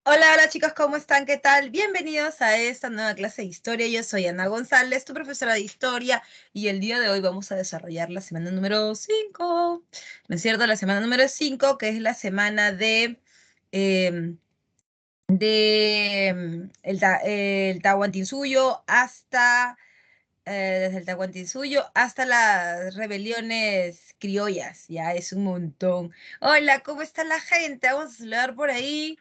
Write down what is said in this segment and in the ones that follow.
Hola, hola chicos, ¿cómo están? ¿Qué tal? Bienvenidos a esta nueva clase de historia. Yo soy Ana González, tu profesora de historia, y el día de hoy vamos a desarrollar la semana número 5, ¿no es cierto? La semana número 5, que es la semana de el Tahuantinsuyo hasta, desde el Tahuantinsuyo hasta las rebeliones criollas, ya es un montón. Hola, ¿cómo está la gente? Vamos a saludar por ahí.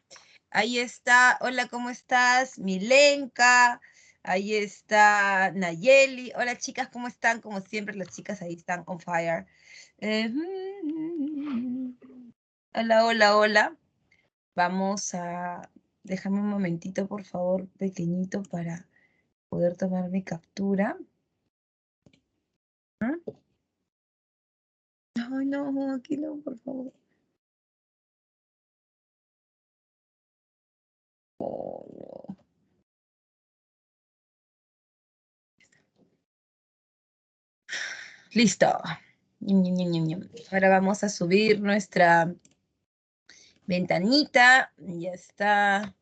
Ahí está, hola, ¿cómo estás? Milenka, ahí está Nayeli. Hola chicas, ¿cómo están? Como siempre, las chicas ahí están on fire. Eh, hola, hola, hola. Vamos a... Déjame un momentito, por favor, pequeñito, para poder tomar mi captura. ¿Ah? Ay, no, aquí no, por favor. Oh, no. Listo. Ñam, ñam, ñam, ñam, ñam. Ahora vamos a subir nuestra ventanita. Ya está.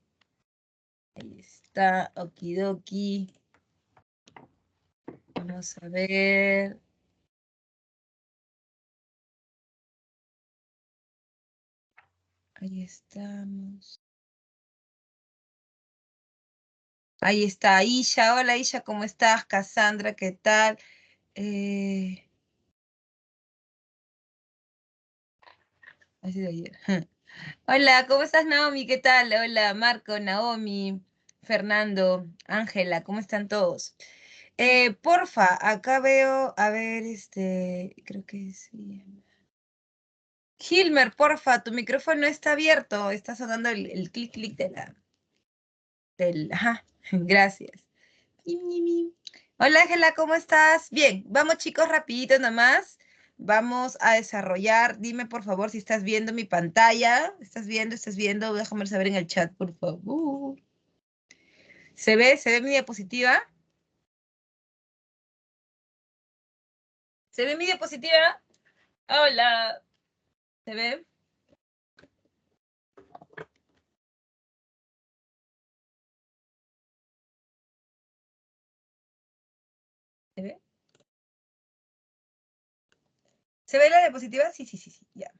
Ahí está. Okidoki. Vamos a ver. Ahí estamos. Ahí está Isha. Hola Isha, ¿cómo estás? Cassandra, ¿qué tal? Ha sido ayer. Hola, ¿cómo estás, Naomi? ¿Qué tal? Hola, Marco, Naomi, Fernando, Ángela, ¿cómo están todos? Porfa, acá veo, a ver, creo que sí. Gilmer, porfa, tu micrófono está abierto, está sonando el clic clic ajá, gracias. Hola, Ángela, ¿cómo estás? Bien, vamos chicos, rapidito nomás. Vamos a desarrollar. Dime, por favor, si estás viendo mi pantalla. ¿Estás viendo? ¿Estás viendo? Déjame saber en el chat, por favor. ¿Se ve? ¿Se ve mi diapositiva? ¿Se ve mi diapositiva? Hola. ¿Se ve? ¿Se ve? ¿Se ve la diapositiva? Sí, sí, sí, sí, ya.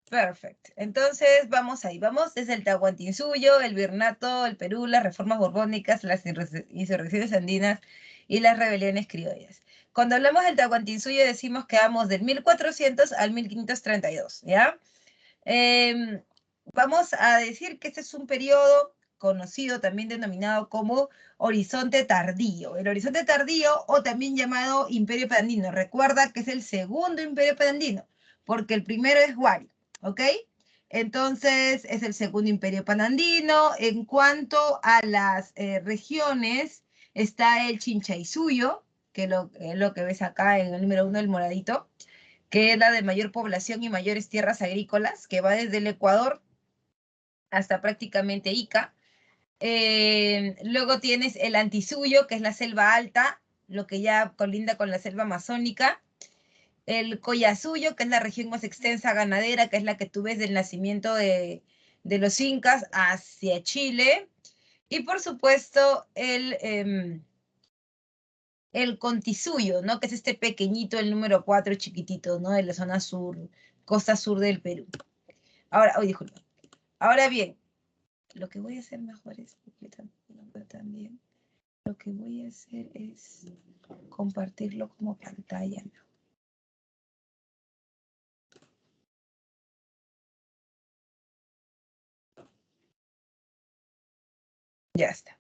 Perfecto. Entonces, vamos ahí. Vamos desde el Tahuantinsuyo, el Virreinato, el Perú, las reformas borbónicas, las insurrecciones andinas y las rebeliones criollas. Cuando hablamos del Tahuantinsuyo decimos que vamos del 1400 al 1532, ¿ya? Vamos a decir que este es un periodo conocido, también denominado como Horizonte Tardío. El Horizonte Tardío, o también llamado Imperio Pedandino. Recuerda que es el segundo Imperio Pedandino, porque el primero es Huari, ¿ok? Entonces, es el segundo Imperio Pedandino. En cuanto a las regiones, está el Chinchaysuyo, que es lo que ves acá en el número 1, el moradito, que es la de mayor población y mayores tierras agrícolas, que va desde el Ecuador hasta prácticamente Ica. Luego tienes el Antisuyo, que es la selva alta, lo que ya colinda con la selva amazónica. El Collasuyo, que es la región más extensa ganadera, que es la que tú ves del nacimiento de los incas hacia Chile. Y por supuesto, el Contisuyo, ¿no? Que es este pequeñito, el número 4, chiquitito, ¿no? De la zona sur, costa sur del Perú. Ahora, oh, disculpa. Ahora bien, lo que voy a hacer mejor es, porque no veo tan bien, lo que voy a hacer es compartirlo como pantalla, ¿no? Ya está.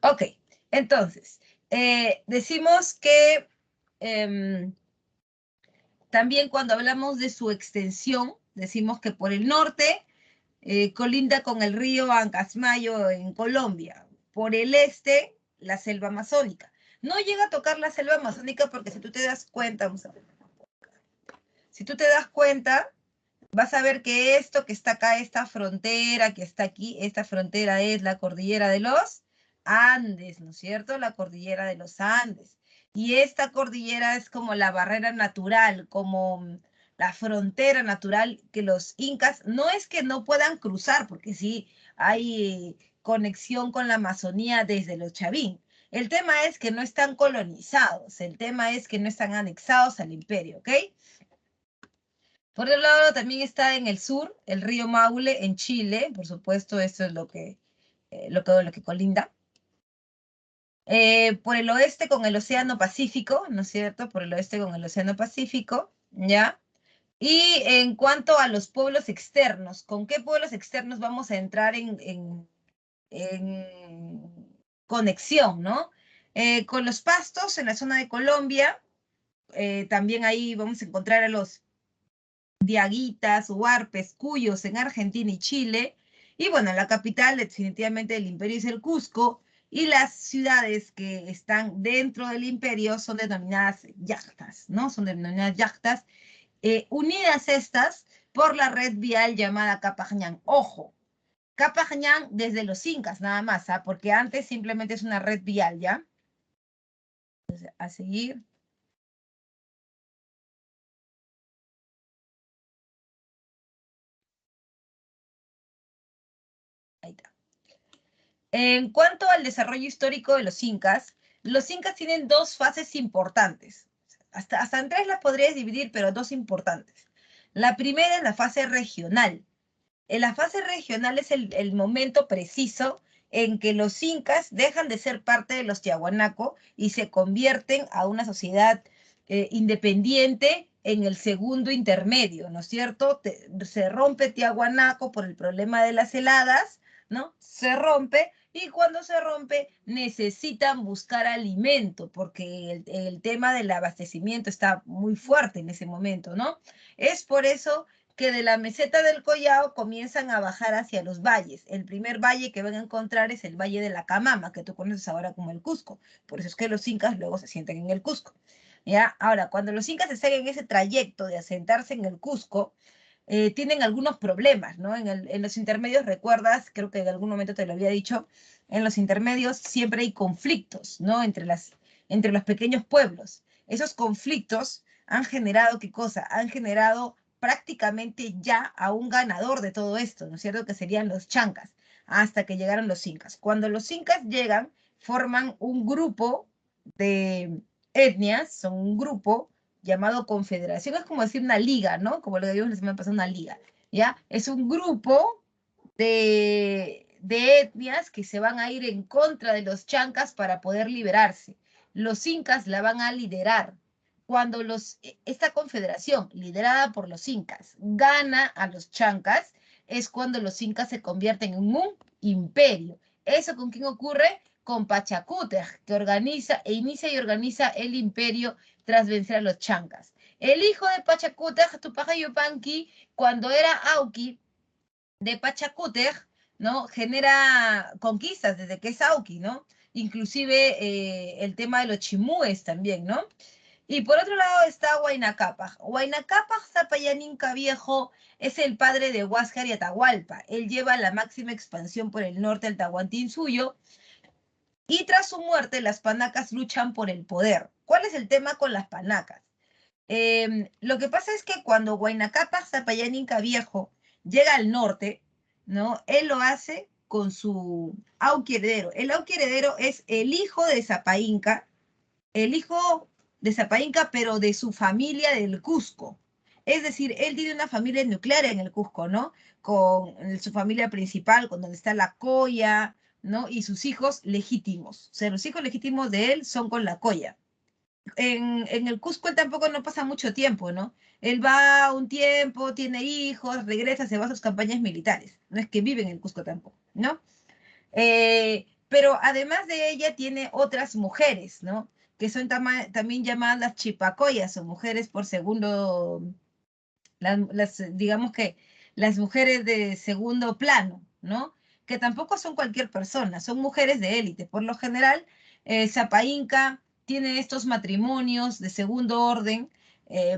Ok, entonces, decimos que también cuando hablamos de su extensión, decimos que por el norte colinda con el río Ancasmayo en Colombia. Por el este, la selva amazónica. No llega a tocar la selva amazónica porque si tú te das cuenta, vamos a ver, si tú te das cuenta, vas a ver que esto que está acá, esta frontera que está aquí, esta frontera es la cordillera de los Andes, ¿no es cierto? La cordillera de los Andes. Y esta cordillera es como la barrera natural, como la frontera natural que los incas, no es que no puedan cruzar, porque sí hay conexión con la Amazonía desde los Chavín. El tema es que no están colonizados, el tema es que no están anexados al imperio, ¿ok? Por otro lado, también está en el sur, el río Maule, en Chile, por supuesto, esto es lo que colinda. Por el oeste con el Océano Pacífico, ¿no es cierto? Por el oeste con el Océano Pacífico, ¿ya? Y en cuanto a los pueblos externos, ¿con qué pueblos externos vamos a entrar en conexión, ¿no? Con los pastos en la zona de Colombia, también ahí vamos a encontrar a los diaguitas, huarpes, cuyos en Argentina y Chile. Y bueno, la capital definitivamente del imperio es el Cusco, y las ciudades que están dentro del imperio son denominadas yactas, ¿no? Son denominadas yactas, unidas estas por la red vial llamada Capañán. Ojo, Capañán desde los incas nada más, ¿ah? Porque antes simplemente es una red vial, ¿ya? Entonces, a seguir. Ahí está. En cuanto al desarrollo histórico de los incas tienen dos fases importantes. Hasta en tres las podrías dividir, pero dos importantes. La primera es la fase regional. En la fase regional es el momento preciso en que los incas dejan de ser parte de los Tiahuanaco y se convierten a una sociedad independiente en el segundo intermedio, ¿no es cierto? Se rompe Tiahuanaco por el problema de las heladas, ¿no? Se rompe, y cuando se rompe necesitan buscar alimento porque el tema del abastecimiento está muy fuerte en ese momento, ¿no? Es por eso que de la meseta del Collao comienzan a bajar hacia los valles. El primer valle que van a encontrar es el Valle de la Camama, que tú conoces ahora como el Cusco. Por eso es que los incas luego se sientan en el Cusco. ¿Ya? Ahora, cuando los incas están en ese trayecto de asentarse en el Cusco, tienen algunos problemas, ¿no? En los intermedios, recuerdas, creo que en algún momento te lo había dicho, en los intermedios siempre hay conflictos, ¿no? Entre los pequeños pueblos. Esos conflictos han generado, ¿qué cosa? Han generado prácticamente ya a un ganador de todo esto, ¿no es cierto? Que serían los chancas, hasta que llegaron los incas. Cuando los incas llegan, forman un grupo de etnias, son un grupo llamado confederación, es como decir una liga, ¿no? Como lo que vimos la semana pasada, una liga, ¿ya? Es un grupo de etnias que se van a ir en contra de los chancas para poder liberarse. Los incas la van a liderar. Cuando esta confederación, liderada por los incas, gana a los chancas, es cuando los incas se convierten en un imperio. ¿Eso con quién ocurre? Con Pachacútec, que inicia y organiza el imperio tras vencer a los chancas. El hijo de Pachacútec, Tupac Yupanqui, cuando era Auqui de Pachacútec, ¿no? Genera conquistas desde que es Auqui, ¿no? Inclusive el tema de los chimúes también, ¿no? Y por otro lado está Huayna Cápac. Huayna Cápac Zapayaninca Viejo es el padre de Huáscar y Atahualpa. Él lleva la máxima expansión por el norte del Tahuantinsuyo, y tras su muerte las panacas luchan por el poder. ¿Cuál es el tema con las panacas? Lo que pasa es que cuando Huayna Cápac Zapayaninca Viejo llega al norte, ¿no? Él lo hace con su Auqui heredero. El Auqui heredero es el hijo de Zapainca, el hijo de Zapainca, pero de su familia del Cusco. Es decir, él tiene una familia nuclear en el Cusco, ¿no? Con su familia principal, con donde está la Coya, ¿no? Y sus hijos legítimos. O sea, los hijos legítimos de él son con la Coya. En el Cusco él tampoco no pasa mucho tiempo, ¿no? Él va un tiempo, tiene hijos, regresa, se va a sus campañas militares. No es que vive en el Cusco tampoco, ¿no? Pero además de ella tiene otras mujeres, ¿no? Que son también llamadas las chipacoyas o mujeres por segundo, digamos que las mujeres de segundo plano, ¿no? Que tampoco son cualquier persona, son mujeres de élite. Por lo general, Zapa Inca tiene estos matrimonios de segundo orden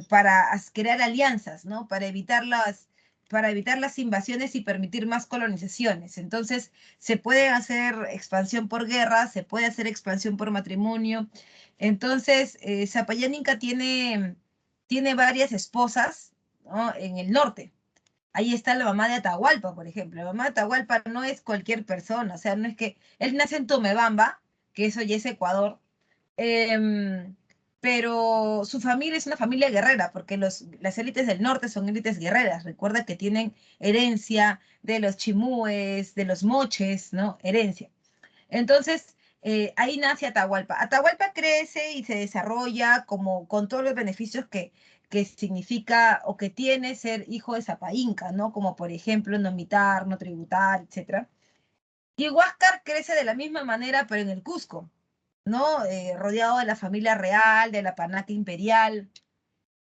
para crear alianzas, ¿no? Para evitar las invasiones y permitir más colonizaciones. Entonces, se puede hacer expansión por guerra, se puede hacer expansión por matrimonio. Entonces, Zapallán Inca tiene varias esposas, ¿no? En el norte. Ahí está la mamá de Atahualpa, por ejemplo. La mamá de Atahualpa no es cualquier persona, o sea, no es que él nace en Tomebamba, que eso ya es Ecuador, em, pero su familia es una familia guerrera, porque las élites del norte son élites guerreras. Recuerda que tienen herencia de los chimúes, de los moches, ¿no? Herencia. Entonces, ahí nace Atahualpa. Atahualpa crece y se desarrolla como con todos los beneficios que significa o que tiene ser hijo de Sapa Inca, ¿no? Como por ejemplo no militar, no tributar, etcétera. Y Huáscar crece de la misma manera, pero en el Cusco, ¿no? Rodeado de la familia real, de la panaca imperial,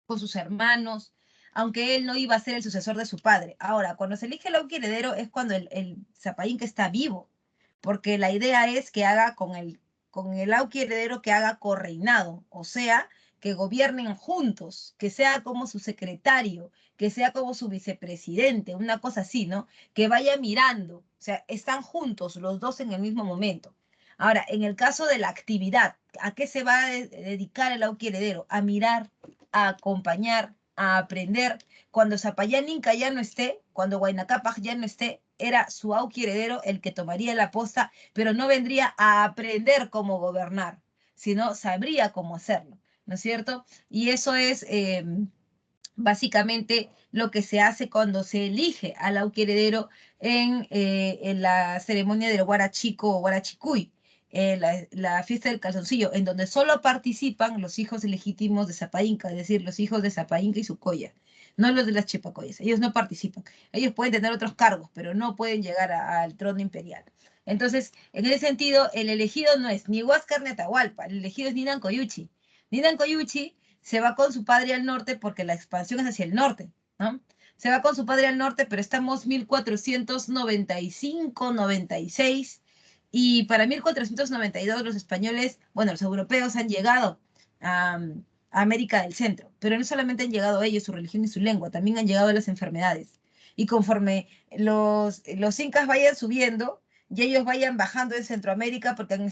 con sus hermanos, aunque él no iba a ser el sucesor de su padre. Ahora, cuando se elige el Auqui heredero es cuando el Sapa Inca está vivo, porque la idea es que haga con el Auqui heredero que haga correinado, o sea, que gobiernen juntos, que sea como su secretario, que sea como su vicepresidente, una cosa así, ¿no? Que vaya mirando, o sea, están juntos los dos en el mismo momento. Ahora, en el caso de la actividad, ¿a qué se va a dedicar el Auqui heredero? A mirar, a acompañar, a aprender. Cuando Zapayán Inca ya no esté, cuando Huayna Cápac ya no esté, era su Auqui heredero el que tomaría la posta, pero no vendría a aprender cómo gobernar, sino sabría cómo hacerlo, ¿no es cierto? Y eso es básicamente lo que se hace cuando se elige al Auqui heredero en la ceremonia del Huarachico o Huarachicuy. La fiesta del calzoncillo, en donde solo participan los hijos legítimos de Sapa Inca, es decir, los hijos de Sapa Inca y su colla, no los de las Chipacoyas. Ellos no participan. Ellos pueden tener otros cargos, pero no pueden llegar al trono imperial. Entonces, en ese sentido, el elegido no es ni Huáscar ni Atahualpa, el elegido es Ninan Coyuchi. Ninan Coyuchi se va con su padre al norte porque la expansión es hacia el norte, ¿no? Se va con su padre al norte, pero estamos 1495, 96, y para 1492 los españoles, bueno, los europeos han llegado a América del Centro, pero no solamente han llegado ellos, su religión y su lengua, también han llegado las enfermedades. Y conforme los incas vayan subiendo y ellos vayan bajando en Centroamérica, porque van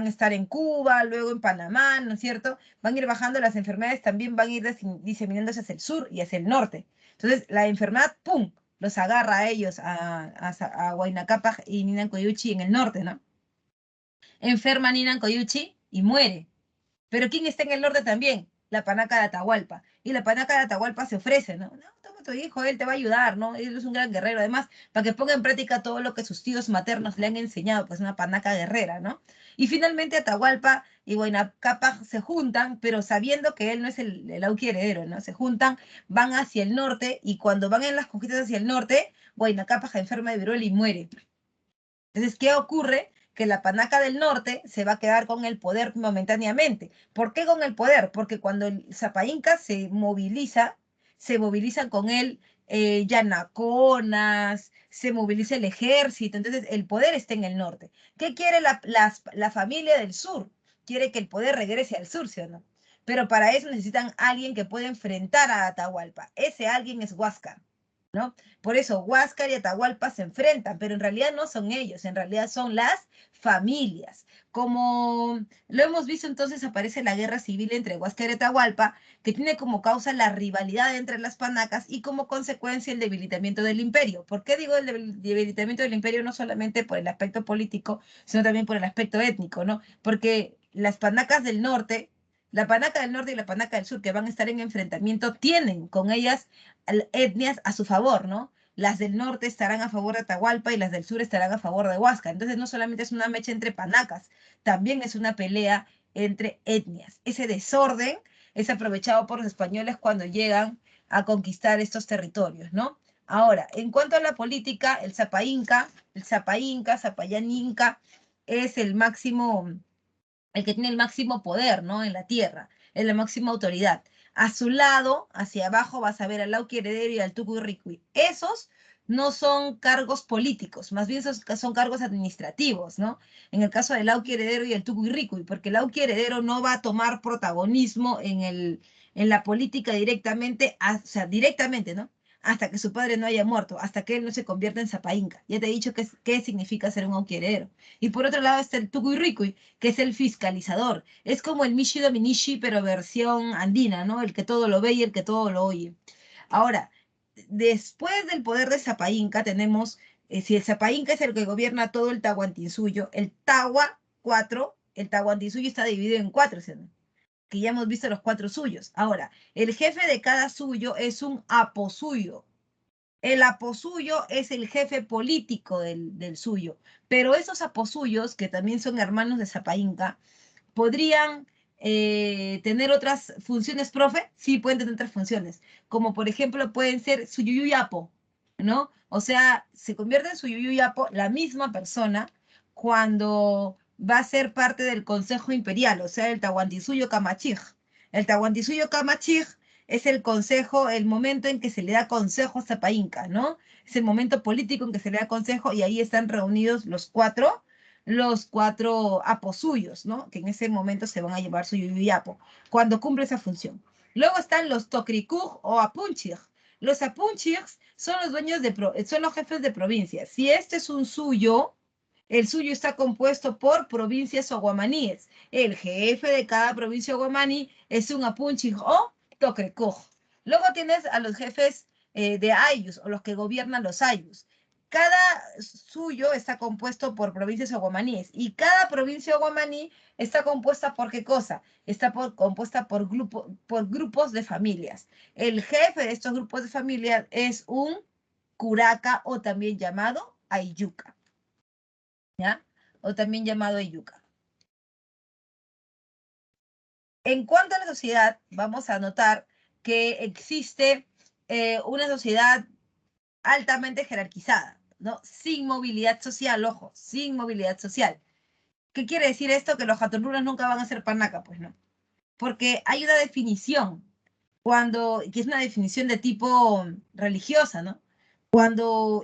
a estar en Cuba, luego en Panamá, ¿no es cierto? Van a ir bajando las enfermedades, también van a ir diseminándose hacia el sur y hacia el norte. Entonces, la enfermedad, ¡pum!, los agarra a ellos, a Huayna Cápac y Ninan Coyuchi en el norte, ¿no? Enferma Ninan Coyuchi y muere. Pero ¿quién está en el norte también? La panaca de Atahualpa. Y la panaca de Atahualpa se ofrece, ¿no? No, toma tu hijo, él te va a ayudar, ¿no? Él es un gran guerrero. Además, para que ponga en práctica todo lo que sus tíos maternos le han enseñado, pues una panaca guerrera, ¿no? Y finalmente Atahualpa y Huayna Cápac se juntan, pero sabiendo que él no es el Auqui heredero, ¿no? Se juntan, van hacia el norte, y cuando van en las conquistas hacia el norte, Huayna Cápac enferma de viruela y muere. Entonces, ¿qué ocurre? Que la panaca del norte se va a quedar con el poder momentáneamente. ¿Por qué con el poder? Porque cuando el Sapa Inca se movilizan con él yanaconas, se moviliza el ejército, entonces el poder está en el norte. ¿Qué quiere la familia del sur? Quiere que el poder regrese al sur, ¿sí o no? Pero para eso necesitan alguien que pueda enfrentar a Atahualpa. Ese alguien es Huáscar, ¿no? Por eso Huáscar y Atahualpa se enfrentan, pero en realidad no son ellos, en realidad son las familias. Como lo hemos visto, entonces aparece la guerra civil entre Huáscar y Atahualpa, que tiene como causa la rivalidad entre las panacas y como consecuencia el debilitamiento del imperio. ¿Por qué digo el debilitamiento del imperio? No solamente por el aspecto político, sino también por el aspecto étnico, ¿no? Porque las panacas del norte, la panaca del norte y la panaca del sur, que van a estar en enfrentamiento, tienen con ellas etnias a su favor, ¿no? Las del norte estarán a favor de Atahualpa y las del sur estarán a favor de Huáscar. Entonces no solamente es una mecha entre panacas, también es una pelea entre etnias. Ese desorden es aprovechado por los españoles cuando llegan a conquistar estos territorios, ¿no? Ahora, en cuanto a la política, el Sapa Inca, Zapayán Inca, es el que tiene el máximo poder, ¿no? En la tierra, es la máxima autoridad. A su lado, hacia abajo, vas a ver al Lauqui heredero y al Tucuy Esos no son cargos políticos, más bien son cargos administrativos, ¿no? En el caso del Lauqui heredero y el Tucuy, porque el Lauqui heredero no va a tomar protagonismo en la política directamente, o sea, directamente, ¿no? Hasta que su padre no haya muerto, hasta que él no se convierta en Sapa Inca. Ya te he dicho qué significa ser un Lauqui heredero. Y por otro lado está el Tucuy, que es el fiscalizador. Es como el Mishi Dominishi, pero versión andina, ¿no? El que todo lo ve y el que todo lo oye. Ahora, después del poder de Zapayinca tenemos, si el Zapayinca es el que gobierna todo el Tahuantinsuyo, el Tahua 4, el Tahuantinsuyo está dividido en 4, ¿sí? Que ya hemos visto los 4 suyos. Ahora, el jefe de cada suyo es un aposuyo. El aposuyo es el jefe político del suyo, pero esos aposuyos, que también son hermanos de Zapayinca, podrían tener otras funciones, profe. Sí, pueden tener otras funciones, como por ejemplo pueden ser suyuyuyapo, ¿no? O sea, se convierte en suyuyuyapo la misma persona cuando va a ser parte del Consejo Imperial, o sea, el Tahuantinsuyo Camachij. El Tahuantinsuyo Camachij es el consejo, el momento en que se le da consejo a Zapayinca, ¿no? Es el momento político en que se le da consejo y ahí están reunidos los cuatro aposuyos, ¿no? Que en ese momento se van a llevar su yuyapo, cuando cumple esa función. Luego están los tocrikuj o apunchig. Los apunchigs son los dueños son los jefes de provincias. Si este es un suyo, el suyo está compuesto por provincias o guamaníes. El jefe de cada provincia o guamaní es un apunchig o tocrikuj. Luego tienes a los jefes de ayus o los que gobiernan los ayus. Cada suyo está compuesto por provincias o guamaníes y cada provincia o guamaní está compuesta por ¿qué cosa? Está compuesta por grupos de familias. El jefe de estos grupos de familias es un curaca o también llamado ayuca, ¿ya? O también llamado ayuca. En cuanto a la sociedad, vamos a notar que existe una sociedad altamente jerarquizada, ¿no? Sin movilidad social, ojo, sin movilidad social. ¿Qué quiere decir esto? Que los jatunrunas nunca van a ser panaca, pues no. Porque hay una definición, que es una definición de tipo religiosa, ¿no?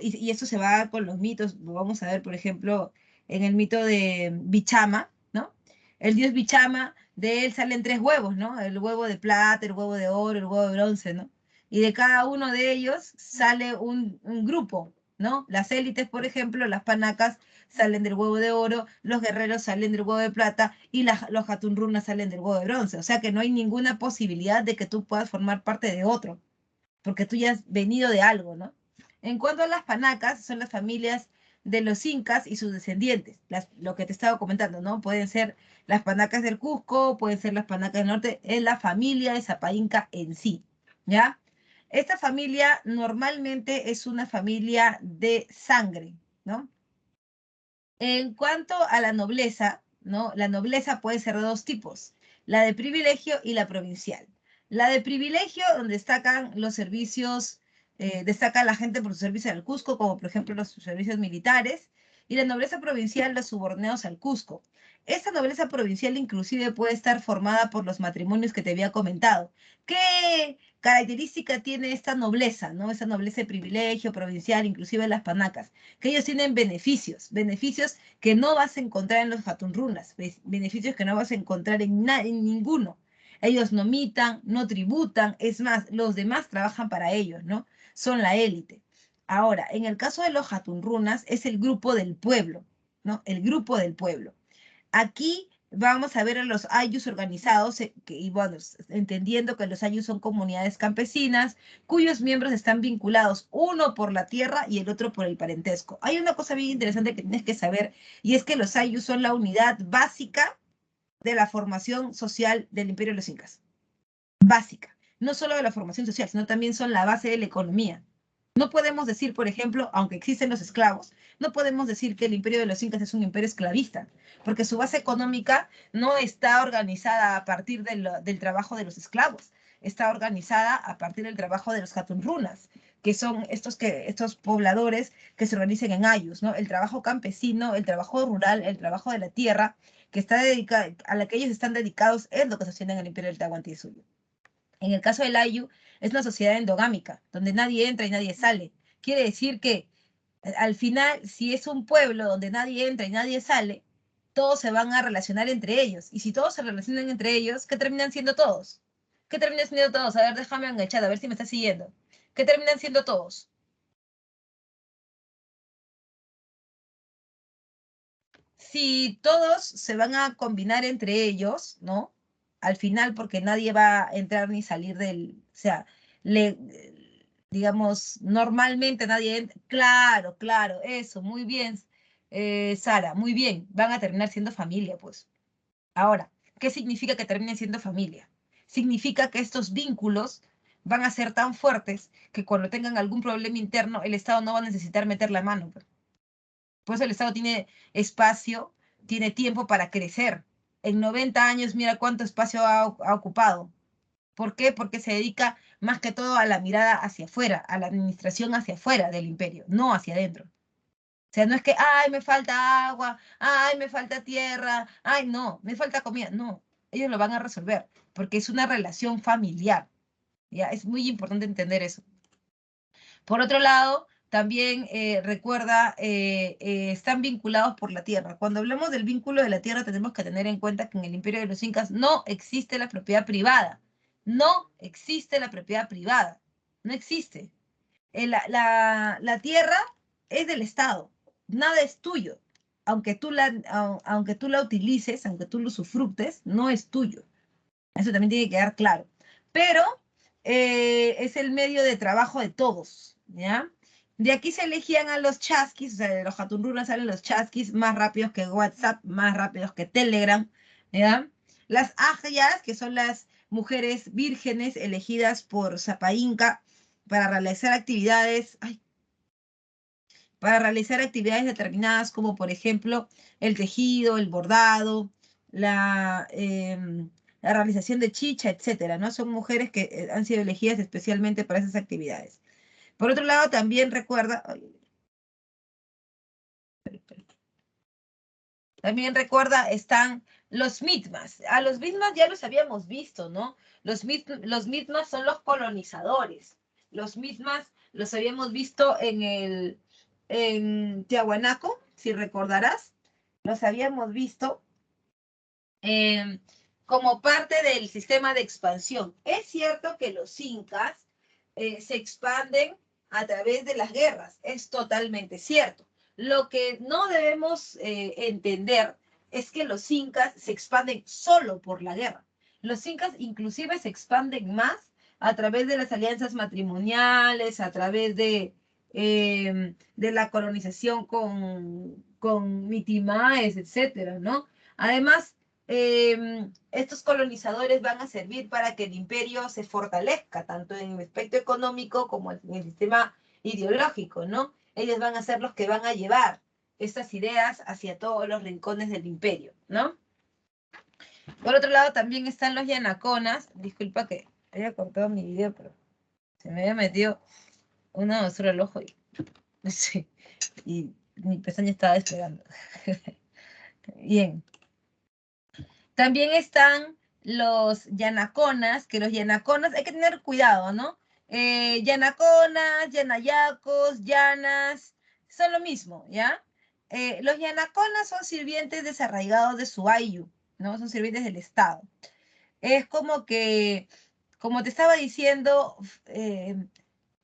Y esto se va con los mitos, lo vamos a ver, por ejemplo, en el mito de Bichama, ¿no? El dios Bichama, de él salen 3 huevos, ¿no? El huevo de plata, el huevo de oro, el huevo de bronce, ¿no? Y de cada uno de ellos sale un grupo, ¿no? Las élites, por ejemplo, las panacas salen del huevo de oro, los guerreros salen del huevo de plata y los jatunrunas salen del huevo de bronce. O sea que no hay ninguna posibilidad de que tú puedas formar parte de otro, porque tú ya has venido de algo, ¿no? En cuanto a las panacas, son las familias de los incas y sus descendientes, lo que te estaba comentando, ¿no? Pueden ser las panacas del Cusco, pueden ser las panacas del norte, es la familia de Zapayinca en sí, ¿ya? Esta familia normalmente es una familia de sangre, ¿no? En cuanto a la nobleza, ¿no? La nobleza puede ser de 2 tipos, la de privilegio y la provincial. La de privilegio, donde destacan los servicios, destaca la gente por su servicio al Cusco, como por ejemplo los servicios militares, y la nobleza provincial, los subordinados al Cusco. Esta nobleza provincial inclusive puede estar formada por los matrimonios que te había comentado. ¿Qué característica tiene esta nobleza, ¿no? Esa nobleza de privilegio provincial, inclusive las panacas, que ellos tienen beneficios que no vas a encontrar en los jatunrunas, beneficios que no vas a encontrar en ninguno. Ellos no mitan, no tributan, es más, los demás trabajan para ellos, ¿no? Son la élite. Ahora, en el caso de los jatunrunas, es el grupo del pueblo, ¿no? El grupo del pueblo. Aquí vamos a ver a los ayllus organizados, y bueno, entendiendo que los ayllus son comunidades campesinas, cuyos miembros están vinculados, uno por la tierra y el otro por el parentesco. Hay una cosa bien interesante que tienes que saber, y es que los ayllus son la unidad básica de la formación social del Imperio de los Incas. Básica. No solo de la formación social, sino también son la base de la economía. No podemos decir, por ejemplo, aunque existen los esclavos, no podemos decir que el imperio de los incas es un imperio esclavista, porque su base económica no está organizada a partir del trabajo de los esclavos, está organizada a partir del trabajo de los jatunrunas, que son estos pobladores que se organizan en ayllus, ¿no? El trabajo campesino, el trabajo rural, el trabajo de la tierra, a la que ellos están dedicados, es lo que sostiene el imperio del Tahuantinsuyo. En el caso del Ayu, es una sociedad endogámica, donde nadie entra y nadie sale. Quiere decir que al final, si es un pueblo donde nadie entra y nadie sale, todos se van a relacionar entre ellos. Y si todos se relacionan entre ellos, ¿qué terminan siendo todos? ¿Qué terminan siendo todos? A ver, déjame enganchar, a ver si me estás siguiendo. ¿Qué terminan siendo todos? Si todos se van a combinar entre ellos, ¿no? Al final, porque nadie va a entrar ni salir o sea, le, digamos, normalmente nadie... Claro, claro, eso, muy bien, Sara, muy bien, van a terminar siendo familia, pues. Ahora, ¿qué significa que terminen siendo familia? Significa que estos vínculos van a ser tan fuertes que cuando tengan algún problema interno, el Estado no va a necesitar meter la mano, pues. Por eso el Estado tiene espacio, tiene tiempo para crecer. En 90 años, mira cuánto espacio ha ocupado. ¿Por qué? Porque se dedica más que todo a la mirada hacia afuera, a la administración hacia afuera del imperio, no hacia adentro. O sea, no es que, ay, me falta agua, ay, me falta tierra, ay, no, me falta comida. No, ellos lo van a resolver, porque es una relación familiar. ¿Ya? Es muy importante entender eso. Por otro lado, también recuerda, están vinculados por la tierra. Cuando hablamos del vínculo de la tierra, tenemos que tener en cuenta que en el imperio de los incas no existe la propiedad privada. No existe la propiedad privada. No existe. La tierra es del Estado. Nada es tuyo. Aunque tú la utilices, aunque tú lo usufructes, no es tuyo. Eso también tiene que quedar claro. Pero es el medio de trabajo de todos, ¿ya? De aquí se elegían a los chasquis, o sea, de los Jatunrunas salen los chasquis más rápidos que WhatsApp, más rápidos que Telegram, ¿ya? Las ajayas, que son las mujeres vírgenes elegidas por Sapa Inca para realizar actividades, para realizar actividades determinadas como por ejemplo el tejido, el bordado, la realización de chicha, etcétera, ¿no? Son mujeres que han sido elegidas especialmente para esas actividades. Por otro lado, también recuerda, están los mitmas. A los mitmas ya los habíamos visto, ¿no? Los mitmas son los colonizadores. Los mitmas los habíamos visto en Tiahuanaco, si recordarás. Los habíamos visto eh, como parte del sistema de expansión. Es cierto que los incas se expanden a través de las guerras, es totalmente cierto. Lo que no debemos entender es que los incas se expanden solo por la guerra. Los incas inclusive se expanden más a través de las alianzas matrimoniales, a través de la colonización con mitimaes, etcétera, ¿no? Además, estos colonizadores van a servir para que el imperio se fortalezca, tanto en el aspecto económico como en el sistema ideológico, ¿no? Ellos van a ser los que van a llevar estas ideas hacia todos los rincones del imperio, ¿no? Por otro lado, también están los yanaconas. Disculpa que haya cortado mi video, pero se me había metido una basura al ojo sí, y mi pestaña estaba despegando. Bien. También están los yanaconas, que los yanaconas, hay que tener cuidado, ¿no? Yanaconas, yanayacos, llanas, son lo mismo, ¿ya? Los yanaconas son sirvientes desarraigados de su ayu, ¿no? Son sirvientes del Estado. Es como que, como te estaba diciendo,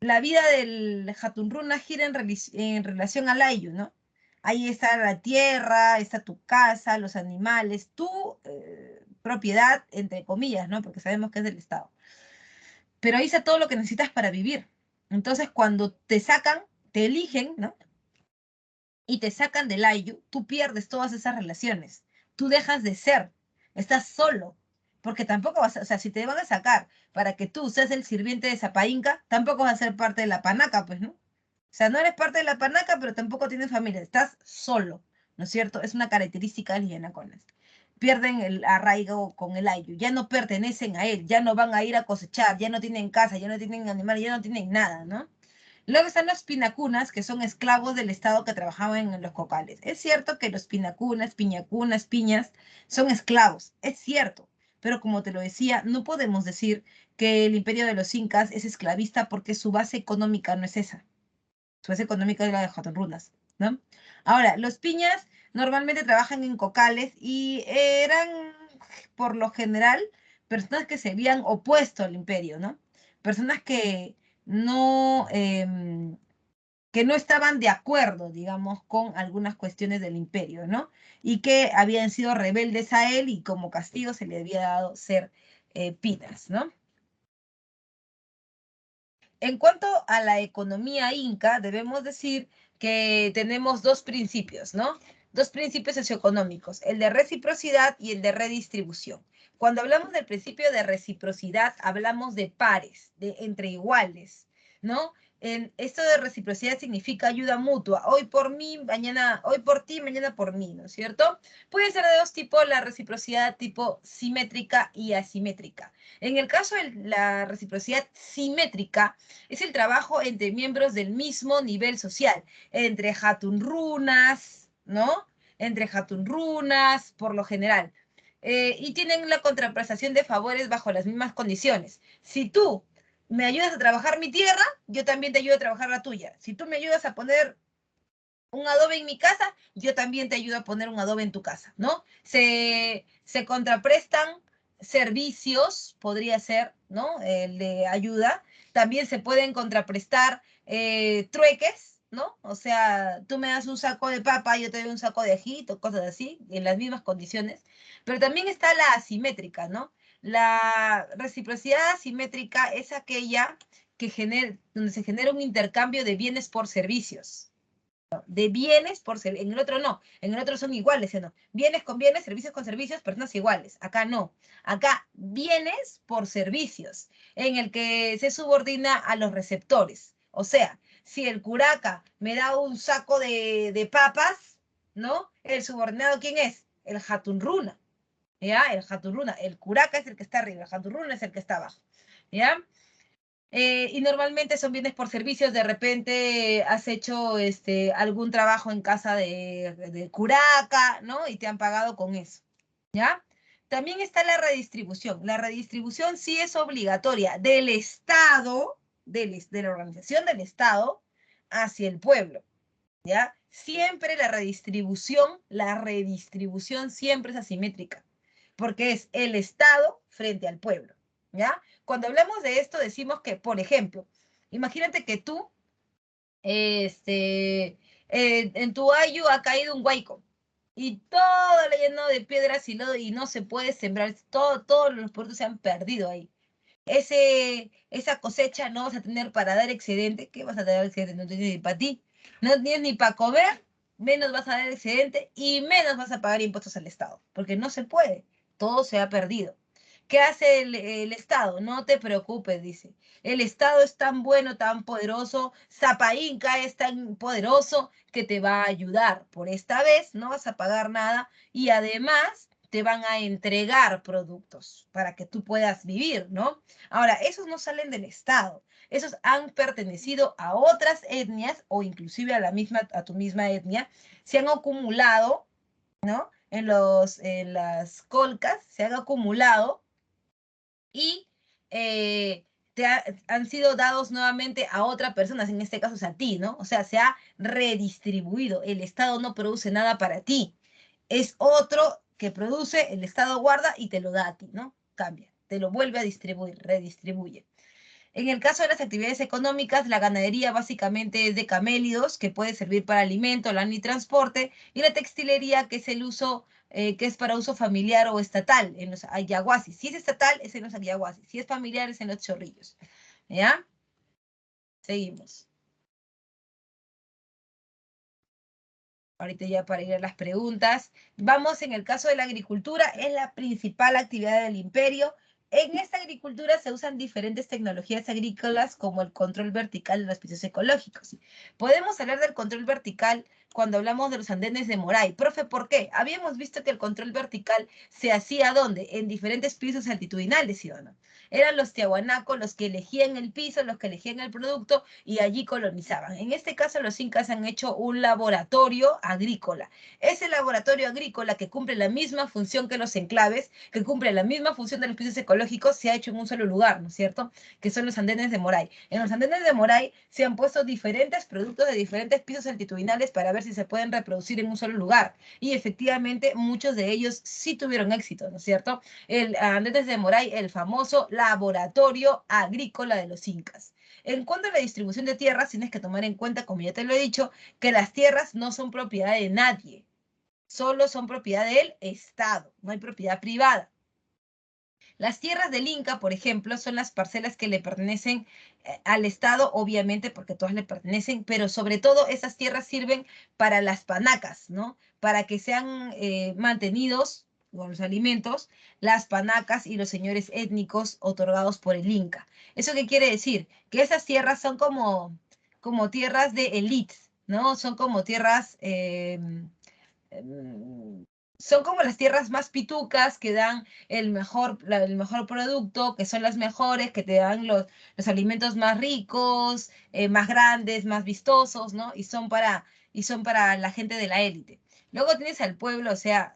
la vida del Hatunruna gira en relación al ayu, ¿no? Ahí está la tierra, está tu casa, los animales, tu propiedad, entre comillas, ¿no? Porque sabemos que es del Estado. Pero ahí está todo lo que necesitas para vivir. Entonces, cuando te sacan, te eligen, ¿no? Y te sacan del ayu, tú pierdes todas esas relaciones. Tú dejas de ser. Estás solo. Porque tampoco vas a, o sea, si te van a sacar para que tú seas el sirviente de Zapainca, tampoco vas a ser parte de la panaca, pues, ¿no? O sea, no eres parte de la panaca, pero tampoco tienes familia. Estás solo, ¿no es cierto? Es una característica de los yanaconas. Pierden el arraigo con el ayu, ya no pertenecen a él, ya no van a ir a cosechar, ya no tienen casa, ya no tienen animales, ya no tienen nada, ¿no? Luego están los pinacunas, que son esclavos del Estado que trabajaban en los cocales. Es cierto que los pinacunas, piñacunas, piñas, son esclavos, es cierto. Pero como te lo decía, no podemos decir que el imperio de los incas es esclavista porque su base económica no es esa. Su base económica es la de Jotonrunas, ¿no? Ahora, los piñas normalmente trabajan en cocales y eran, por lo general, personas que se habían opuesto al imperio, ¿no? Personas no, que no estaban de acuerdo, digamos, con algunas cuestiones del imperio, ¿no? Y que habían sido rebeldes a él y como castigo se le había dado ser pinas, ¿no? En cuanto a la economía inca, debemos decir que tenemos dos principios, ¿no? Dos principios socioeconómicos, el de reciprocidad y el de redistribución. Cuando hablamos del principio de reciprocidad, hablamos de pares, de entre iguales, ¿no? Esto de reciprocidad significa ayuda mutua, hoy por mí, mañana, hoy por ti, mañana por mí, ¿no es cierto? Puede ser de dos tipos, la reciprocidad tipo simétrica y asimétrica. En el caso de la reciprocidad simétrica, es el trabajo entre miembros del mismo nivel social, entre jatunrunas, ¿no? Entre jatunrunas, por lo general. Y tienen la contraprestación de favores bajo las mismas condiciones. Si tú me ayudas a trabajar mi tierra, yo también te ayudo a trabajar la tuya. Si tú me ayudas a poner un adobe en mi casa, yo también te ayudo a poner un adobe en tu casa, ¿no? Se contraprestan servicios, podría ser, ¿no? El de ayuda. También se pueden contraprestar trueques, ¿no? O sea, tú me das un saco de papa, yo te doy un saco de ajito, cosas así, en las mismas condiciones. Pero también está la asimétrica, ¿no? La reciprocidad asimétrica es aquella donde se genera un intercambio de bienes por servicios, de bienes por servicios. En el otro no, en el otro son iguales, ¿no? Bienes con bienes, servicios con servicios, personas iguales. Acá no. Acá bienes por servicios, en el que se subordina a los receptores. O sea, si el curaca me da un saco de papas, ¿no? El subordinado, ¿quién es? El jatunruna, ¿ya? El jatunruna. El curaca es el que está arriba, el jatunruna es el que está abajo, ¿ya? Y normalmente son bienes por servicios. De repente has hecho algún trabajo en casa de curaca, ¿no? Y te han pagado con eso, ¿ya? También está la redistribución. La redistribución sí es obligatoria del Estado, de la organización del Estado hacia el pueblo, ¿ya? Siempre la redistribución siempre es asimétrica, porque es el Estado frente al pueblo, ¿ya? Cuando hablamos de esto decimos que, por ejemplo, imagínate que tú, en tu ayu ha caído un huaico y todo lleno de piedras y lodo y no se puede sembrar, todos los productos se han perdido ahí. Esa cosecha no vas a tener para dar excedente. ¿Qué vas a dar excedente? No tienes ni para ti, no tienes ni para comer, menos vas a dar excedente y menos vas a pagar impuestos al Estado, porque no se puede, todo se ha perdido. ¿Qué hace el Estado? No te preocupes, dice. El Estado es tan bueno, tan poderoso, Zapa Inca es tan poderoso que te va a ayudar. Por esta vez no vas a pagar nada y además te van a entregar productos para que tú puedas vivir, ¿no? Ahora, esos no salen del Estado, esos han pertenecido a otras etnias o inclusive a tu misma etnia, se han acumulado, ¿no? En las colcas se han acumulado y han sido dados nuevamente a otras personas, en este caso es a ti, ¿no? O sea, se ha redistribuido. El Estado no produce nada para ti. Es otro que produce, el Estado guarda y te lo da a ti, ¿no? Cambia, te lo vuelve a distribuir, redistribuye. En el caso de las actividades económicas, la ganadería básicamente es de camélidos, que puede servir para alimento, lana y transporte, y la textilería, que es el uso, que es para uso familiar o estatal, en los ayahuasis. Si es estatal, es en los ayahuasis. Si es familiar, es en los chorrillos. ¿Ya? Seguimos. Ahorita ya para ir a las preguntas. Vamos, en el caso de la agricultura, es la principal actividad del imperio. En esta agricultura se usan diferentes tecnologías agrícolas como el control vertical de los pisos ecológicos. Podemos hablar del control vertical cuando hablamos de los andenes de Moray. Profe, ¿por qué? Habíamos visto que el control vertical se hacía ¿dónde? En diferentes pisos altitudinales, ¿sí o no? Eran los tiahuanacos los que elegían el piso, los que elegían el producto y allí colonizaban. En este caso, los incas han hecho un laboratorio agrícola. Ese laboratorio agrícola que cumple la misma función que los enclaves, que cumple la misma función de los pisos ecológicos, se ha hecho en un solo lugar, ¿no es cierto? Que son los andenes de Moray. En los andenes de Moray se han puesto diferentes productos de diferentes pisos altitudinales para ver si se pueden reproducir en un solo lugar. Y efectivamente, muchos de ellos sí tuvieron éxito, ¿no es cierto? El Andenes de Moray, el famoso laboratorio agrícola de los incas. En cuanto a la distribución de tierras, tienes que tomar en cuenta, como ya te lo he dicho, que las tierras no son propiedad de nadie, solo son propiedad del Estado, no hay propiedad privada. Las tierras del Inca, por ejemplo, son las parcelas que le pertenecen al Estado, obviamente, porque todas le pertenecen, pero sobre todo esas tierras sirven para las panacas, ¿no? Para que sean mantenidos con los alimentos, las panacas y los señores étnicos otorgados por el Inca. ¿Eso qué quiere decir? Que esas tierras son como tierras de élite, ¿no? Son como tierras em, son como las tierras más pitucas que dan el mejor producto, que son las mejores, que te dan los alimentos más ricos, más grandes, más vistosos, ¿no? Y son para la gente de la élite. Luego tienes al pueblo, o sea,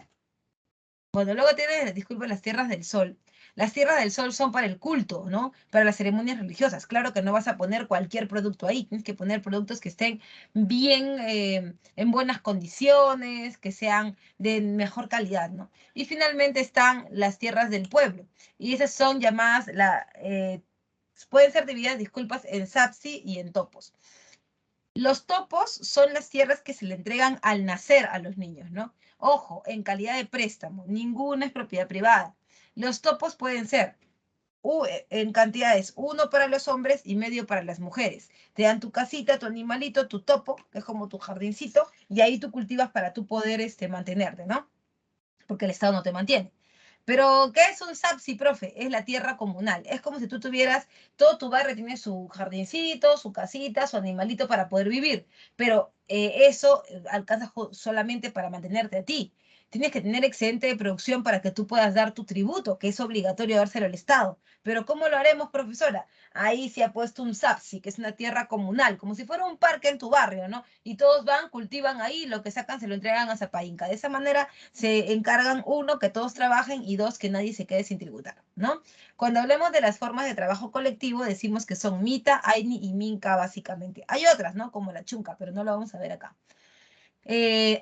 bueno, luego tienes, disculpa, las tierras del sol. Las tierras del sol son para el culto, ¿no? Para las ceremonias religiosas. Claro que no vas a poner cualquier producto ahí, tienes que poner productos que estén bien, en buenas condiciones, que sean de mejor calidad, ¿no? Y finalmente están las tierras del pueblo. Y esas son llamadas, pueden ser divididas, disculpas, en sapsi y en topos. Los topos son las tierras que se le entregan al nacer a los niños, ¿no? Ojo, en calidad de préstamo, ninguna es propiedad privada. Los topos pueden ser en cantidades, uno para los hombres y medio para las mujeres. Te dan tu casita, tu animalito, tu topo, que es como tu jardincito, y ahí tú cultivas para tú poder mantenerte, ¿no? Porque el Estado no te mantiene. Pero, ¿qué es un SAPSI, profe? Es la tierra comunal. Es como si tú tuvieras, todo tu barrio tiene su jardincito, su casita, su animalito para poder vivir. Pero eso alcanza solamente para mantenerte a ti. Tienes que tener excedente de producción para que tú puedas dar tu tributo, que es obligatorio dárselo al Estado. Pero ¿cómo lo haremos, profesora? Ahí se ha puesto un SAPSI, que es una tierra comunal, como si fuera un parque en tu barrio, ¿no? Y todos van, cultivan ahí, lo que sacan se lo entregan a Zapainca. De esa manera se encargan, uno, que todos trabajen y dos, que nadie se quede sin tributar, ¿no? Cuando hablemos de las formas de trabajo colectivo, decimos que son Mita, Aini y Minca, básicamente. Hay otras, ¿no? Como la Chunca, pero no lo vamos a ver acá.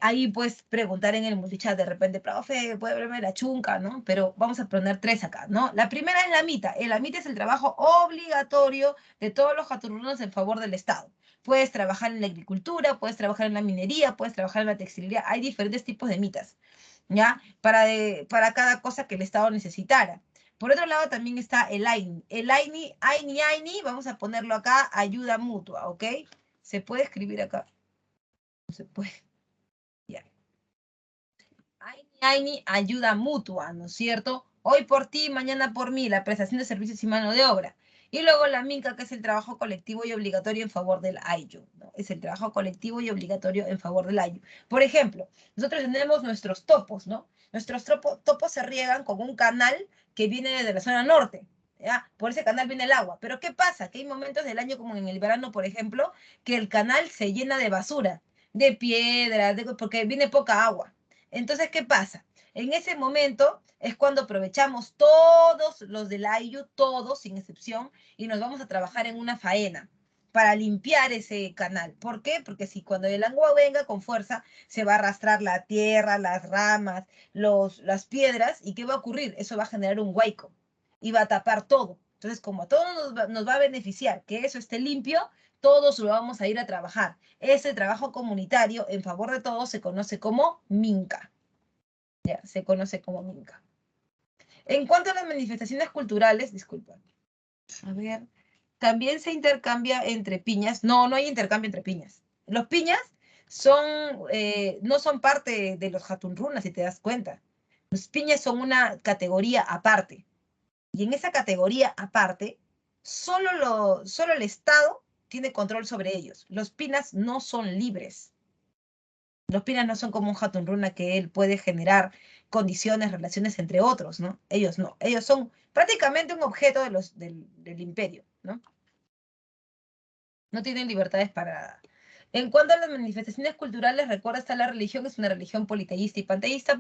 Ahí puedes preguntar en el multichat de repente, profe, puede verme la chunca, ¿no? Pero vamos a poner tres acá, ¿no? La primera es la mita. La mita es el trabajo obligatorio de todos los jaturunos en favor del Estado. Puedes trabajar en la agricultura, puedes trabajar en la minería, puedes trabajar en la textilería. Hay diferentes tipos de mitas, ¿ya? Para cada cosa que el Estado necesitara. Por otro lado, también está el AINI. El AINI, vamos a ponerlo acá, ayuda mutua, ¿ok? Se puede escribir acá. No se puede. Ya. Aini, ayuda mutua, ¿no es cierto? Hoy por ti, mañana por mí, la prestación de servicios y mano de obra. Y luego la MINCA, que es el trabajo colectivo y obligatorio en favor del AYU, ¿no? Es el trabajo colectivo y obligatorio en favor del AYU. Por ejemplo, nosotros tenemos nuestros topos, ¿no? Nuestros topos se riegan con un canal que viene desde la zona norte, ¿ya? Por ese canal viene el agua. Pero ¿qué pasa? Que hay momentos del año, como en el verano, por ejemplo, que el canal se llena de basura, de piedras, porque viene poca agua. Entonces, ¿qué pasa? En ese momento es cuando aprovechamos todos los del AIU, todos sin excepción, y nos vamos a trabajar en una faena para limpiar ese canal. ¿Por qué? Porque si cuando el agua venga con fuerza, se va a arrastrar la tierra, las ramas, las piedras, ¿y qué va a ocurrir? Eso va a generar un huaico y va a tapar todo. Entonces, como a todos nos va a beneficiar que eso esté limpio, todos lo vamos a ir a trabajar. Ese trabajo comunitario en favor de todos se conoce como MINCA. Ya, se conoce como MINCA. En cuanto a las manifestaciones culturales, disculpa, a ver, también se intercambia entre piñas. No, no hay intercambio entre piñas. Los piñas no son parte de los jatunrunas, si te das cuenta. Los piñas son una categoría aparte. Y en esa categoría aparte, solo el Estado tiene control sobre ellos. Los pinas no son libres. Los pinas no son como un Hatunruna que él puede generar condiciones, relaciones entre otros, ¿no? Ellos no. Ellos son prácticamente un objeto del imperio, ¿no? No tienen libertades para... En cuanto a las manifestaciones culturales, recuerda, está la religión, es una religión politeísta y panteísta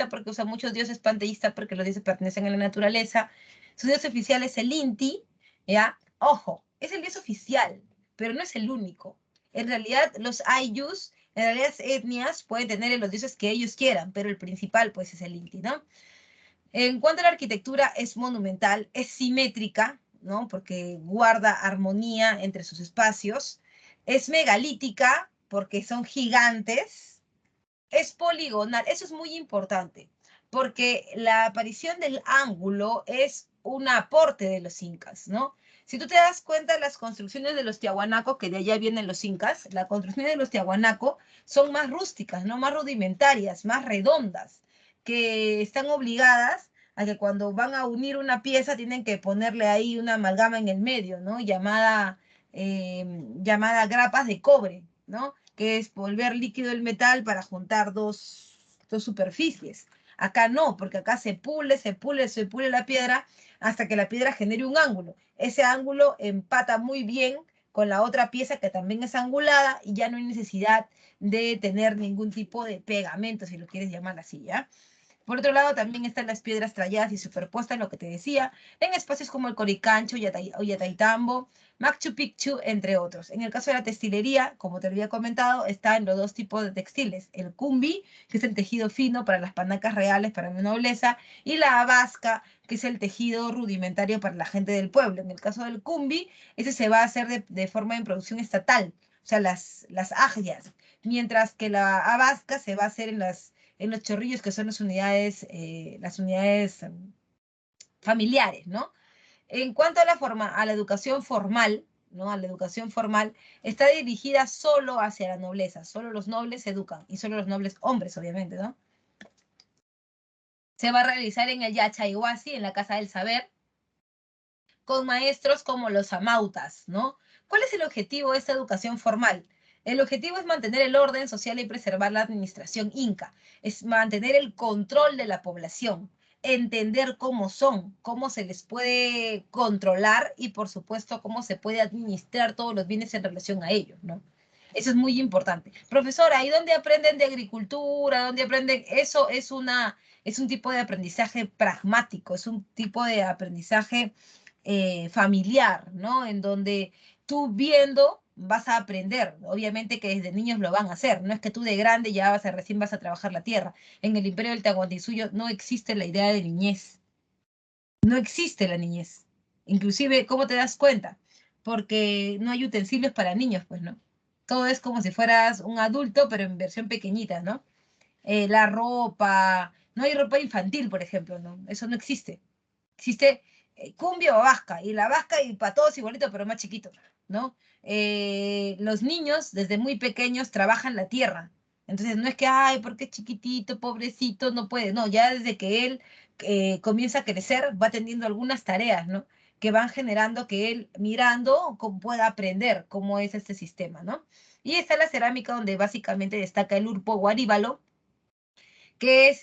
porque usa muchos dioses panteístas porque los dioses pertenecen a la naturaleza. Su dios oficial es el Inti, ¿ya? Ojo, es el dios oficial, pero no es el único. En realidad, los Ayus, en realidad las etnias pueden tener los dioses que ellos quieran, pero el principal, pues, es el Inti, ¿no? En cuanto a la arquitectura, es monumental, es simétrica, ¿no? Porque guarda armonía entre sus espacios. Es megalítica, porque son gigantes. Es poligonal, eso es muy importante, porque la aparición del ángulo es un aporte de los incas, ¿no? Si tú te das cuenta, las construcciones de los Tiahuanaco, que de allá vienen los incas, las construcciones de los Tiahuanaco son más rústicas, ¿no? Más rudimentarias, más redondas, que están obligadas a que cuando van a unir una pieza tienen que ponerle ahí una amalgama en el medio, ¿no? Llamada grapas de cobre, ¿no? Que es volver líquido el metal para juntar dos superficies. Acá no, porque acá se pule la piedra hasta que la piedra genere un ángulo. Ese ángulo empata muy bien con la otra pieza que también es angulada y ya no hay necesidad de tener ningún tipo de pegamento, si lo quieres llamar así, ¿ya? Por otro lado, también están las piedras talladas y superpuestas, lo que te decía, en espacios como el Coricancho, Ollantaytambo, Machu Picchu, entre otros. En el caso de la textilería, como te había comentado, está en los dos tipos de textiles. El cumbi, que es el tejido fino para las panacas reales, para la nobleza, y la abasca, que es el tejido rudimentario para la gente del pueblo. En el caso del cumbi, ese se va a hacer de forma en producción estatal, o sea, las ajias, mientras que la abasca se va a hacer en los chorrillos, que son las unidades familiares, ¿no? En cuanto a a la educación formal, ¿no? A la educación formal, está dirigida solo hacia la nobleza, solo los nobles se educan, y solo los nobles hombres, obviamente, ¿no? Se va a realizar en el Yachayhuasi, en la Casa del Saber, con maestros como los amautas, ¿no? ¿Cuál es el objetivo de esta educación formal? El objetivo es mantener el orden social y preservar la administración inca, es mantener el control de la población, entender cómo son, cómo se les puede controlar y, por supuesto, cómo se puede administrar todos los bienes en relación a ellos, ¿no? Eso es muy importante. Profesora, ¿y dónde aprenden de agricultura? ¿Dónde aprenden? Eso es un tipo de aprendizaje pragmático, es un tipo de aprendizaje familiar, ¿no? En donde tú viendo vas a aprender. Obviamente que desde niños lo van a hacer. No es que tú de grande ya recién vas a trabajar la tierra. En el Imperio del Tahuantinsuyo no existe la idea de niñez. No existe la niñez. Inclusive, ¿cómo te das cuenta? Porque no hay utensilios para niños, pues, ¿no? Todo es como si fueras un adulto, pero en versión pequeñita, ¿no? La ropa, no hay ropa infantil, por ejemplo, ¿no? Eso no existe. Existe cumbia o vasca, y la vasca y para todos igualito, pero más chiquito, ¿no? Los niños desde muy pequeños trabajan la tierra. Entonces no es que, ay, porque es chiquitito, pobrecito, no puede. No, ya desde que él comienza a crecer, va teniendo algunas tareas, ¿no? Que van generando que él, mirando, pueda aprender cómo es este sistema, ¿no? Y está la cerámica donde básicamente destaca el urpo guaríbalo, que es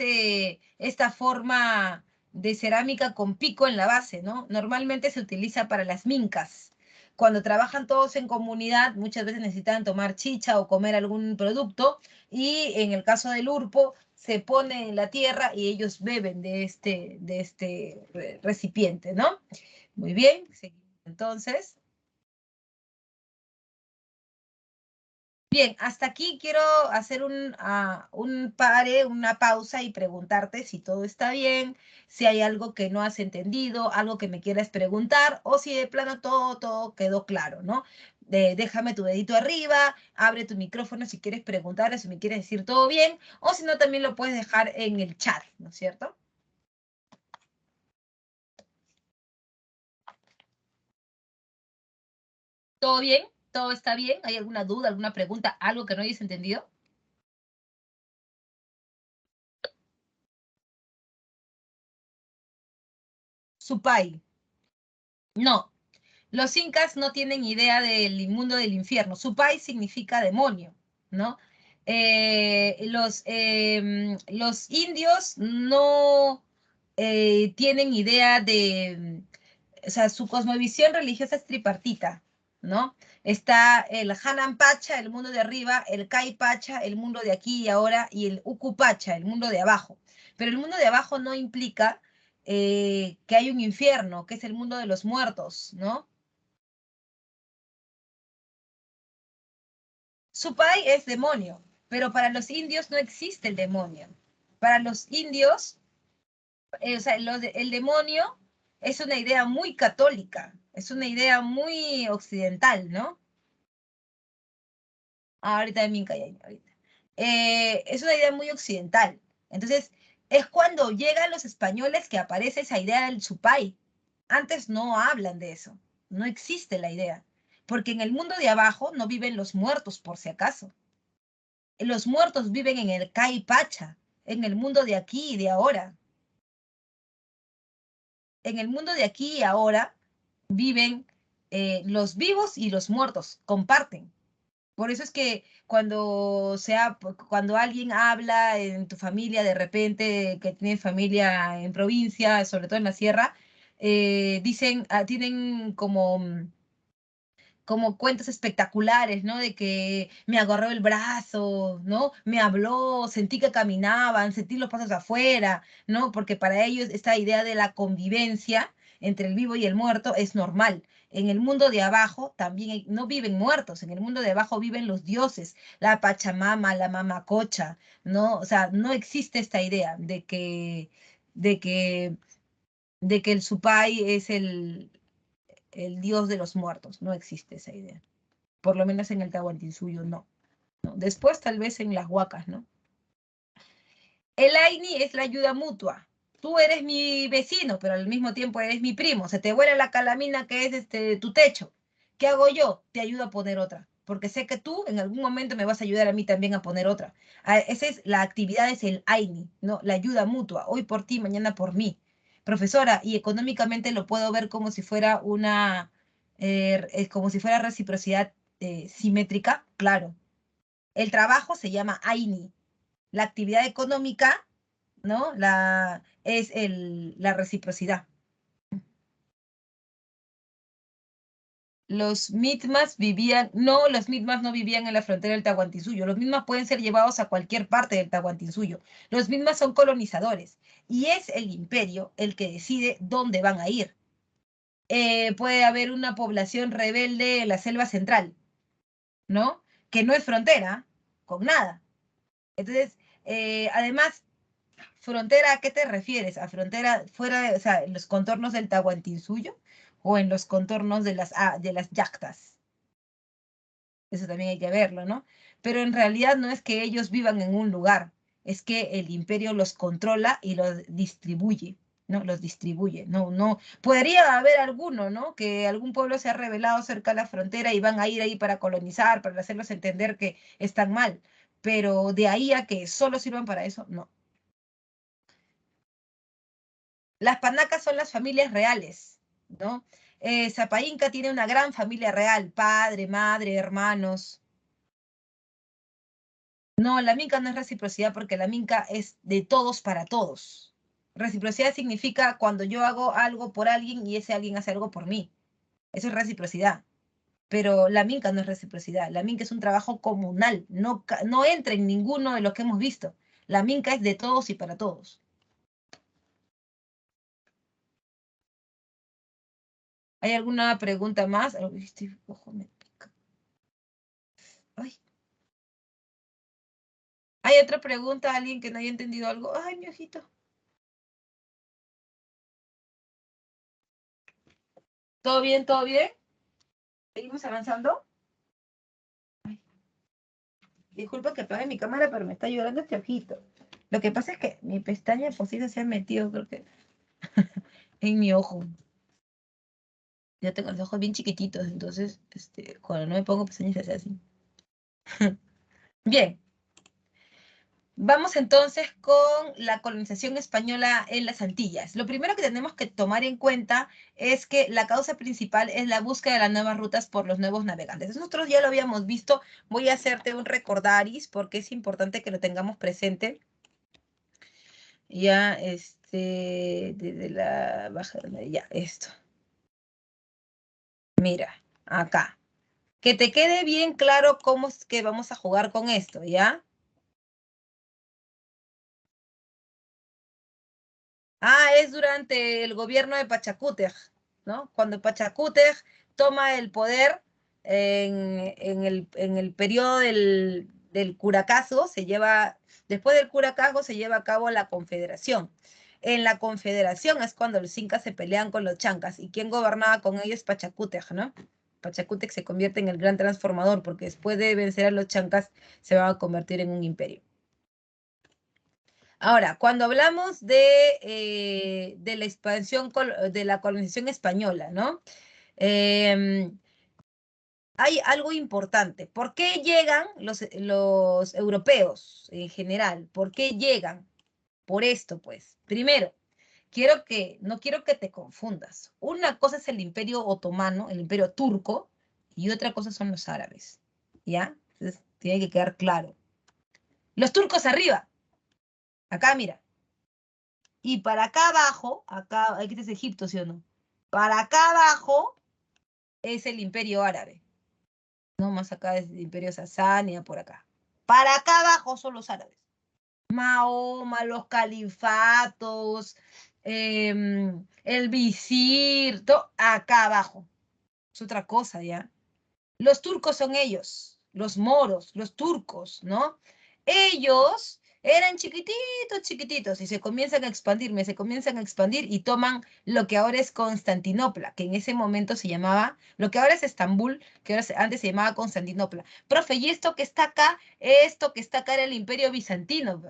esta forma de cerámica con pico en la base, ¿no? Normalmente se utiliza para las mincas. Cuando trabajan todos en comunidad, muchas veces necesitan tomar chicha o comer algún producto, y en el caso del urpo, se pone en la tierra y ellos beben de este recipiente, ¿no? Muy bien, seguimos entonces. Bien, hasta aquí quiero hacer una pausa y preguntarte si todo está bien, si hay algo que no has entendido, algo que me quieras preguntar, o si de plano todo quedó claro, ¿no? Déjame tu dedito arriba, abre tu micrófono si quieres preguntar o si me quieres decir todo bien, o si no, también lo puedes dejar en el chat, ¿no es cierto? ¿Todo bien? ¿Todo está bien? ¿Hay alguna duda, alguna pregunta, algo que no hayas entendido? Supay. No, los incas no tienen idea del mundo del infierno. Supay significa demonio, ¿no? Los indios no tienen idea o sea, su cosmovisión religiosa es tripartita, ¿no? Está el Hanan Pacha, el mundo de arriba, el Kai Pacha, el mundo de aquí y ahora, y el Uku Pacha, el mundo de abajo. Pero el mundo de abajo no implica que hay un infierno, que es el mundo de los muertos, ¿no? Supay es demonio, pero para los indios no existe el demonio. Para los indios, o sea, el demonio es una idea muy católica, es una idea muy occidental, ¿no? Ahorita de Minca, ahorita. Es una idea muy occidental. Entonces, es cuando llegan los españoles que aparece esa idea del Supay. Antes no hablan de eso, no existe la idea, porque en el mundo de abajo no viven los muertos por si acaso. Los muertos viven en el Kai Pacha, en el mundo de aquí y de ahora. En el mundo de aquí y ahora viven los vivos y los muertos, comparten. Por eso es que cuando alguien habla en tu familia, de repente, que tiene familia en provincia, sobre todo en la sierra, dicen, tienen como cuentos espectaculares, ¿no? De que me agarró el brazo, ¿no? Me habló, sentí que caminaban, sentí los pasos afuera, ¿no? Porque para ellos esta idea de la convivencia entre el vivo y el muerto es normal. En el mundo de abajo también no viven muertos, en el mundo de abajo viven los dioses, la Pachamama, la Mamacocha, ¿no? O sea, no existe esta idea de que, de que el Supay es el dios de los muertos, no existe esa idea. Por lo menos en el Tahuantinsuyo no. ¿No? Después tal vez en las huacas, ¿no? El Aini es la ayuda mutua. Tú eres mi vecino, pero al mismo tiempo eres mi primo. Se te vuela la calamina que es tu techo. ¿Qué hago yo? Te ayudo a poner otra. Porque sé que tú en algún momento me vas a ayudar a mí también a poner otra. Esa es la actividad, es el Aini, ¿no? La ayuda mutua. Hoy por ti, mañana por mí. Profesora, y económicamente lo puedo ver como si fuera como si fuera reciprocidad simétrica, claro. El trabajo se llama Aini. La actividad económica, ¿no? Es la reciprocidad. Los mitmas los mitmas no vivían en la frontera del Tahuantinsuyo. Los mitmas pueden ser llevados a cualquier parte del Tahuantinsuyo. Los mitmas son colonizadores y es el imperio el que decide dónde van a ir. Puede haber una población rebelde en la selva central, ¿no? Que no es frontera con nada. Entonces, además, ¿frontera a qué te refieres? ¿A frontera fuera o sea, en los contornos del Tahuantinsuyo o en los contornos de las yactas? Eso también hay que verlo, ¿no? Pero en realidad no es que ellos vivan en un lugar, es que el imperio los controla y los distribuye, ¿no? Los distribuye, no, no. Podría haber alguno, ¿no? Que algún pueblo se ha rebelado cerca de la frontera y van a ir ahí para colonizar, para hacerlos entender que están mal, pero de ahí a que solo sirvan para eso, no. Las panacas son las familias reales, ¿no? Zapainca tiene una gran familia real, padre, madre, hermanos. No, la minca no es reciprocidad porque la minca es de todos para todos. Reciprocidad significa cuando yo hago algo por alguien y ese alguien hace algo por mí. Eso es reciprocidad. Pero la minca no es reciprocidad. La minca es un trabajo comunal. No, no entra en ninguno de los que hemos visto. La minca es de todos y para todos. ¿Hay alguna pregunta más? Ojo, me pica. Ay. ¿Hay otra pregunta? ¿Alguien que no haya entendido algo? Ay, mi ojito. ¿Todo bien? ¿Todo bien? ¿Seguimos avanzando? Ay, disculpa que apague mi cámara, pero me está llorando este ojito. Lo que pasa es que mi pestaña postiza se ha metido, creo que, en mi ojo. Yo tengo los ojos bien chiquititos, entonces, cuando no me pongo pestañas se hace así. Bien. Vamos entonces con la colonización española en las Antillas. Lo primero que tenemos que tomar en cuenta es que la causa principal es la búsqueda de las nuevas rutas por los nuevos navegantes. Nosotros ya lo habíamos visto, voy a hacerte un recordaris porque es importante que lo tengamos presente. Ya, desde la baja, ya, esto. Mira, acá. Que te quede bien claro cómo es que vamos a jugar con esto, ¿ya? Es durante el gobierno de Pachacútec, ¿no? Cuando Pachacútec toma el poder en el periodo del Curacazo, después del Curacazo se lleva a cabo la Confederación. En la Confederación es cuando los incas se pelean con los chancas. ¿Y quién gobernaba con ellos? Pachacútec, ¿no? Pachacútec se convierte en el gran transformador porque después de vencer a los chancas se va a convertir en un imperio. Ahora, cuando hablamos de la expansión, de la colonización española, ¿no? Em, Hay algo importante. ¿Por qué llegan los europeos en general? ¿Por qué llegan? Por esto, pues. Primero, no quiero que te confundas. Una cosa es el Imperio Otomano, el Imperio Turco, y otra cosa son los árabes. ¿Ya? Entonces, tiene que quedar claro. Los turcos arriba. Acá, mira. Y para acá abajo, acá, aquí es Egipto, ¿sí o no? Para acá abajo es el Imperio Árabe. No, más acá es el Imperio Sasánida, por acá. Para acá abajo son los árabes. Mahoma, los califatos, el visir, todo acá abajo. Es otra cosa, ¿ya? Los turcos son ellos, los moros, los turcos, ¿no? Ellos eran chiquititos, chiquititos, y se comienzan a expandir, se comienzan a expandir y toman lo que ahora es Constantinopla, que en ese momento se llamaba, lo que ahora es Estambul, que antes se llamaba Constantinopla. Profe, y esto que está acá era el Imperio Bizantino,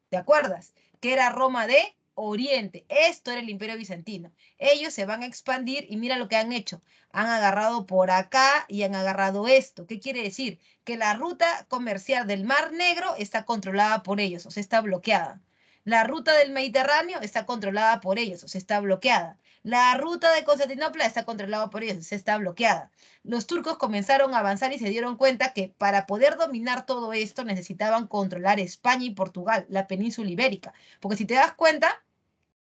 ¿te acuerdas? Que era Roma de Oriente. Esto era el Imperio Bizantino. Ellos se van a expandir y mira lo que han hecho, han agarrado por acá y han agarrado esto. ¿Qué quiere decir? Que la ruta comercial del Mar Negro está controlada por ellos, o sea, está bloqueada. La ruta del Mediterráneo está controlada por ellos, o sea, está bloqueada. La ruta de Constantinopla está controlada por ellos, o sea, está bloqueada. Los turcos comenzaron a avanzar y se dieron cuenta que para poder dominar todo esto necesitaban controlar España y Portugal, la península ibérica. Porque si te das cuenta,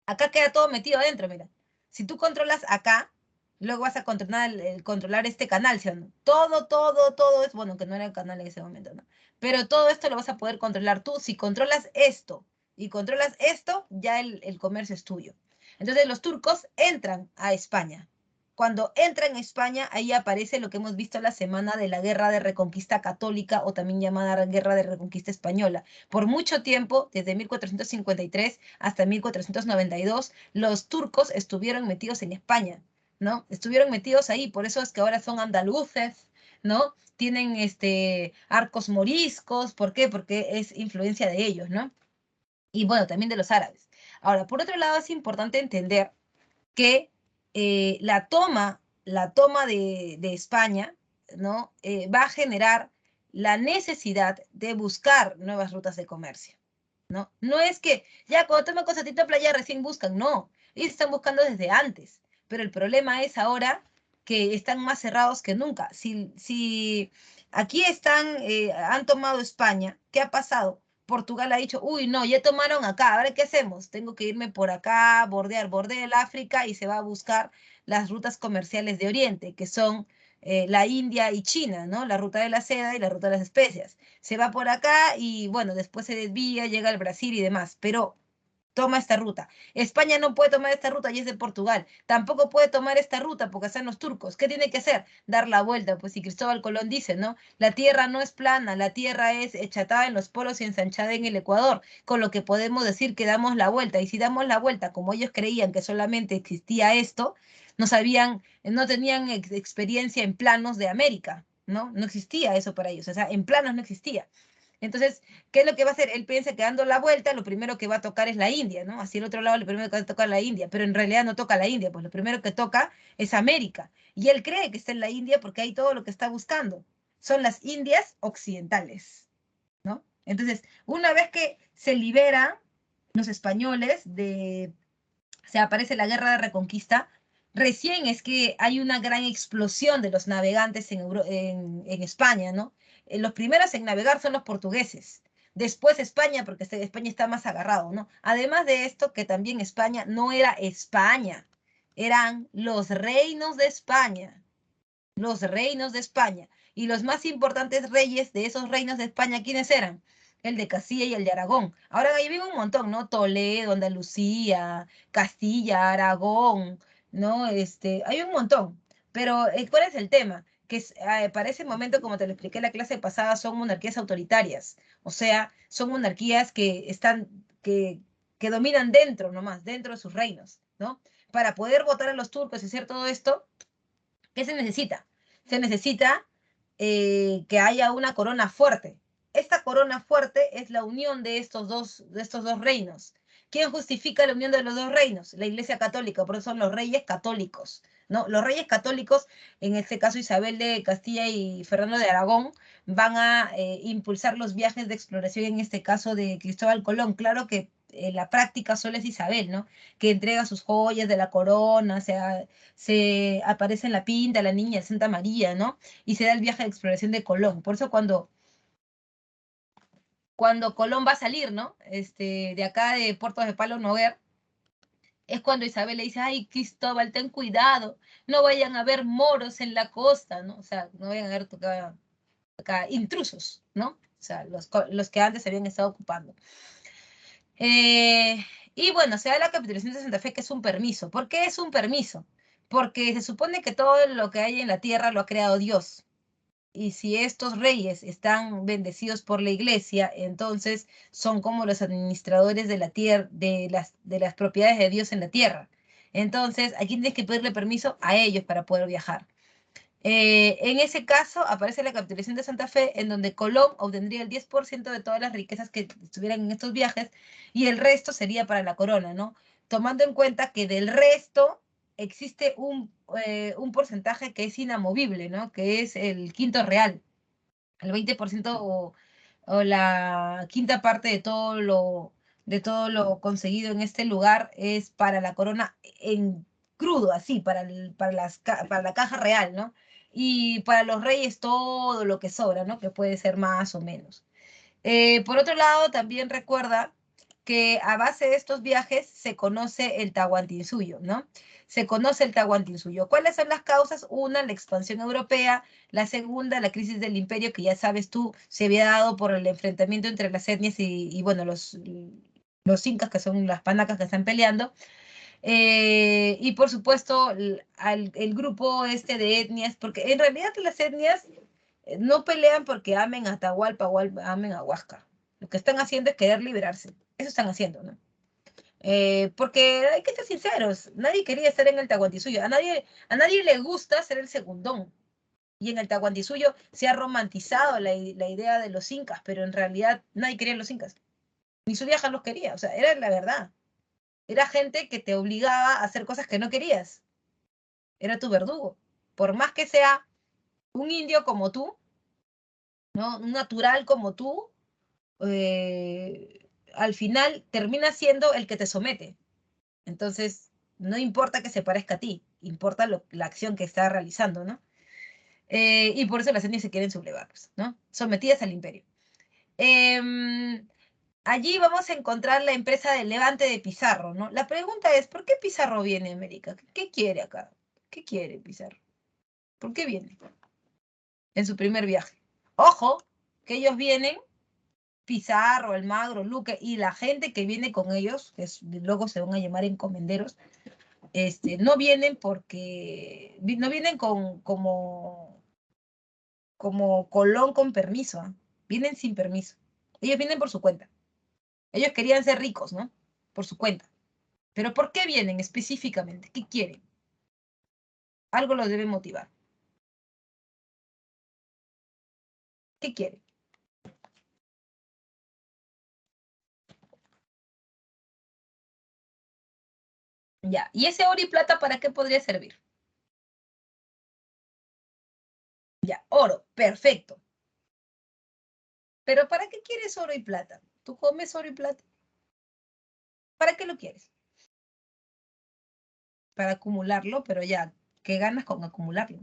acá queda todo metido adentro, mira. Si tú controlas acá, luego vas a controlar este canal, ¿sí o no? Todo es, bueno, que no era el canal en ese momento, ¿no? Pero todo esto lo vas a poder controlar tú. Si controlas esto y controlas esto, ya el comercio es tuyo. Entonces los turcos entran a España. Cuando entran a España, ahí aparece lo que hemos visto la semana de la Guerra de Reconquista Católica o también llamada Guerra de Reconquista Española. Por mucho tiempo, desde 1453 hasta 1492, los turcos estuvieron metidos en España, ¿no? Estuvieron metidos ahí, por eso es que ahora son andaluces, ¿no? Tienen arcos moriscos, ¿por qué? Porque es influencia de ellos, ¿no? Y bueno, también de los árabes. Ahora, por otro lado, es importante entender que la toma de España, ¿no? Va a generar la necesidad de buscar nuevas rutas de comercio, ¿no? No es que ya cuando toman Constantinopla ya recién buscan, no, ellos están buscando desde antes, pero el problema es ahora que están más cerrados que nunca. Si aquí han tomado España, ¿qué ha pasado? Portugal ha dicho, uy, no, ya tomaron acá, ¿ahora qué hacemos? Tengo que irme por acá, bordea el África y se va a buscar las rutas comerciales de Oriente, que son la India y China, ¿no? La ruta de la seda y la ruta de las especias. Se va por acá y bueno, después se desvía, llega al Brasil y demás, pero toma esta ruta. España no puede tomar esta ruta y es de Portugal. Tampoco puede tomar esta ruta porque están los turcos. ¿Qué tiene que hacer? Dar la vuelta. Pues si Cristóbal Colón dice, ¿no? La tierra no es plana, la tierra es achatada en los polos y ensanchada en el Ecuador, con lo que podemos decir que damos la vuelta. Y si damos la vuelta, como ellos creían que solamente existía esto, no tenían experiencia en planos de América, ¿no? No existía eso para ellos, o sea, en planos no existía. Entonces, ¿qué es lo que va a hacer? Él piensa que dando la vuelta, lo primero que va a tocar es la India, ¿no? Así el otro lado, lo primero que va a tocar es la India, pero en realidad no toca la India, pues lo primero que toca es América. Y él cree que está en la India porque hay todo lo que está buscando. Son las Indias occidentales, ¿no? Entonces, una vez que se liberan los españoles se aparece la guerra de Reconquista, recién es que hay una gran explosión de los navegantes en España, ¿no? Los primeros en navegar son los portugueses, después España, porque España está más agarrado, ¿no? Además de esto, que también España no era España, eran los reinos de España, los reinos de España. Y los más importantes reyes de esos reinos de España, ¿quiénes eran? El de Castilla y el de Aragón. Ahora ahí viven un montón, ¿no? Toledo, Andalucía, Castilla, Aragón, ¿no? Hay un montón. Pero, ¿cuál es el tema? Para ese momento, como te lo expliqué en la clase pasada, son monarquías autoritarias. O sea, son monarquías que dominan dentro nomás, dentro de sus reinos, ¿no? Para poder votar a los turcos y hacer todo esto, ¿qué se necesita? Se necesita que haya una corona fuerte. esta corona fuerte es la unión de estos dos reinos. ¿Quién justifica la unión de los dos reinos? La Iglesia Católica, por eso son los reyes católicos, ¿no? Los reyes católicos, en este caso Isabel de Castilla y Fernando de Aragón, van a impulsar los viajes de exploración, en este caso de Cristóbal Colón. Claro que en la práctica solo es Isabel, ¿no? Que entrega sus joyas de la corona, se aparece en la pinta la niña de Santa María, ¿no? Y se da el viaje de exploración de Colón. Por eso cuando Colón va a salir, ¿no? De acá de Puerto de Palo Noguer, es cuando Isabel le dice, ay, Cristóbal, ten cuidado, no vayan a haber moros en la costa, ¿no? O sea, no vayan a haber acá intrusos, ¿no? O sea, los que antes se habían estado ocupando. Y bueno, se da la capitulación de Santa Fe, que es un permiso. ¿Por qué es un permiso? Porque se supone que todo lo que hay en la tierra lo ha creado Dios. Y si estos reyes están bendecidos por la iglesia, entonces son como los administradores de la tierra, de las propiedades de Dios en la tierra. Entonces, aquí tienes que pedirle permiso a ellos para poder viajar. En ese caso, aparece la capitulación de Santa Fe, en donde Colón obtendría el 10% de todas las riquezas que estuvieran en estos viajes, y el resto sería para la corona, ¿no? Tomando en cuenta que del resto existe un porcentaje que es inamovible, ¿no? Que es el quinto real, el 20% o la quinta parte de todo lo conseguido en este lugar es para la corona en crudo, así, para la caja real, ¿no? Y para los reyes todo lo que sobra, ¿no? Que puede ser más o menos. Por otro lado, también recuerda que a base de estos viajes se conoce el Tahuantinsuyo, ¿no? Se conoce el Tahuantinsuyo. ¿Cuáles son las causas? Una, la expansión europea. La segunda, la crisis del imperio, que ya sabes tú, se había dado por el enfrentamiento entre las etnias y bueno, los incas, que son las panacas que están peleando. Y por supuesto, el grupo este de etnias, porque en realidad las etnias no pelean porque amen a Atahualpa o amen a Huáscar. Lo que están haciendo es querer liberarse. Eso están haciendo, ¿no? Porque hay que ser sinceros, nadie quería estar en el Tahuantinsuyo, a nadie le gusta ser el segundón. Y en el Tahuantinsuyo se ha romantizado la idea de los incas, pero en realidad nadie quería a los incas. Ni su vieja los quería, o sea, era la verdad. Era gente que te obligaba a hacer cosas que no querías. Era tu verdugo. Por más que sea un indio como tú, ¿no? Un natural como tú, al final termina siendo el que te somete. Entonces, no importa que se parezca a ti, importa la acción que está realizando, ¿no? Y por eso las etnias se quieren sublevar, pues, ¿no? Sometidas al imperio. Allí vamos a encontrar la empresa de Levante de Pizarro, ¿no? La pregunta es, ¿por qué Pizarro viene a América? ¿Qué quiere acá? ¿Qué quiere Pizarro? ¿Por qué viene en su primer viaje? Ojo, que ellos vienen, Pizarro, Almagro, Luque y la gente que viene con ellos, que luego se van a llamar encomenderos, no vienen no vienen como Colón con permiso, ¿eh? Vienen sin permiso. Ellos vienen por su cuenta. Ellos querían ser ricos, ¿no? Por su cuenta. Pero ¿por qué vienen específicamente? ¿Qué quieren? Algo los debe motivar. ¿Qué quieren? Ya. ¿Y ese oro y plata para qué podría servir? Ya, oro, perfecto. Pero ¿para qué quieres oro y plata? ¿Tú comes oro y plata? ¿Para qué lo quieres? Para acumularlo, pero ya, ¿qué ganas con acumularlo?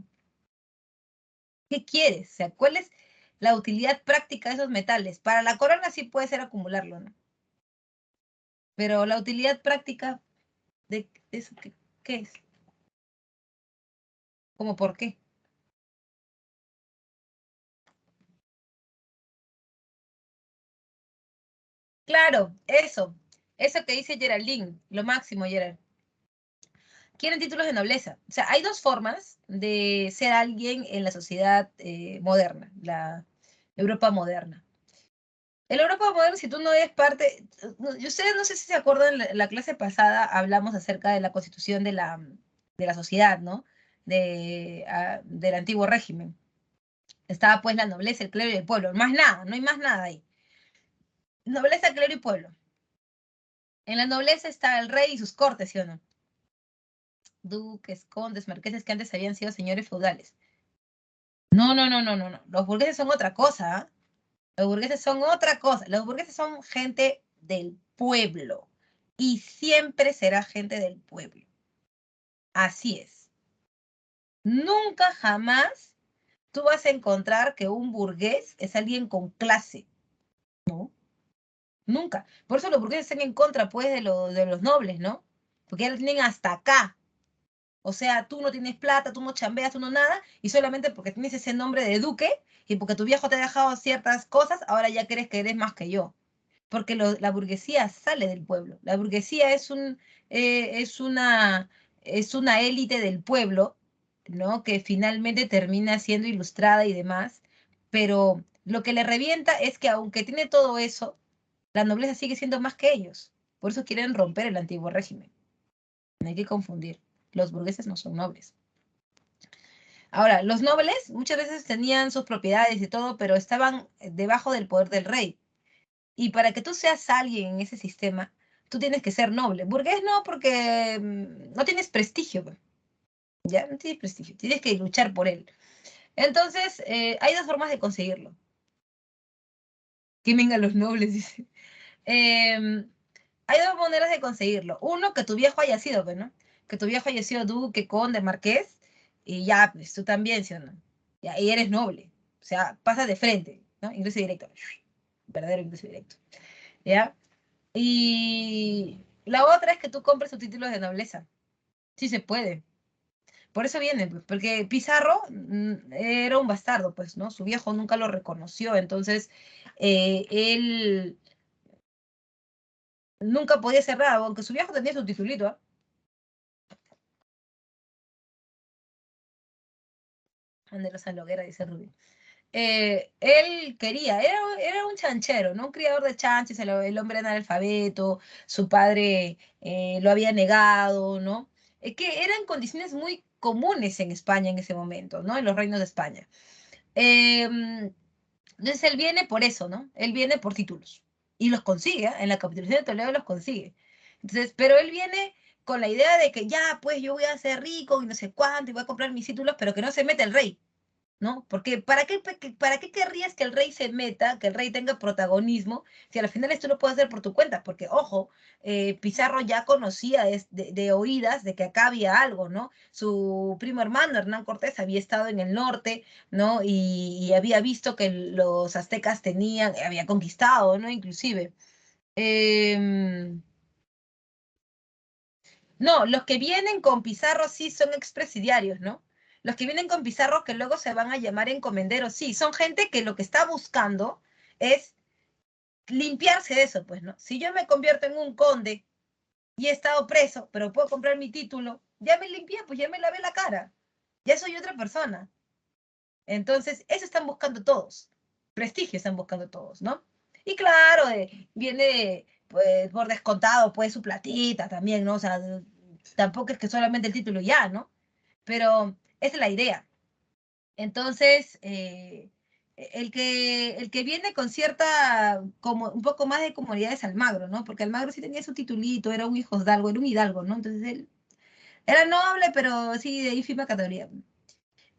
¿Qué quieres? O sea, ¿cuál es la utilidad práctica de esos metales? Para la corona sí puede ser acumularlo, ¿no? Pero la utilidad práctica de eso, ¿qué es? ¿Cómo por qué? Claro, eso que dice Geraldine, lo máximo, Gerald. Quieren títulos de nobleza. O sea, hay dos formas de ser alguien en la sociedad moderna, la Europa moderna. En la Europa moderna, si tú no eres parte, ustedes no sé si se acuerdan, en la clase pasada hablamos acerca de la constitución de la sociedad, ¿no? Del antiguo régimen. Estaba pues la nobleza, el clero y el pueblo. Más nada, no hay más nada ahí. Nobleza, clero y pueblo. En la nobleza está el rey y sus cortes, ¿sí o no? Duques, condes, marqueses que antes habían sido señores feudales. No, no, no, no, no, no. Los burgueses son otra cosa, ¿ah? Los burgueses son otra cosa. Los burgueses son gente del pueblo. Y siempre será gente del pueblo. Así es. Nunca jamás tú vas a encontrar que un burgués es alguien con clase. No, nunca. Por eso los burgueses están en contra, pues, de los nobles, ¿no? Porque ya lo tienen hasta acá. O sea, tú no tienes plata, tú no chambeas, tú no nada, y solamente porque tienes ese nombre de duque y porque tu viejo te ha dejado ciertas cosas, ahora ya crees que eres más que yo. Porque la burguesía sale del pueblo. La burguesía es es una élite del pueblo, ¿no? Que finalmente termina siendo ilustrada y demás, pero lo que le revienta es que aunque tiene todo eso, la nobleza sigue siendo más que ellos. Por eso quieren romper el antiguo régimen. No hay que confundir. Los burgueses no son nobles. Ahora, los nobles muchas veces tenían sus propiedades y todo, pero estaban debajo del poder del rey. Y para que tú seas alguien en ese sistema, tú tienes que ser noble. Burgués no, porque no tienes prestigio, pues. Ya no tienes prestigio, tienes que luchar por él. Entonces, hay dos formas de conseguirlo. Que vengan los nobles, dice. Hay dos maneras de conseguirlo. Uno, que tu viejo haya sido, pues, ¿no? Que tu viejo haya sido duque, conde, marqués, y ya, pues tú también, ¿sí o no? Ya, y eres noble. O sea, pasas de frente, ¿no? Ingreso directo. Verdadero ingreso directo. ¿Ya? Y la otra es que tú compres tus títulos de nobleza. Sí se puede. Por eso viene, pues, porque Pizarro era un bastardo, pues, ¿no? Su viejo nunca lo reconoció, entonces él nunca podía ser nada, aunque su viejo tenía su titulito, ¿ah? Anderosa Loguera, dice Rubí. Él quería, era un chanchero, ¿no? Un criador de chanches, el hombre analfabeto, su padre lo había negado, ¿no? Que eran condiciones muy comunes en España en ese momento, ¿no? En los reinos de España. Entonces él viene por eso, ¿no? Él viene por títulos y los consigue, ¿ah? En la capitulación de Toledo los consigue. Entonces, pero él viene con la idea de que ya, pues yo voy a ser rico y no sé cuánto y voy a comprar mis títulos, pero que no se mete el rey. ¿No? Porque para qué querrías que el rey se meta, que el rey tenga protagonismo, si al final esto lo puedes hacer por tu cuenta? Porque, ojo, Pizarro ya conocía de oídas de que acá había algo, ¿no? Su primo hermano, Hernán Cortés, había estado en el norte, ¿no? Y había visto que los aztecas tenían, había conquistado, ¿no? Inclusive. Em, no, los que vienen con Pizarro sí son expresidiarios, ¿no? Los que vienen con Pizarro que luego se van a llamar encomenderos, sí, son gente que lo que está buscando es limpiarse de eso, pues, ¿no? Si yo me convierto en un conde y he estado preso, pero puedo comprar mi título, ya me limpié, pues ya me lavé la cara, ya soy otra persona. Entonces, eso están buscando todos, prestigio están buscando todos, ¿no? Y claro, viene pues, por descontado, pues su platita también, ¿no? O sea, tampoco es que solamente el título ya, ¿no? Pero esa es la idea. Entonces, el que viene con cierta, como un poco más de comodidad es Almagro, ¿no? Porque Almagro sí tenía su titulito, era un hijo de Hidalgo, era un hidalgo, ¿no? Entonces él era noble, pero sí de ínfima categoría.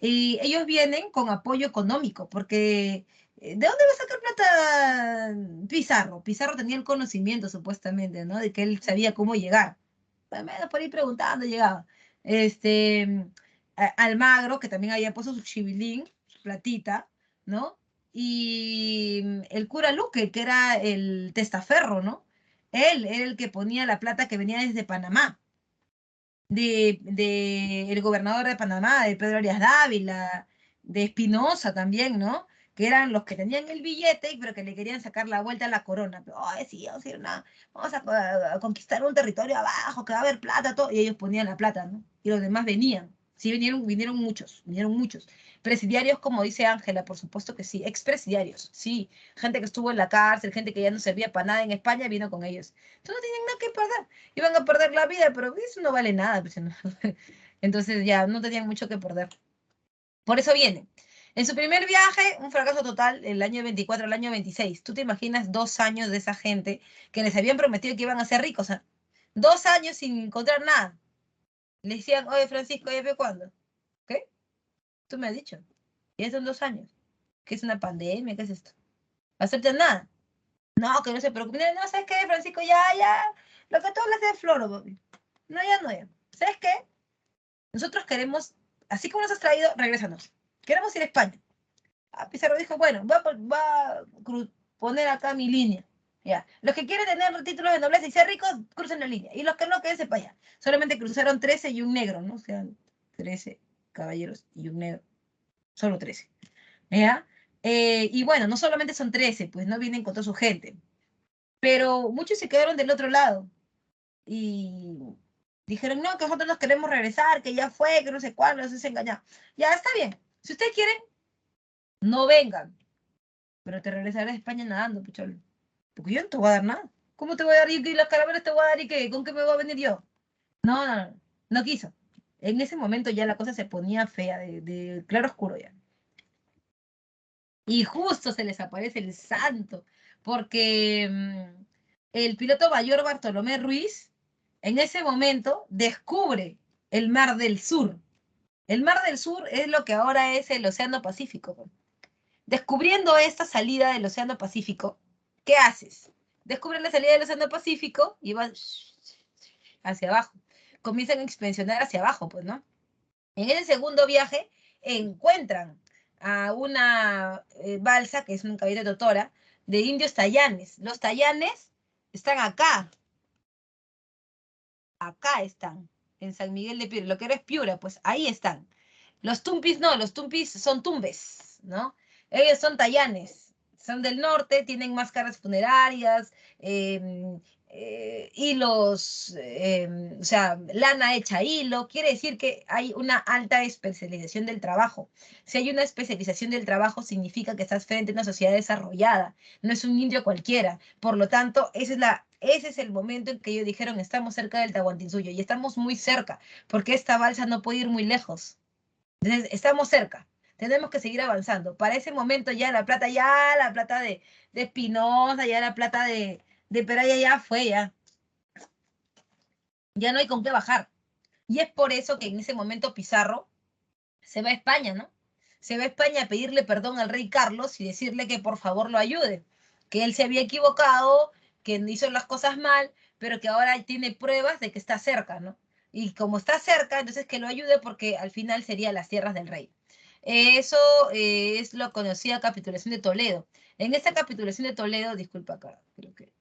Y ellos vienen con apoyo económico, porque ¿de dónde va a sacar plata Pizarro? Pizarro tenía el conocimiento, supuestamente, ¿no? De que él sabía cómo llegar. Al menos por ahí preguntando llegaba. Este, Almagro, que también había puesto su chivilín, su platita, ¿no? Y el cura Luque, que era el testaferro, ¿no? Él era el que ponía la plata que venía desde Panamá de el gobernador de Panamá, de Pedro Arias Dávila, de Espinosa también, ¿no? Que eran los que tenían el billete, pero que le querían sacar la vuelta a la corona. Pero, ay, sí, vamos a conquistar un territorio abajo, que va a haber plata, todo. Y ellos ponían la plata, ¿no? Y los demás venían. Sí, vinieron muchos. Presidiarios, como dice Ángela, por supuesto que sí. Expresidiarios, sí. Gente que estuvo en la cárcel, gente que ya no servía para nada en España, vino con ellos. Entonces no tienen nada que perder, iban a perder la vida, pero eso no vale nada, pues, ¿no? Entonces ya no tenían mucho que perder. Por eso viene. En su primer viaje, un fracaso total, el año 24 al año 26. ¿Tú te imaginas 2 años de esa gente que les habían prometido que iban a ser ricos? 2 años sin encontrar nada. Le decían, oye, Francisco, ¿ya ve cuándo? ¿Qué? Tú me has dicho. Ya son 2 años. ¿Qué es una pandemia? ¿Qué es esto? ¿Aceptan nada? No, que no se preocupen. No, ¿sabes qué, Francisco? Ya. Lo que tú hablas es floro, papi. No, ya no, ya. ¿Sabes qué? Nosotros queremos, así como nos has traído, regrésanos. Queremos ir a España. Pizarro dijo, bueno, va a poner acá mi línea. Ya. Los que quieren tener títulos de nobleza y ser ricos, crucen la línea. Y los que no, quédense para allá. Solamente cruzaron 13 y un negro, ¿no? O sea, 13 caballeros y un negro. Solo 13. ¿Ya? Y bueno, no solamente son 13, pues no vienen con toda su gente. Pero muchos se quedaron del otro lado. Y dijeron, no, que nosotros nos queremos regresar, que ya fue, que no sé cuál, nos se engañado. Ya, está bien. Si ustedes quieren, no vengan. Pero te regresarás a España nadando, pucholo. Porque yo no te voy a dar nada. ¿Cómo te voy a dar? ¿Y las carabelas te voy a dar? ¿Y qué? ¿Con qué me voy a venir yo? No. No quiso. En ese momento ya la cosa se ponía fea, de claro oscuro ya. Y justo se les aparece el santo, porque el piloto mayor Bartolomé Ruiz en ese momento descubre el Mar del Sur. El Mar del Sur es lo que ahora es el Océano Pacífico, pues. Descubriendo esta salida del Océano Pacífico, ¿qué haces? Descubren la salida del Océano Pacífico y van hacia abajo. Comienzan a expedicionar hacia abajo, pues, ¿no? En ese segundo viaje encuentran a una balsa, que es un caballero de Totora, de indios tayanes. Los tayanes están acá están, en San Miguel de Piura, lo que era es Piura, pues ahí están. Los tumpis no, los tumpis son tumbes, ¿no? Ellos son tayanes, son del norte, tienen máscaras funerarias, hilos, o sea, lana hecha hilo, quiere decir que hay una alta especialización del trabajo. Si hay una especialización del trabajo, significa que estás frente a una sociedad desarrollada, no es un indio cualquiera. Por lo tanto, ese es el momento en que ellos dijeron, estamos cerca del Tahuantinsuyo, y estamos muy cerca, porque esta balsa no puede ir muy lejos. Entonces, estamos cerca, tenemos que seguir avanzando. Para ese momento ya la plata de Espinosa, ya la plata de Peraya ya fue, ya no hay con qué bajar. Y es por eso que en ese momento Pizarro se va a España, ¿no? Se va a España a pedirle perdón al rey Carlos y decirle que por favor lo ayude, que él se había equivocado, que hizo las cosas mal, pero que ahora tiene pruebas de que está cerca, ¿no? Y como está cerca, entonces que lo ayude porque al final sería las tierras del rey. Eso es lo conocida capitulación de Toledo. En esta capitulación de Toledo, disculpa acá, creo que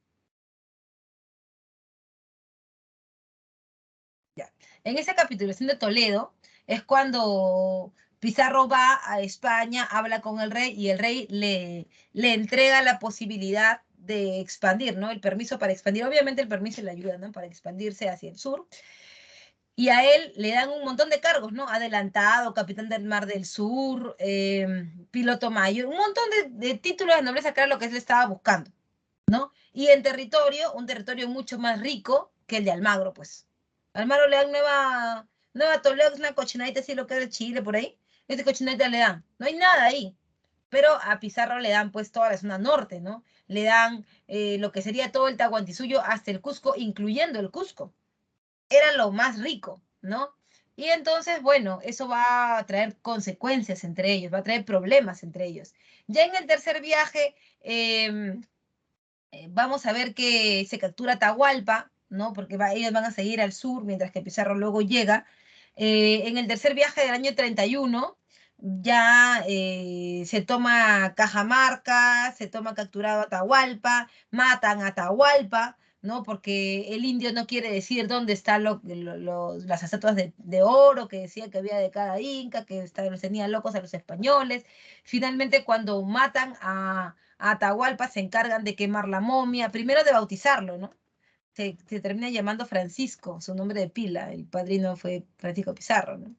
ya. En esa capitulación de Toledo es cuando Pizarro va a España, habla con el rey y el rey le entrega la posibilidad de expandir, ¿no? El permiso para expandir. Obviamente el permiso y la ayuda, ¿no? Para expandirse hacia el sur. Y a él le dan un montón de cargos, ¿no? Adelantado, capitán del Mar del Sur, piloto mayor, un montón de títulos de nobleza, que era lo que él estaba buscando, ¿no? Y en territorio, un territorio mucho más rico que el de Almagro, pues. Almagro le dan Nueva Toledo, que es una cochinadita así, lo que es de Chile, por ahí. Este cochinadita le dan. No hay nada ahí. Pero a Pizarro le dan, pues, toda la zona norte, ¿no? Le dan lo que sería todo el Tahuantinsuyo hasta el Cusco, incluyendo el Cusco. Era lo más rico, ¿no? Y entonces, bueno, eso va a traer consecuencias entre ellos, va a traer problemas entre ellos. Ya en el tercer viaje, vamos a ver que se captura Atahualpa, ¿no? Porque ellos van a seguir al sur, mientras que Pizarro luego llega. En el tercer viaje del año 31, ya se toma Cajamarca, se toma capturado Atahualpa, matan a Atahualpa, ¿no? Porque el indio no quiere decir dónde están las estatuas de oro que decía que había de cada inca, que los tenían locos a los españoles. Finalmente, cuando matan a Atahualpa, se encargan de quemar la momia, primero de bautizarlo, ¿no? Se termina llamando Francisco, su nombre de pila, el padrino fue Francisco Pizarro, ¿no?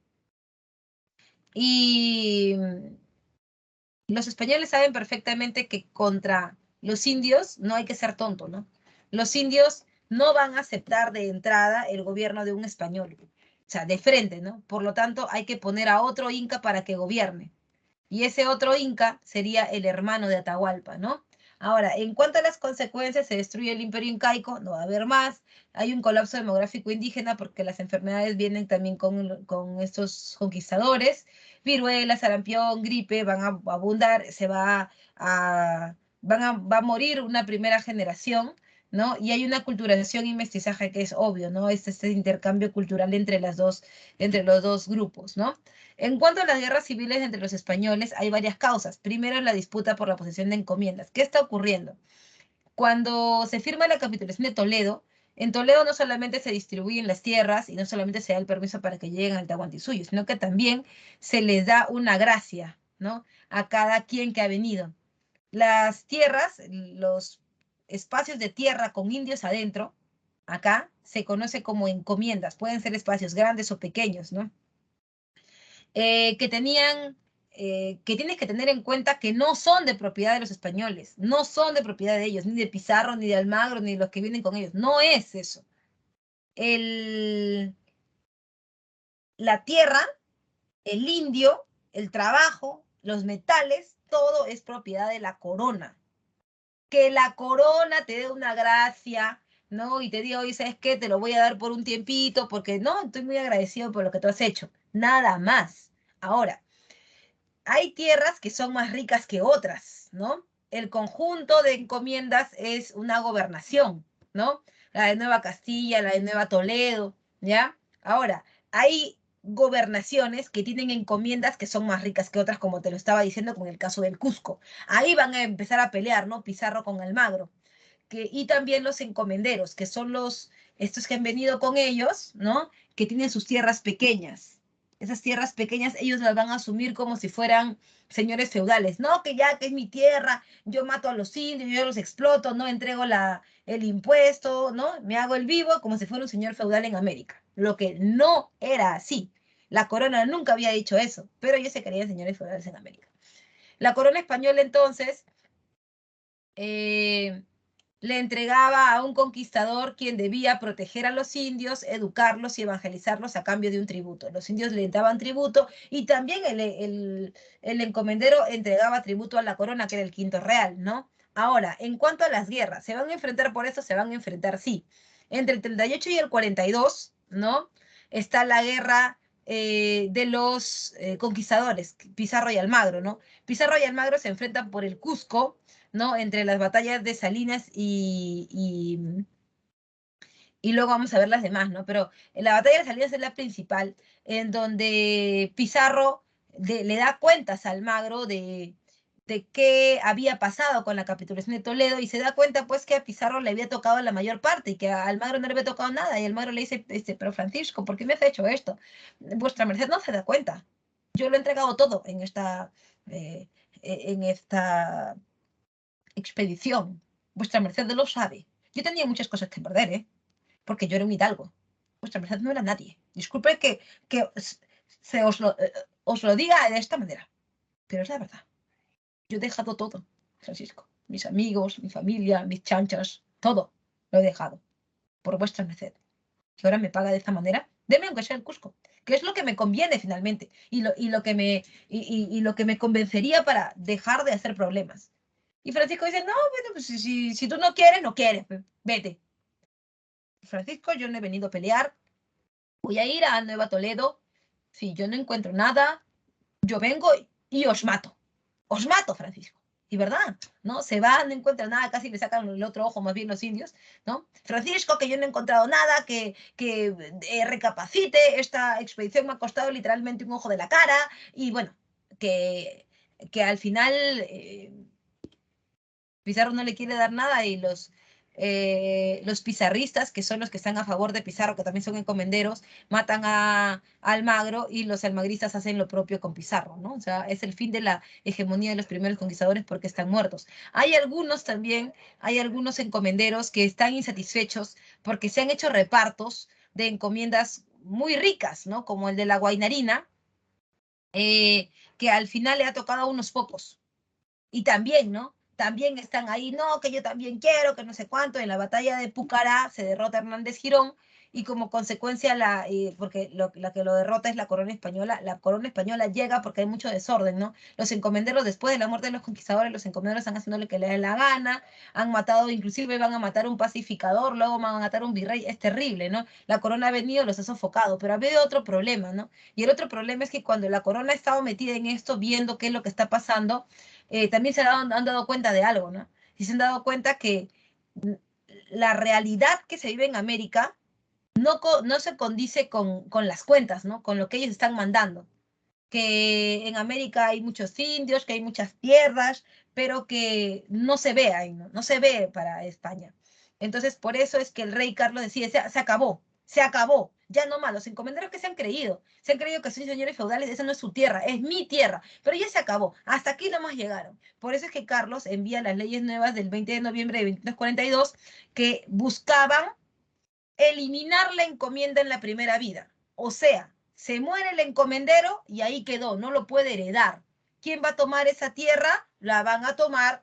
Y los españoles saben perfectamente que contra los indios no hay que ser tonto, ¿no? Los indios no van a aceptar de entrada el gobierno de un español, o sea, de frente, ¿no? Por lo tanto, hay que poner a otro inca para que gobierne. Y ese otro inca sería el hermano de Atahualpa, ¿no? Ahora, en cuanto a las consecuencias, se destruye el imperio incaico, no va a haber más, hay un colapso demográfico indígena porque las enfermedades vienen también con estos conquistadores, viruela, sarampión, gripe, van a abundar, va a morir una primera generación, ¿no? Y hay una culturación y mestizaje que es obvio, ¿no? Este intercambio cultural entre los dos grupos, ¿no? En cuanto a las guerras civiles entre los españoles, hay varias causas. Primero, la disputa por la posesión de encomiendas. ¿Qué está ocurriendo? Cuando se firma la capitulación de Toledo, en Toledo no solamente se distribuyen las tierras y no solamente se da el permiso para que lleguen al Tahuantinsuyo, sino que también se les da una gracia, ¿no? A cada quien que ha venido. Las tierras, los espacios de tierra con indios adentro, acá se conoce como encomiendas. Pueden ser espacios grandes o pequeños, ¿no? Que tenían, que tienes que tener en cuenta que no son de propiedad de los españoles, no son de propiedad de ellos, ni de Pizarro, ni de Almagro, ni de los que vienen con ellos. No es eso. El, la tierra, el indio, el trabajo, los metales, todo es propiedad de la corona. Que la corona te dé una gracia, ¿no? Y te diga, oye, ¿sabes qué? Te lo voy a dar por un tiempito, porque no, estoy muy agradecido por lo que tú has hecho. Nada más. Ahora, hay tierras que son más ricas que otras, ¿no? El conjunto de encomiendas es una gobernación, ¿no? La de Nueva Castilla, la de Nueva Toledo, ¿ya? Ahora, hay gobernaciones que tienen encomiendas que son más ricas que otras, como te lo estaba diciendo con el caso del Cusco. Ahí van a empezar a pelear, ¿no? Pizarro con Almagro. Y también los encomenderos, que son estos que han venido con ellos, ¿no? Que tienen sus tierras pequeñas. Esas tierras pequeñas ellos las van a asumir como si fueran señores feudales. No, que ya que es mi tierra, yo mato a los indios, yo los exploto, no entrego el impuesto, ¿no? Me hago el vivo como si fuera un señor feudal en América. Lo que no era así. La corona nunca había dicho eso, pero ellos se creían señores feudales en América. La corona española entonces eh, le entregaba a un conquistador quien debía proteger a los indios, educarlos y evangelizarlos a cambio de un tributo. Los indios le daban tributo y también el encomendero entregaba tributo a la corona, que era el quinto real, ¿no? Ahora, en cuanto a las guerras, ¿se van a enfrentar por eso? Se van a enfrentar, sí. Entre el 38 y el 42, ¿no? Está la guerra de los conquistadores, Pizarro y Almagro, ¿no? Pizarro y Almagro se enfrentan por el Cusco, ¿no? Entre las batallas de Salinas y luego vamos a ver las demás, ¿no? Pero la batalla de Salinas es la principal, en donde Pizarro le da cuentas a Almagro de qué había pasado con la capitulación de Toledo y se da cuenta pues que a Pizarro le había tocado la mayor parte y que a Almagro no le había tocado nada y Almagro le dice, pero Francisco, ¿por qué me has hecho esto? Vuestra merced no se da cuenta. Yo lo he entregado todo eh, en esta expedición. Vuestra merced lo sabe. Yo tenía muchas cosas que perder, ¿eh? Porque yo era un hidalgo. Vuestra merced no era nadie. Disculpe que se os lo diga de esta manera, pero es la verdad. Yo he dejado todo, Francisco. Mis amigos, mi familia, mis chanchas, todo lo he dejado por vuestra merced. Que ahora me paga de esta manera, deme aunque sea el Cusco, que es lo que me conviene finalmente y lo que me convencería para dejar de hacer problemas. Y Francisco dice, no, bueno, pues si tú no quieres, no quieres, pues, vete. Francisco, yo no he venido a pelear, voy a ir a Nueva Toledo, si yo no encuentro nada, yo vengo y os mato, Francisco. Y verdad, ¿no? Se va, no encuentra nada, casi le sacan el otro ojo, más bien los indios, ¿no? Francisco, que yo no he encontrado nada, que recapacite, esta expedición me ha costado literalmente un ojo de la cara, y bueno, que al final Pizarro no le quiere dar nada y los pizarristas, que son los que están a favor de Pizarro, que también son encomenderos, matan a Almagro y los almagristas hacen lo propio con Pizarro, ¿no? O sea, es el fin de la hegemonía de los primeros conquistadores porque están muertos. Hay algunos también, hay algunos encomenderos que están insatisfechos porque se han hecho repartos de encomiendas muy ricas, ¿no? Como el de la Guainarina, que al final le ha tocado a unos pocos. Y también, ¿no? También están ahí, no, que yo también quiero, que no sé cuánto. En la batalla de Pucará se derrota a Hernández Girón y como consecuencia, porque la que lo derrota es la corona española llega porque hay mucho desorden, ¿no? Los encomenderos, después de la muerte de los conquistadores, los encomenderos están haciendo lo que les dé la gana, han matado, inclusive van a matar un pacificador, luego van a matar un virrey, es terrible, ¿no? La corona ha venido, los ha sofocado, pero ha habido otro problema, ¿no? Y el otro problema es que cuando la corona ha estado metida en esto, viendo qué es lo que está pasando, también han dado cuenta de algo, ¿no? Y se han dado cuenta que la realidad que se vive en América no se condice con las cuentas, ¿no? Con lo que ellos están mandando. Que en América hay muchos indios, que hay muchas tierras, pero que no se ve ahí, ¿no? No se ve para España. Entonces, por eso es que el rey Carlos decide, se acabó, ya no más, los encomenderos que se han creído que son señores feudales, esa no es su tierra, es mi tierra, pero ya se acabó, hasta aquí nomás llegaron. Por eso es que Carlos envía las leyes nuevas del 20 de noviembre de 2242 que buscaban eliminar la encomienda en la primera vida. O sea, se muere el encomendero y ahí quedó, no lo puede heredar. ¿Quién va a tomar esa tierra? La van a tomar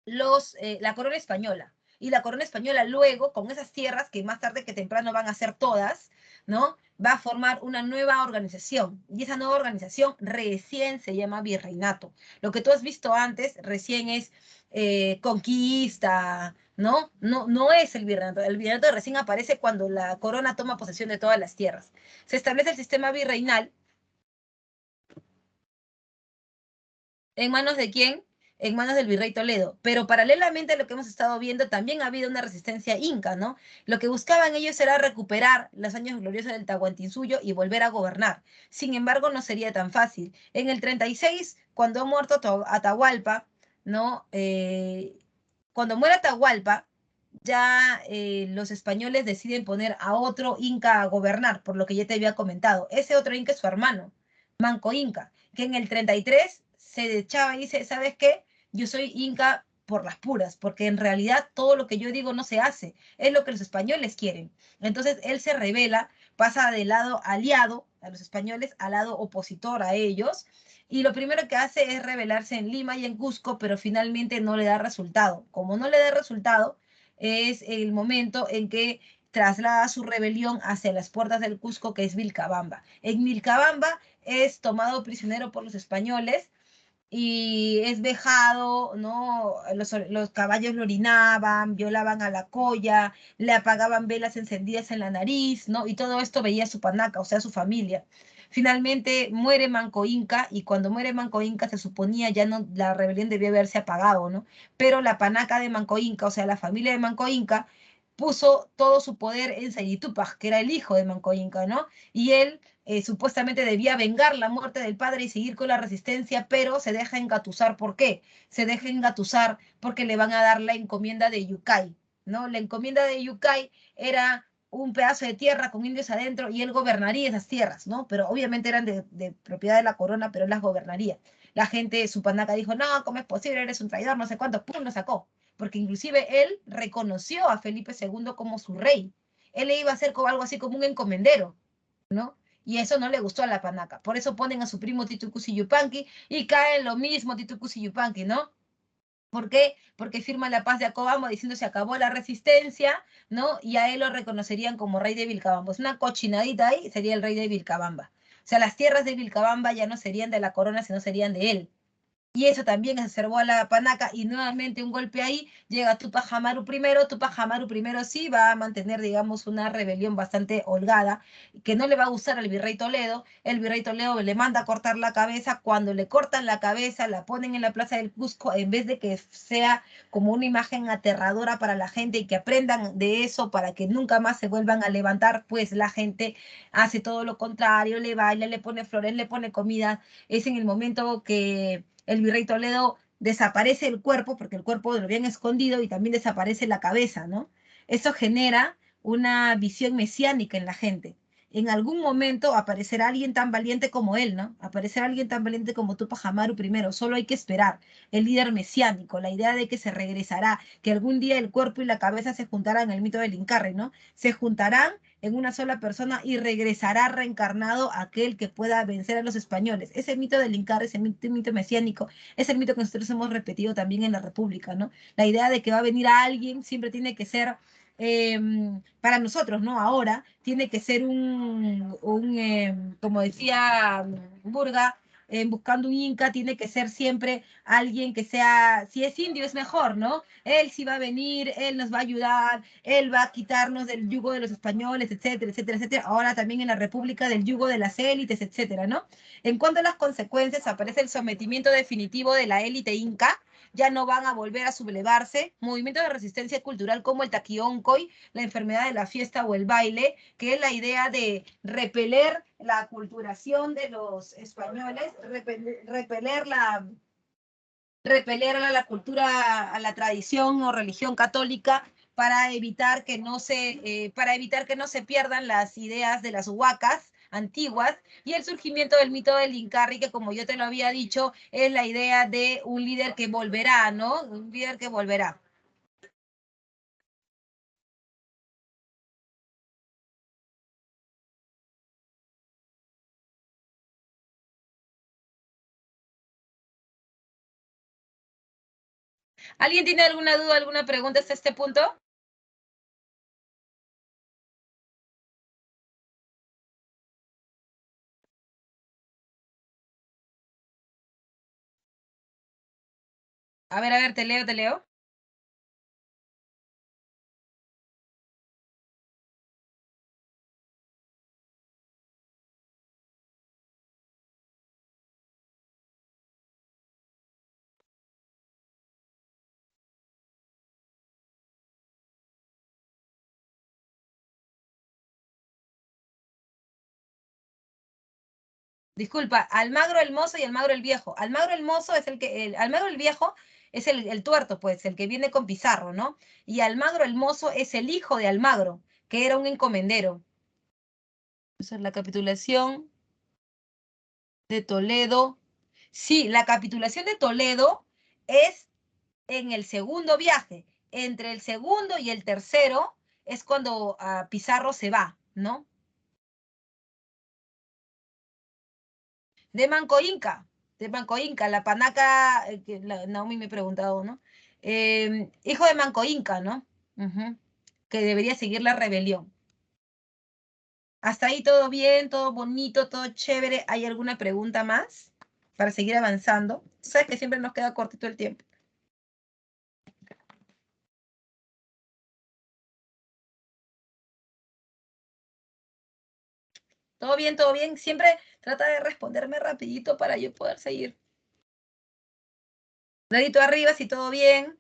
la corona española. Y la corona española luego, con esas tierras, que más tarde que temprano van a ser todas, ¿no? Va a formar una nueva organización. Y esa nueva organización recién se llama virreinato. Lo que tú has visto antes recién es conquista, ¿no? No es el virreinato. El virreinato recién aparece cuando la corona toma posesión de todas las tierras. Se establece el sistema virreinal. ¿En manos de quién? En manos del virrey Toledo. Pero paralelamente a lo que hemos estado viendo, también ha habido una resistencia inca, ¿no? Lo que buscaban ellos era recuperar los años gloriosos del Tahuantinsuyo y volver a gobernar. Sin embargo, no sería tan fácil. En el 36, cuando ha muerto Atahualpa, ¿no? Cuando muere Atahualpa, ya los españoles deciden poner a otro inca a gobernar, por lo que ya te había comentado. Ese otro inca es su hermano, Manco Inca, que en el 33 se echaba y dice, ¿sabes qué? Yo soy inca por las puras, porque en realidad todo lo que yo digo no se hace, es lo que los españoles quieren. Entonces él se revela, pasa del lado aliado a los españoles al lado opositor a ellos, y lo primero que hace es rebelarse en Lima y en Cusco, pero finalmente no le da resultado. Como no le da resultado, es el momento en que traslada su rebelión hacia las puertas del Cusco, que es Vilcabamba. En Vilcabamba es tomado prisionero por los españoles y es vejado, ¿no? Los caballos lo orinaban, violaban a la colla, le apagaban velas encendidas en la nariz, ¿no? Y todo esto veía su panaca, o sea, su familia. Finalmente muere Manco Inca y cuando muere Manco Inca se suponía ya no, la rebelión debía haberse apagado, ¿no? Pero la panaca de Manco Inca, o sea, la familia de Manco Inca, puso todo su poder en Sayitupac, que era el hijo de Manco Inca, ¿no? Y él supuestamente debía vengar la muerte del padre y seguir con la resistencia, pero se deja engatusar. ¿Por qué? Se deja engatusar porque le van a dar la encomienda de Yucay, ¿no? La encomienda de Yucay era un pedazo de tierra con indios adentro y él gobernaría esas tierras, ¿no? Pero obviamente eran de propiedad de la corona, pero él las gobernaría. La gente, su panaca dijo, no, ¿cómo es posible? Eres un traidor, no sé cuánto, ¡pum! Lo sacó. Porque inclusive él reconoció a Felipe II como su rey. Él le iba a hacer como algo así como un encomendero, ¿no? Y eso no le gustó a la panaca. Por eso ponen a su primo Titu Cusi Yupanqui y cae lo mismo Titu Cusi Yupanqui, ¿no? ¿Por qué? Porque firma la paz de Acobamba diciendo se acabó la resistencia, ¿no? Y a él lo reconocerían como rey de Vilcabamba. Es una cochinadita ahí, sería el rey de Vilcabamba. O sea, las tierras de Vilcabamba ya no serían de la corona, sino serían de él. Y eso también exacerbó a la panaca y nuevamente un golpe ahí, llega Tupac Amaru primero, Tupac Amaru primero sí va a mantener, digamos, una rebelión bastante holgada, que no le va a gustar al virrey Toledo, el virrey Toledo le manda a cortar la cabeza, cuando le cortan la cabeza, la ponen en la plaza del Cusco, en vez de que sea como una imagen aterradora para la gente y que aprendan de eso para que nunca más se vuelvan a levantar, pues la gente hace todo lo contrario, le baila, le pone flores, le pone comida, es en el momento que el virrey Toledo desaparece el cuerpo, porque el cuerpo lo habían escondido y también desaparece la cabeza, ¿no? Eso genera una visión mesiánica en la gente. En algún momento aparecerá alguien tan valiente como él, ¿no? Aparecerá alguien tan valiente como Tupac Amaru primero, solo hay que esperar. El líder mesiánico, la idea de que se regresará, que algún día el cuerpo y la cabeza se juntarán, el mito del Incarre, ¿no? Se juntarán en una sola persona y regresará reencarnado aquel que pueda vencer a los españoles. Ese mito del Incarre, ese mito mesiánico, es el mito que nosotros hemos repetido también en la República, ¿no? La idea de que va a venir a alguien siempre tiene que ser para nosotros, ¿no? Ahora tiene que ser como decía Burga, buscando un inca, tiene que ser siempre alguien que sea, si es indio es mejor, ¿no? Él sí va a venir, él nos va a ayudar, él va a quitarnos del yugo de los españoles, etcétera, etcétera, etcétera. Ahora también en la República del yugo de las élites, etcétera, ¿no? En cuanto a las consecuencias, aparece el sometimiento definitivo de la élite inca, ya no van a volver a sublevarse, movimientos de resistencia cultural como el taquioncoy, la enfermedad de la fiesta o el baile, que es la idea de repeler la aculturación de los españoles, repeler a la cultura, a la tradición o religión católica para evitar que no se pierdan las ideas de las huacas antiguas y el surgimiento del mito del Incarri, que como yo te lo había dicho, es la idea de un líder que volverá, ¿no? Un líder que volverá. ¿Alguien tiene alguna duda, alguna pregunta hasta este punto? A ver, te leo, te leo. Disculpa, Almagro el Mozo y Almagro el Viejo. Almagro el Mozo es Almagro el Viejo es el tuerto, pues, el que viene con Pizarro, ¿no? Y Almagro el Mozo es el hijo de Almagro, que era un encomendero. Esa es la capitulación de Toledo. Sí, la capitulación de Toledo es en el segundo viaje. Entre el segundo y el tercero es cuando Pizarro se va, ¿no? De Manco Inca, la panaca, que Naomi me ha preguntado, ¿no? Hijo de Manco Inca, ¿no? Ujú. Que debería seguir la rebelión. Hasta ahí todo bien, todo bonito, todo chévere. ¿Hay alguna pregunta más para seguir avanzando? Sabes que siempre nos queda cortito el tiempo. Todo bien, todo bien. Siempre trata de responderme rapidito para yo poder seguir. Dedito arriba, si todo bien.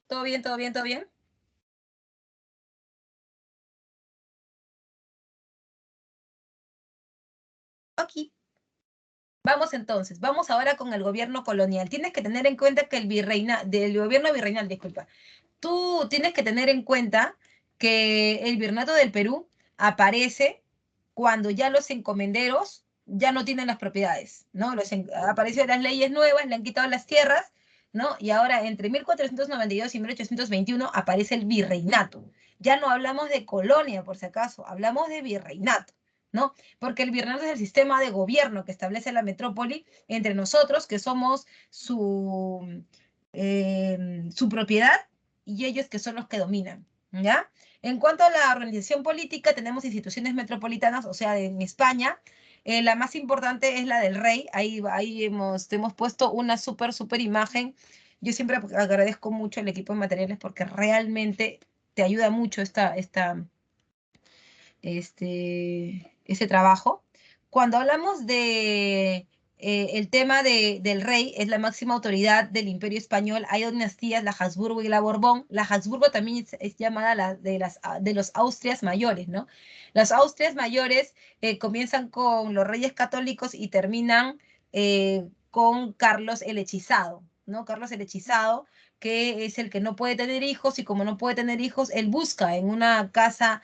Todo bien, todo bien, todo bien. Aquí. Vamos entonces, vamos ahora con el gobierno colonial. Tienes que tener en cuenta que del gobierno virreinal, disculpa, tú tienes que tener en cuenta que el virreinato del Perú aparece cuando ya los encomenderos ya no tienen las propiedades, ¿no? Aparecieron las leyes nuevas, le han quitado las tierras, ¿no? Y ahora entre 1492 y 1821 aparece el virreinato. Ya no hablamos de colonia, por si acaso, hablamos de virreinato, ¿no? Porque el virreinato es el sistema de gobierno que establece la metrópoli entre nosotros, que somos su propiedad, y ellos que son los que dominan, ¿ya? En cuanto a la organización política, tenemos instituciones metropolitanas, o sea, en España, la más importante es la del rey, ahí hemos puesto una súper imagen. Yo siempre agradezco mucho al equipo de materiales porque realmente te ayuda mucho ese trabajo. Cuando hablamos de el tema del rey, es la máxima autoridad del Imperio Español. Hay dos dinastías, la Habsburgo y la Borbón. La Habsburgo también es llamada de los Austrias mayores, ¿no? Las Austrias mayores comienzan con los reyes católicos y terminan con Carlos el Hechizado, ¿no? Carlos el Hechizado, que es el que no puede tener hijos y como no puede tener hijos, él busca en una casa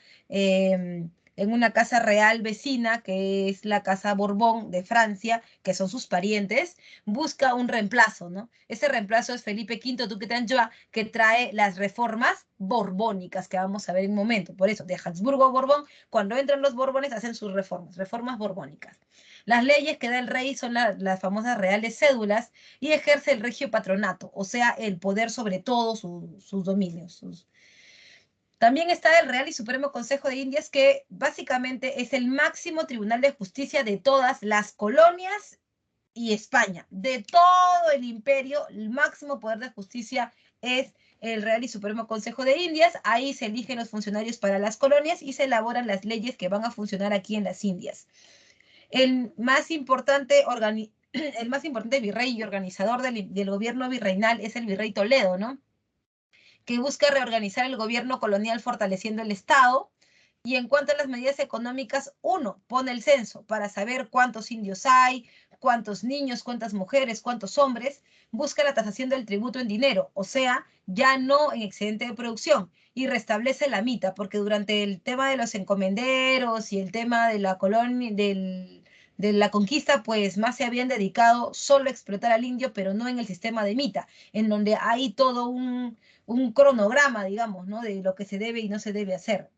real vecina, que es la casa Borbón de Francia, que son sus parientes, busca un reemplazo, ¿no? Ese reemplazo es Felipe V Duque-Tanjoa, que trae las reformas borbónicas que vamos a ver en un momento. Por eso, de Habsburgo a Borbón, cuando entran los Borbones, hacen sus reformas borbónicas. Las leyes que da el rey son las famosas reales cédulas y ejerce el regio patronato, o sea, el poder sobre todos sus dominios, También está el Real y Supremo Consejo de Indias, que básicamente es el máximo tribunal de justicia de todas las colonias y España. De todo el imperio, el máximo poder de justicia es el Real y Supremo Consejo de Indias. Ahí se eligen los funcionarios para las colonias y se elaboran las leyes que van a funcionar aquí en las Indias. El más importante, el más importante virrey y organizador del gobierno virreinal es el virrey Toledo, ¿no? Que busca reorganizar el gobierno colonial fortaleciendo el Estado. Y en cuanto a las medidas económicas, uno pone el censo para saber cuántos indios hay, cuántos niños, cuántas mujeres, cuántos hombres. Busca la tasación del tributo en dinero, o sea, ya no en excedente de producción. Y restablece la mita, porque durante el tema de los encomenderos y el tema de la colonia, de la conquista, pues más se habían dedicado solo a explotar al indio, pero no en el sistema de mita, en donde hay todo un cronograma, digamos, ¿no? De lo que se debe y no se debe hacer.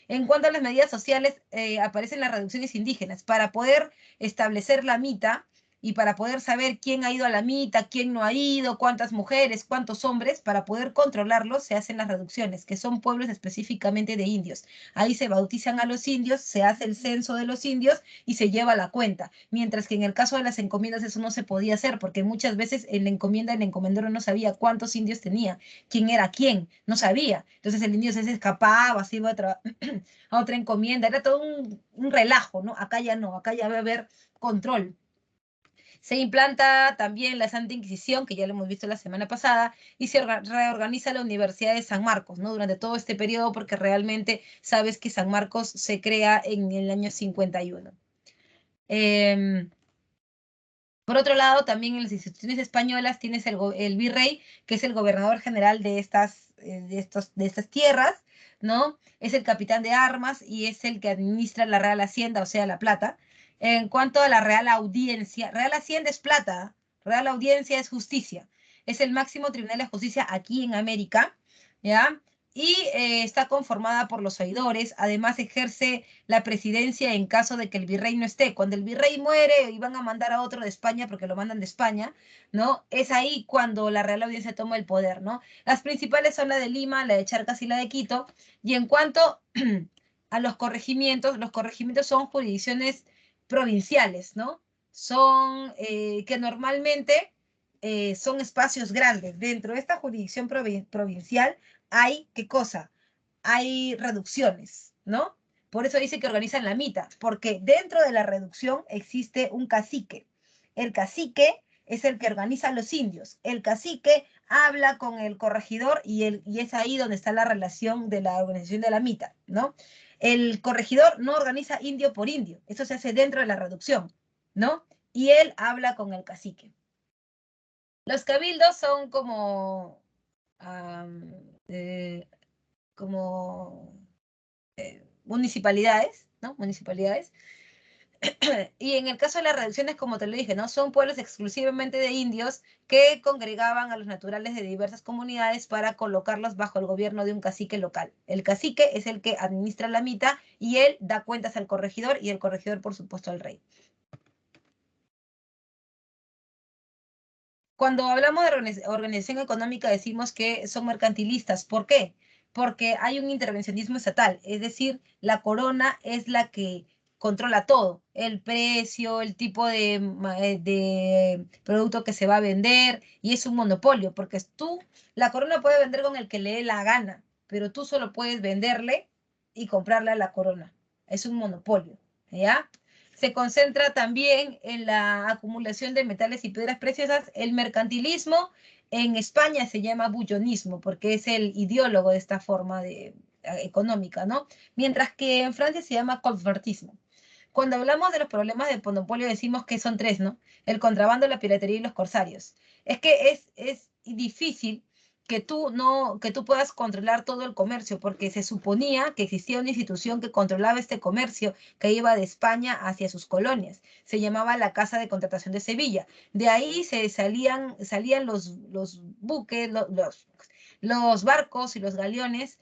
En cuanto a las medidas sociales, aparecen las reducciones indígenas. Para poder establecer la mita y para poder saber quién ha ido a la mita, quién no ha ido, cuántas mujeres, cuántos hombres, para poder controlarlos se hacen las reducciones, que son pueblos específicamente de indios. Ahí se bautizan a los indios, se hace el censo de los indios y se lleva la cuenta. Mientras que en el caso de las encomiendas eso no se podía hacer, porque muchas veces en la encomienda el encomendero no sabía cuántos indios tenía, quién era quién, no sabía. Entonces el indio se escapaba, se iba a otra encomienda, era todo un relajo, ¿no? Acá ya no, acá ya va a haber control. Se implanta también la Santa Inquisición, que ya lo hemos visto la semana pasada, y se reorganiza la Universidad de San Marcos, ¿no? Durante todo este periodo, porque realmente sabes que San Marcos se crea en el año 51. Por otro lado, también en las instituciones españolas tienes el virrey, que es el gobernador general de estas tierras, ¿no? Es el capitán de armas y es el que administra la Real Hacienda, o sea, la plata. En cuanto a la Real Audiencia, Real Hacienda es plata, Real Audiencia es justicia. Es el máximo tribunal de justicia aquí en América, ¿ya? Y está conformada por los oidores, además ejerce la presidencia en caso de que el virrey no esté. Cuando el virrey muere y van a mandar a otro de España, porque lo mandan de España, ¿no? Es ahí cuando la Real Audiencia toma el poder, ¿no? Las principales son la de Lima, la de Charcas y la de Quito. Y en cuanto a los corregimientos son jurisdicciones provinciales, ¿no? Son que normalmente son espacios grandes. Dentro de esta jurisdicción provincial hay, ¿qué cosa? Hay reducciones, ¿no? Por eso dice que organizan la mita, porque dentro de la reducción existe un cacique. El cacique es el que organiza a los indios. El cacique habla con el corregidor y es ahí donde está la relación de la organización de la mita, ¿no? El corregidor no organiza indio por indio, eso se hace dentro de la reducción, ¿no? Y él habla con el cacique. Los cabildos son um, eh, como municipalidades, ¿no? Municipalidades. Y en el caso de las reducciones, como te lo dije, ¿no? Son pueblos exclusivamente de indios que congregaban a los naturales de diversas comunidades para colocarlos bajo el gobierno de un cacique local. El cacique es el que administra la mita y él da cuentas al corregidor y el corregidor, por supuesto, al rey. Cuando hablamos de organización económica decimos que son mercantilistas. ¿Por qué? Porque hay un intervencionismo estatal, es decir, la corona es la que controla todo, el precio, el tipo de producto que se va a vender, y es un monopolio, porque la corona puede vender con el que le dé la gana, pero tú solo puedes venderle y comprarle a la corona. Es un monopolio, ¿ya? Se concentra también en la acumulación de metales y piedras preciosas. El mercantilismo en España se llama bullonismo, porque es el ideólogo de esta forma económica, ¿no? Mientras que en Francia se llama confortismo. Cuando hablamos de los problemas de monopolio decimos que son tres, ¿no? El contrabando, la piratería y los corsarios. Es que es difícil que tú puedas controlar todo el comercio, porque se suponía que existía una institución que controlaba este comercio que iba de España hacia sus colonias. Se llamaba la Casa de Contratación de Sevilla. De ahí salían los buques, los barcos y los galeones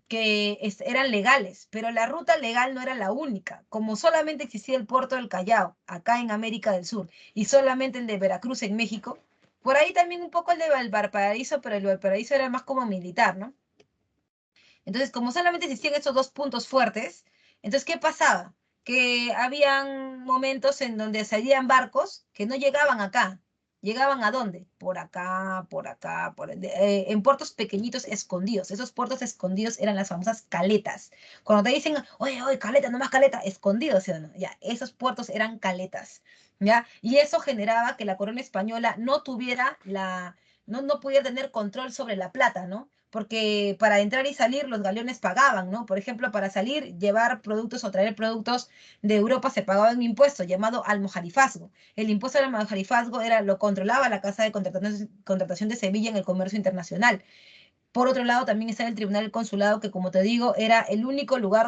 que eran legales, pero la ruta legal no era la única. Como solamente existía el puerto del Callao, acá en América del Sur, y solamente el de Veracruz en México, por ahí también un poco el de Valparaíso, pero el Valparaíso era más como militar, ¿no? Entonces, como solamente existían estos dos puntos fuertes, entonces, ¿qué pasaba? Que habían momentos en donde salían barcos que no llegaban acá. ¿Llegaban a dónde? Por acá, por acá, en puertos pequeñitos escondidos. Esos puertos escondidos eran las famosas caletas. Cuando te dicen, oye, oye, caleta, no más caleta, escondidos, ¿sí o no? Ya, esos puertos eran caletas, ¿ya? Y eso generaba que la corona española no tuviera no pudiera tener control sobre la plata, ¿no? Porque para entrar y salir los galeones pagaban, ¿no? Por ejemplo, para salir, llevar productos o traer productos de Europa se pagaba un impuesto llamado almojarifazgo. El impuesto al almojarifazgo lo controlaba la Casa de Contratación de Sevilla en el comercio internacional. Por otro lado, también está el Tribunal del Consulado, que como te digo, era el único lugar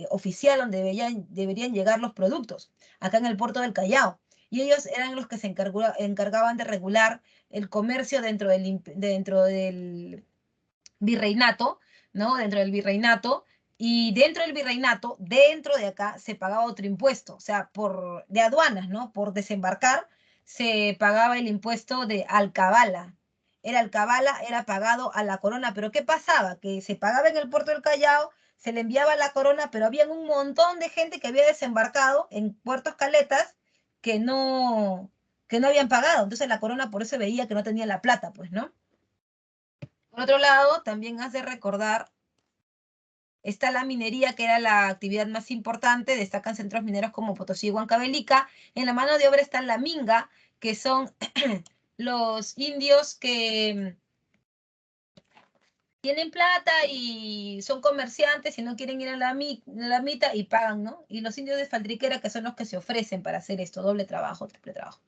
oficial donde deberían llegar los productos, acá en el puerto del Callao. Y ellos eran los que se encargaban de regular el comercio dentro del virreinato, ¿no? Dentro del virreinato. Y dentro del virreinato, dentro de acá, se pagaba otro impuesto, o sea, de aduanas, ¿no? Por desembarcar, se pagaba el impuesto de alcabala. El alcabala era pagado a la corona, pero ¿qué pasaba? Que se pagaba en el puerto del Callao, se le enviaba a la corona, pero había un montón de gente que había desembarcado en puertos caletas que no habían pagado. Entonces la corona por eso veía que no tenía la plata, pues, ¿no? Por otro lado, también has de recordar, está la minería, que era la actividad más importante, destacan centros mineros como Potosí y Huancavelica. En la mano de obra está la minga, que son los indios que tienen plata y son comerciantes y no quieren ir a la mita y pagan, ¿no? Y los indios de Faldriquera, que son los que se ofrecen para hacer esto, doble trabajo, triple trabajo.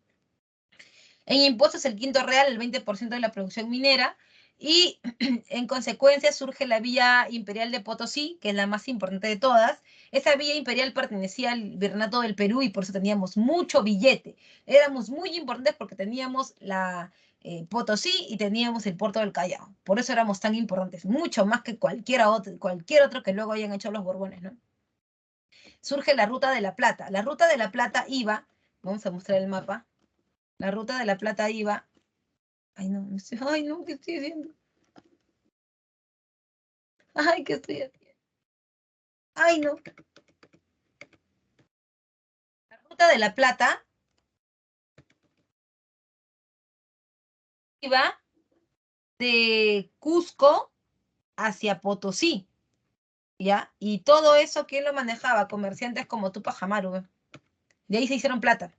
En impuestos, el quinto real, el 20% de la producción minera, y en consecuencia surge la Villa Imperial de Potosí, que es la más importante de todas. Esa Villa Imperial pertenecía al Virreinato del Perú y por eso teníamos mucho billete. Éramos muy importantes porque teníamos la Potosí y teníamos el puerto del Callao. Por eso éramos tan importantes, mucho más que cualquier otro que luego hayan hecho los Borbones, ¿no? Surge la Ruta de la Plata. La Ruta de la Plata iba, vamos a mostrar el mapa, la Ruta de la Plata iba. Ay, no, ay, no, ¿qué estoy haciendo? Ay, ¿qué estoy haciendo? Ay, no. La Ruta de la Plata iba de Cusco hacia Potosí, ¿ya? Y todo eso, ¿quién lo manejaba? Comerciantes como Tupac Amaru, ¿ve? De ahí se hicieron plata.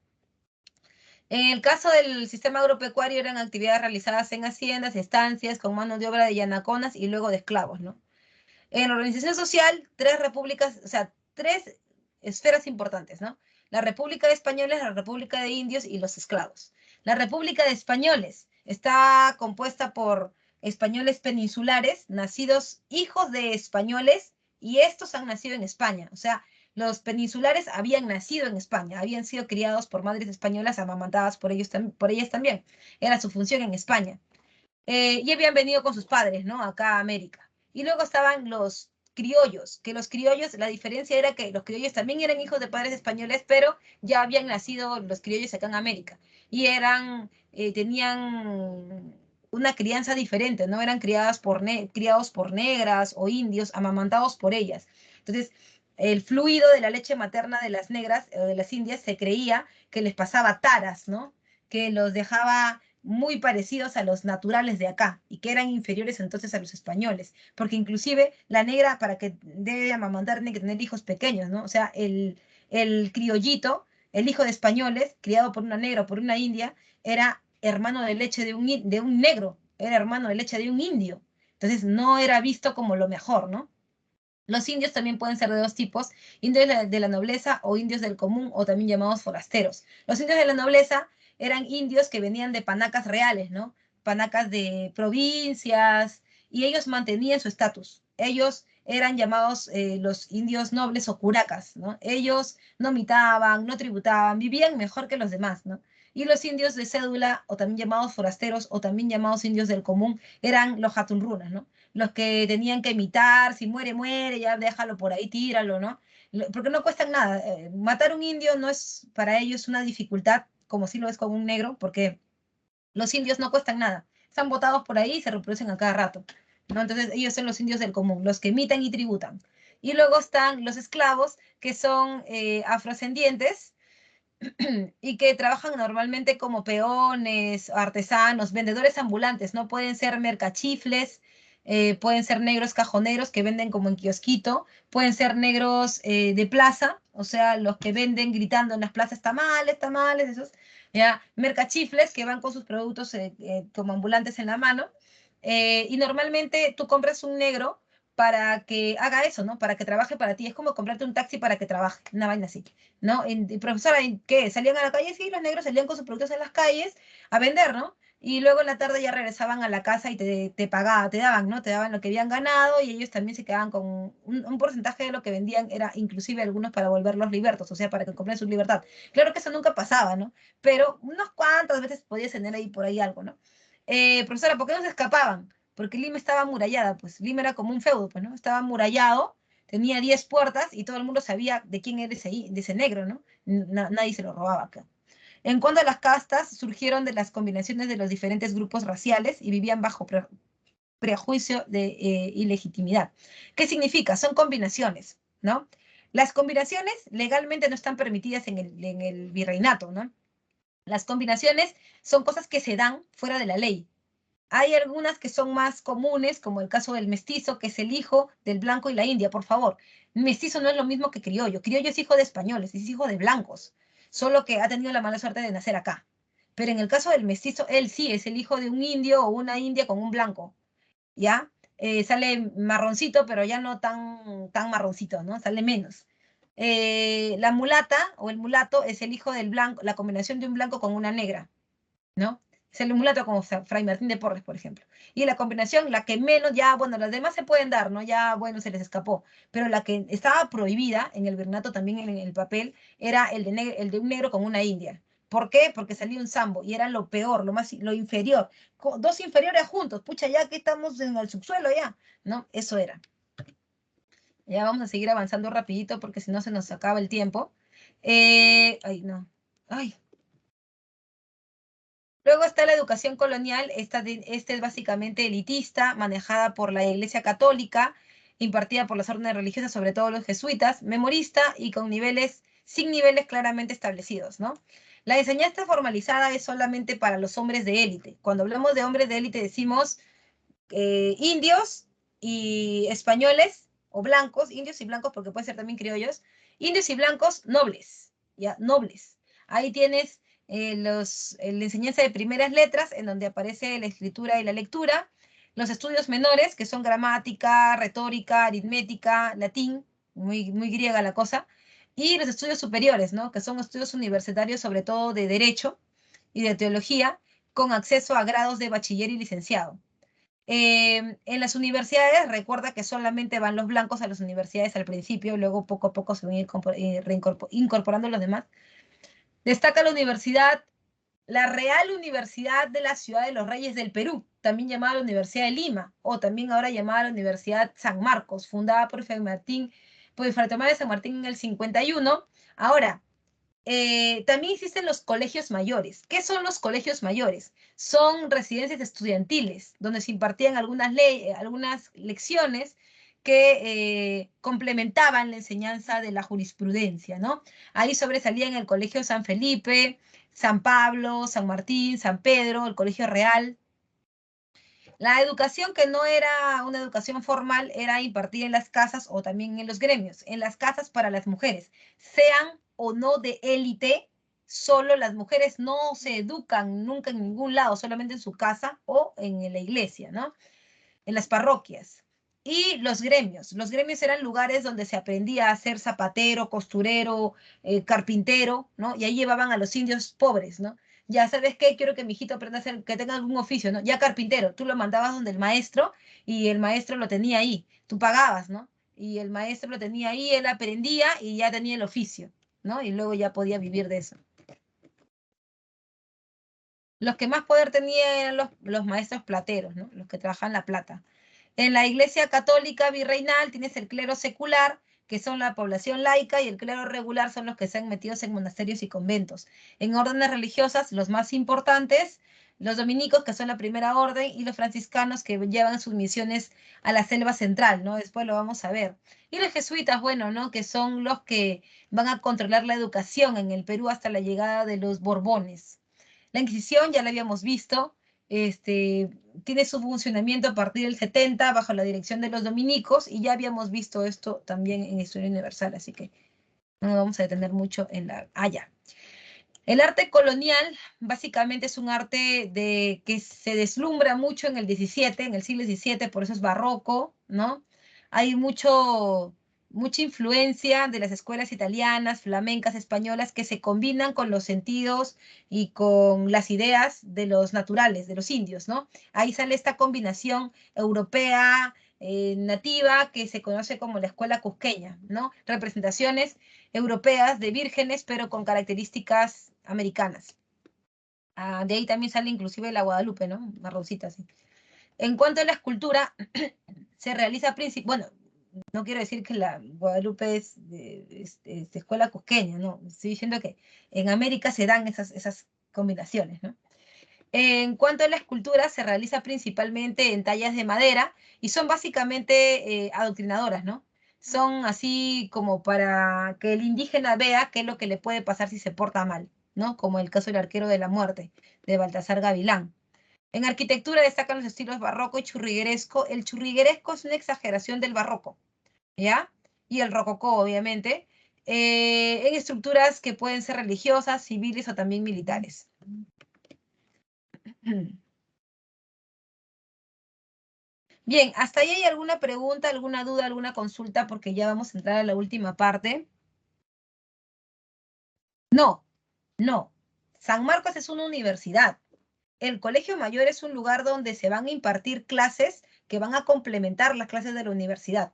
En el caso del sistema agropecuario, eran actividades realizadas en haciendas, estancias, con mano de obra de yanaconas y luego de esclavos, ¿no? En la organización social, tres repúblicas, o sea, tres esferas importantes, ¿no? La República de Españoles, la República de Indios y los esclavos. La República de Españoles está compuesta por españoles peninsulares, nacidos hijos de españoles, y estos han nacido en España. O sea, los peninsulares habían nacido en España, habían sido criados por madres españolas, amamantadas por ellas también. Era su función en España. Y habían venido con sus padres, ¿no? Acá a América. Y luego estaban los criollos, que los criollos, la diferencia era que los criollos también eran hijos de padres españoles, pero ya habían nacido los criollos acá en América. Y tenían una crianza diferente, no eran criados por negras o indios, amamantados por ellas. Entonces, el fluido de la leche materna de las negras o de las indias se creía que les pasaba taras, ¿no? Que los dejaba muy parecidos a los naturales de acá y que eran inferiores entonces a los españoles, porque inclusive la negra para que debe amamantar tiene que tener hijos pequeños, ¿no? O sea, el criollito, el hijo de españoles, criado por una negra o por una india, era hermano de leche de un negro, era hermano de leche de un indio. Entonces no era visto como lo mejor, ¿no? Los indios también pueden ser de dos tipos, indios de la nobleza o indios del común o también llamados forasteros. Los indios de la nobleza eran indios que venían de panacas reales, ¿no? Panacas de provincias, y ellos mantenían su estatus. Ellos eran llamados los indios nobles o curacas, ¿no? Ellos no mitaban, no tributaban, vivían mejor que los demás, ¿no? Y los indios de cédula, o también llamados forasteros, o también llamados indios del común, eran los hatunrunas, ¿no? Los que tenían que imitar, si muere, muere, ya déjalo por ahí, tíralo, ¿no? Porque no cuestan nada. Matar un indio no es para ellos una dificultad, como si lo es con un negro, porque los indios no cuestan nada. Están botados por ahí y se reproducen a cada rato. ¿no? Entonces ellos son los indios del común, los que emitan y tributan. Y luego están los esclavos, que son afrodescendientes, y que trabajan normalmente como peones, artesanos, vendedores ambulantes, ¿no? Pueden ser mercachifles, pueden ser negros cajoneros que venden como en kiosquito, pueden ser negros de plaza, o sea, los que venden gritando en las plazas tamales, tamales, esos, ya, mercachifles que van con sus productos como ambulantes en la mano, y normalmente tú compras un negro para que haga eso, ¿no? Para que trabaje para ti. Es como comprarte un taxi para que trabaje, una vaina así. ¿No? Y profesora, ¿qué? ¿Salían a la calle? Sí, los negros salían con sus productos en las calles a vender, ¿no? Y luego en la tarde ya regresaban a la casa y te pagaban, te daban, ¿no? Te daban lo que habían ganado y ellos también se quedaban con un porcentaje de lo que vendían, era inclusive algunos para volverlos libertos, o sea, para que compren su libertad. Claro que eso nunca pasaba, ¿no? Pero unas cuantas veces podías tener ahí por ahí algo, ¿no? Profesora, ¿por qué no se escapaban? Porque Lima estaba amurallada, pues Lima era como un feudo, pues, ¿no? Estaba amurallado, tenía 10 puertas y todo el mundo sabía de quién era de ese negro, ¿no? Nadie se lo robaba acá. En cuanto a las castas, surgieron de las combinaciones de los diferentes grupos raciales y vivían bajo prejuicio de ilegitimidad. ¿Qué significa? Son combinaciones, ¿no? Las combinaciones legalmente no están permitidas en el virreinato, ¿no? Las combinaciones son cosas que se dan fuera de la ley. Hay algunas que son más comunes, como el caso del mestizo, que es el hijo del blanco y la india, por favor. Mestizo no es lo mismo que criollo. Criollo es hijo de españoles, es hijo de blancos, solo que ha tenido la mala suerte de nacer acá. Pero en el caso del mestizo, él sí es el hijo de un indio o una india con un blanco, ¿ya? Sale marroncito, pero ya no tan marroncito, ¿no? Sale menos. La mulata o el mulato es el hijo del blanco, la combinación de un blanco con una negra, ¿no? Es el mulato como Fray Martín de Porres, por ejemplo. Y la combinación, la que menos, ya, bueno, las demás se pueden dar, ¿no? Ya, bueno, se les escapó. Pero la que estaba prohibida en el virreinato también en el papel era el de un negro con una india. ¿Por qué? Porque salía un sambo y era lo peor, lo inferior. Dos inferiores juntos, pucha, ya que estamos en el subsuelo ya, ¿no? Eso era. Ya vamos a seguir avanzando rapidito porque si no se nos acaba el tiempo. Ay, no. Ay, luego está la educación colonial, esta es básicamente elitista, manejada por la Iglesia Católica, impartida por las órdenes religiosas, sobre todo los jesuitas, memorista y con niveles, sin niveles claramente establecidos, ¿no? La enseñanza formalizada es solamente para los hombres de élite. Cuando hablamos de hombres de élite decimos indios y españoles, o blancos, indios y blancos, porque puede ser también criollos, indios y blancos nobles, ¿ya? Nobles. Ahí tienes la enseñanza de primeras letras, en donde aparece la escritura y la lectura, los estudios menores, que son gramática, retórica, aritmética, latín, muy griega la cosa, y los estudios superiores, ¿no? Que son estudios universitarios, sobre todo de derecho y de teología, con acceso a grados de bachiller y licenciado. En las universidades, recuerda que solamente van los blancos a las universidades al principio, luego poco a poco se van a ir incorporando los demás. Destaca la Real Universidad de la Ciudad de los Reyes del Perú, también llamada la Universidad de Lima, o también ahora llamada la Universidad San Marcos, fundada por Fray Tomás de San Martín en el 51. Ahora, también existen los colegios mayores. ¿Qué son los colegios mayores? Son residencias estudiantiles donde se impartían algunas lecciones que complementaban la enseñanza de la jurisprudencia, ¿no? Ahí sobresalían el Colegio San Felipe, San Pablo, San Martín, San Pedro, el Colegio Real. La educación que no era una educación formal era impartida en las casas o también en los gremios. En las casas para las mujeres, sean o no de élite, solo las mujeres no se educan nunca en ningún lado, solamente en su casa o en la iglesia, ¿no? En las parroquias. Y los gremios eran lugares donde se aprendía a ser zapatero, costurero, carpintero, ¿no? Y ahí llevaban a los indios pobres, ¿no? Ya sabes qué, quiero que mi hijito aprenda a hacer, que tenga algún oficio, ¿no? Ya carpintero, tú lo mandabas donde el maestro y el maestro lo tenía ahí, tú pagabas, ¿no? Y el maestro lo tenía ahí, él aprendía y ya tenía el oficio, ¿no? Y luego ya podía vivir de eso. Los que más poder tenían eran los maestros plateros, ¿no? Los que trabajaban la plata. En la Iglesia Católica Virreinal tienes el clero secular, que son la población laica, y el clero regular son los que se han metido en monasterios y conventos. En órdenes religiosas, los más importantes, los dominicos, que son la primera orden, y los franciscanos, que llevan sus misiones a la selva central, ¿no? Después lo vamos a ver. Y los jesuitas, bueno, ¿no? Que son los que van a controlar la educación en el Perú hasta la llegada de los Borbones. La Inquisición, ya la habíamos visto, tiene su funcionamiento a partir del 70 bajo la dirección de los dominicos, y ya habíamos visto esto también en Historia Universal, así que no nos vamos a detener mucho en la... Ah, ya. El arte colonial básicamente es un arte que se deslumbra mucho en el 17, en el siglo XVII, por eso es barroco, ¿no? Hay mucha influencia de las escuelas italianas, flamencas, españolas, que se combinan con los sentidos y con las ideas de los naturales, de los indios, ¿no? Ahí sale esta combinación europea, nativa, que se conoce como la escuela cusqueña, ¿no? Representaciones europeas de vírgenes, pero con características americanas. De ahí también sale inclusive la Guadalupe, ¿no? Marroncita, sí. En cuanto a la escultura, se realiza bueno, no quiero decir que la Guadalupe es de escuela cusqueña, no, estoy diciendo que en América se dan esas combinaciones, ¿no? En cuanto a la escultura, se realiza principalmente en tallas de madera y son básicamente adoctrinadoras, ¿no? Son así como para que el indígena vea qué es lo que le puede pasar si se porta mal, ¿no? Como el caso del arquero de la muerte, de Baltasar Gavilán. En arquitectura destacan los estilos barroco y churrigueresco. El churrigueresco es una exageración del barroco, ¿ya? Y el rococó, obviamente, en estructuras que pueden ser religiosas, civiles o también militares. Bien, ¿hasta ahí hay alguna pregunta, alguna duda, alguna consulta? Porque ya vamos a entrar a la última parte. No, no. San Marcos es una universidad. El Colegio Mayor es un lugar donde se van a impartir clases que van a complementar las clases de la universidad,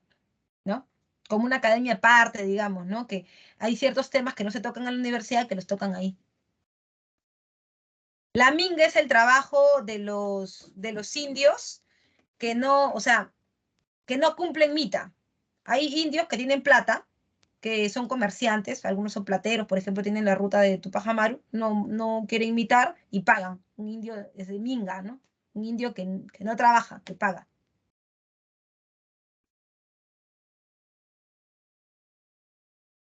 ¿no? Como una academia aparte, digamos, ¿no? Que hay ciertos temas que no se tocan en la universidad que los tocan ahí. La minga es el trabajo de los indios que no, o sea, que no cumplen mita. Hay indios que tienen plata, que son comerciantes, algunos son plateros, por ejemplo, tienen la ruta de Tupac Amaru, no quieren imitar y pagan. Un indio es de minga, ¿no? Un indio que no trabaja, que paga.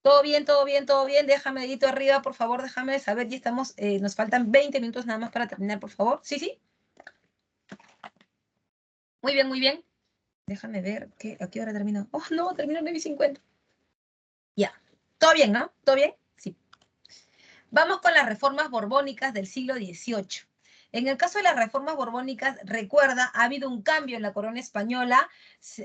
Todo bien, todo bien, todo bien. Déjame dedito arriba, por favor, déjame saber. Ya estamos, nos faltan 20 minutos nada más para terminar, por favor. Sí, sí. Muy bien, muy bien. Déjame ver a qué hora termino. Oh, no, termino a 9:50. Ya. Todo bien, ¿no? ¿Todo bien? Sí. Vamos con las reformas borbónicas del siglo XVIII. En el caso de las reformas borbónicas, recuerda, ha habido un cambio en la corona española,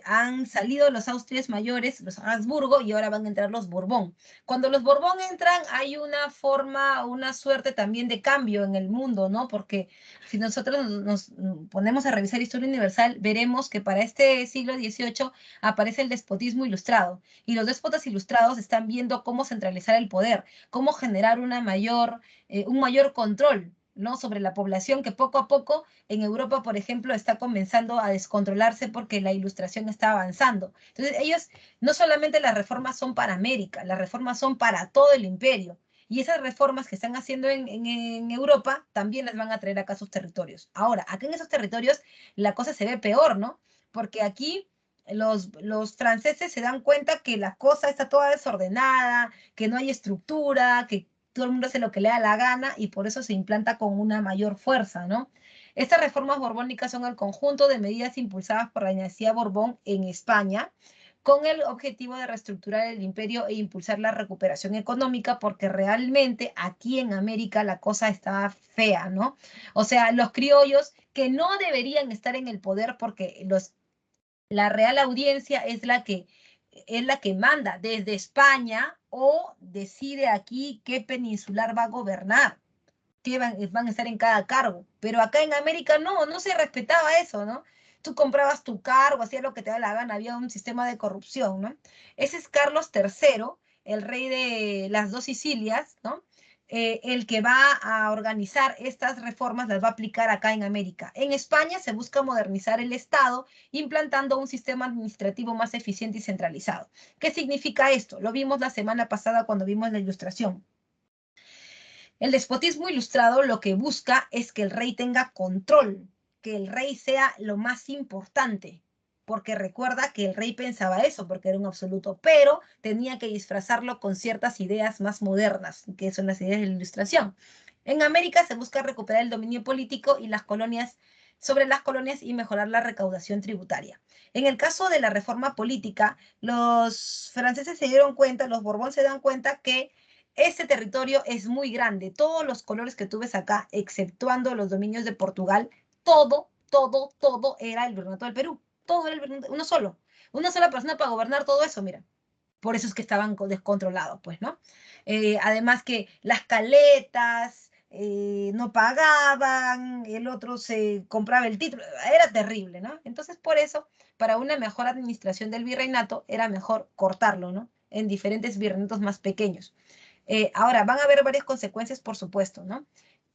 han salido los Austrias mayores, los Habsburgo, y ahora van a entrar los Borbón. Cuando los Borbón entran, hay una forma, una suerte también de cambio en el mundo, ¿no? Porque si nosotros nos ponemos a revisar historia universal, veremos que para este siglo XVIII aparece el despotismo ilustrado, y los déspotas ilustrados están viendo cómo centralizar el poder, cómo generar un mayor control, ¿no? Sobre la población, que poco a poco en Europa, por ejemplo, está comenzando a descontrolarse porque la ilustración está avanzando. Entonces, ellos, no solamente las reformas son para América, las reformas son para todo el imperio. Y esas reformas que están haciendo en Europa también las van a traer acá a sus territorios. Ahora, acá en esos territorios la cosa se ve peor, ¿no? Porque aquí los franceses se dan cuenta que la cosa está toda desordenada, que no hay estructura, que todo el mundo hace lo que le da la gana, y por eso se implanta con una mayor fuerza, ¿no? Estas reformas borbónicas son el conjunto de medidas impulsadas por la dinastía Borbón en España, con el objetivo de reestructurar el imperio e impulsar la recuperación económica, porque realmente aquí en América la cosa estaba fea, ¿no? O sea, los criollos que no deberían estar en el poder, porque la Real Audiencia es la que manda desde España, o decide aquí qué peninsular va a gobernar, que van a estar en cada cargo. Pero acá en América no se respetaba eso, ¿no? Tú comprabas tu cargo, hacías lo que te da la gana, había un sistema de corrupción, ¿no? Ese es Carlos III, el rey de las dos Sicilias, ¿no? El que va a organizar estas reformas, las va a aplicar acá en América. En España se busca modernizar el Estado, implantando un sistema administrativo más eficiente y centralizado. ¿Qué significa esto? Lo vimos la semana pasada cuando vimos la ilustración. El despotismo ilustrado lo que busca es que el rey tenga control, que el rey sea lo más importante, porque recuerda que el rey pensaba eso, porque era un absoluto, pero tenía que disfrazarlo con ciertas ideas más modernas, que son las ideas de la ilustración. En América se busca recuperar el dominio político y las colonias sobre las colonias y mejorar la recaudación tributaria. En el caso de la reforma política, los franceses se dieron cuenta, los Borbón se dan cuenta que ese territorio es muy grande. Todos los colores que tú ves acá, exceptuando los dominios de Portugal, todo era el virreinato del Perú. Todo era el virreinato, uno solo. Una sola persona para gobernar todo eso, mira. Por eso es que estaban descontrolados, pues, ¿no? Además que las caletas no pagaban, el otro se compraba el título, era terrible, ¿no? Entonces, por eso, para una mejor administración del virreinato, era mejor cortarlo, ¿no? En diferentes virreinatos más pequeños. Ahora, van a haber varias consecuencias, por supuesto, ¿no?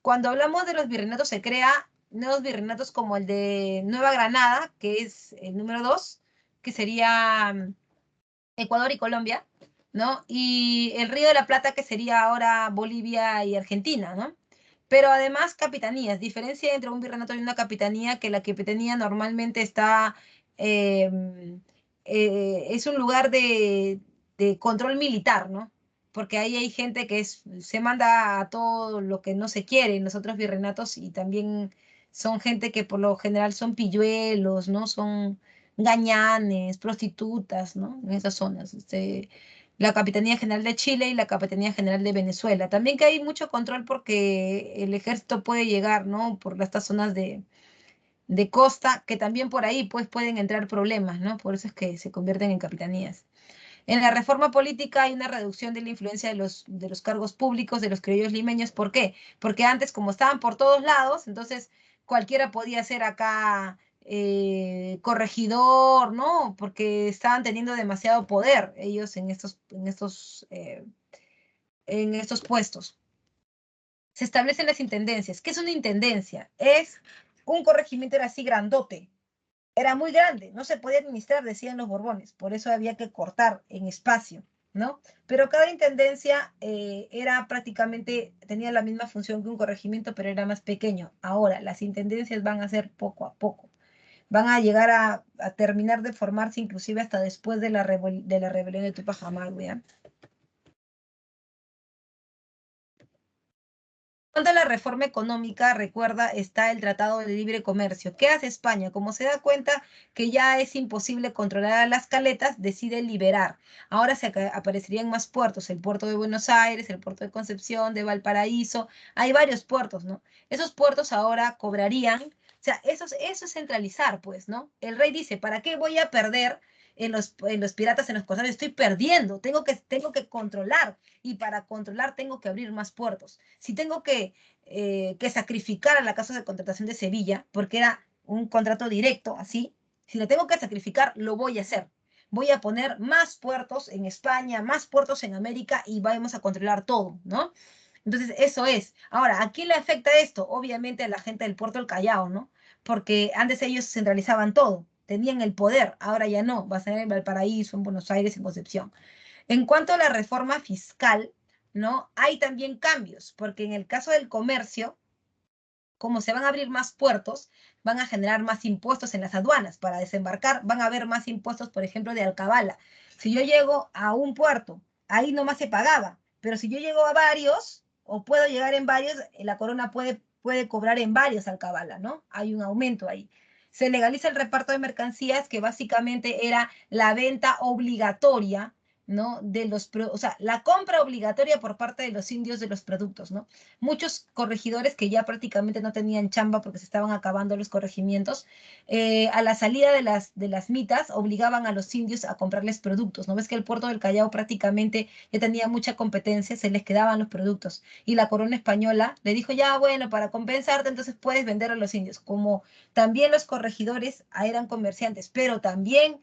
Cuando hablamos de los virreinatos, se crea nuevos virreinatos como el de Nueva Granada, que es el número 2, que sería Ecuador y Colombia, ¿no? Y el Río de la Plata, que sería ahora Bolivia y Argentina, ¿no? Pero además capitanías, diferencia entre un virreinato y una capitanía, que la capitanía normalmente está, eh, es un lugar de control militar, ¿no? Porque ahí hay gente que se manda a todo lo que no se quiere en los otros virreinatos y también son gente que por lo general son pilluelos, ¿no? Son gañanes, prostitutas, ¿no? En esas zonas. La Capitanía General de Chile y la Capitanía General de Venezuela. También que hay mucho control porque el ejército puede llegar, ¿no? Por estas zonas de costa, que también por ahí pues pueden entrar problemas, ¿no? Por eso es que se convierten en capitanías. En la reforma política hay una reducción de la influencia de los cargos públicos de los criollos limeños. ¿Por qué? Porque antes, como estaban por todos lados, entonces cualquiera podía ser acá corregidor, ¿no? Porque estaban teniendo demasiado poder ellos en estos puestos. Se establecen las intendencias. ¿Qué es una intendencia? Es un corregimiento, era así grandote, era muy grande, no se podía administrar, decían los Borbones, por eso había que cortar en espacio, ¿no? Pero cada intendencia era prácticamente, tenía la misma función que un corregimiento, pero era más pequeño. Ahora, las intendencias van a ser poco a poco, van a llegar a terminar de formarse inclusive hasta después de la rebelión de Tupac Amaru, ¿ya? Cuando la reforma económica, recuerda, está el Tratado de Libre Comercio. ¿Qué hace España? Como se da cuenta que ya es imposible controlar a las caletas, decide liberar. Ahora aparecerían más puertos, el puerto de Buenos Aires, el puerto de Concepción, de Valparaíso, hay varios puertos, ¿no? Esos puertos ahora cobrarían, o sea, eso es centralizar, pues, ¿no? El rey dice, ¿para qué voy a perder en los piratas, en los corsarios? Estoy perdiendo, tengo que controlar y para controlar tengo que abrir más puertos. Si tengo que sacrificar a la casa de contratación de Sevilla, porque era un contrato directo, así, si le tengo que sacrificar, lo voy a hacer. Voy a poner más puertos en España, más puertos en América y vamos a controlar todo, ¿no? Entonces, eso es. Ahora, ¿a quién le afecta esto? Obviamente a la gente del puerto del Callao, ¿no? Porque antes ellos centralizaban todo, tenían el poder, ahora ya no, va a ser en Valparaíso, en Buenos Aires, en Concepción. En cuanto a la reforma fiscal, ¿no? Hay también cambios, porque en el caso del comercio, como se van a abrir más puertos, van a generar más impuestos en las aduanas. Para desembarcar van a haber más impuestos, por ejemplo, de alcabala. Si yo llego a un puerto, ahí nomás se pagaba, pero si yo llego a varios, o puedo llegar en varios, la corona puede cobrar en varios alcabala, ¿no? Hay un aumento ahí. Se legaliza el reparto de mercancías, que básicamente era la venta obligatoria, ¿no? O sea, la compra obligatoria por parte de los indios de los productos, ¿no? Muchos corregidores que ya prácticamente no tenían chamba porque se estaban acabando los corregimientos, a la salida de las mitas obligaban a los indios a comprarles productos. ¿No ves que el puerto del Callao prácticamente ya tenía mucha competencia, se les quedaban los productos? Y la corona española le dijo, ya bueno, para compensarte entonces puedes vender a los indios. Como también los corregidores eran comerciantes, pero también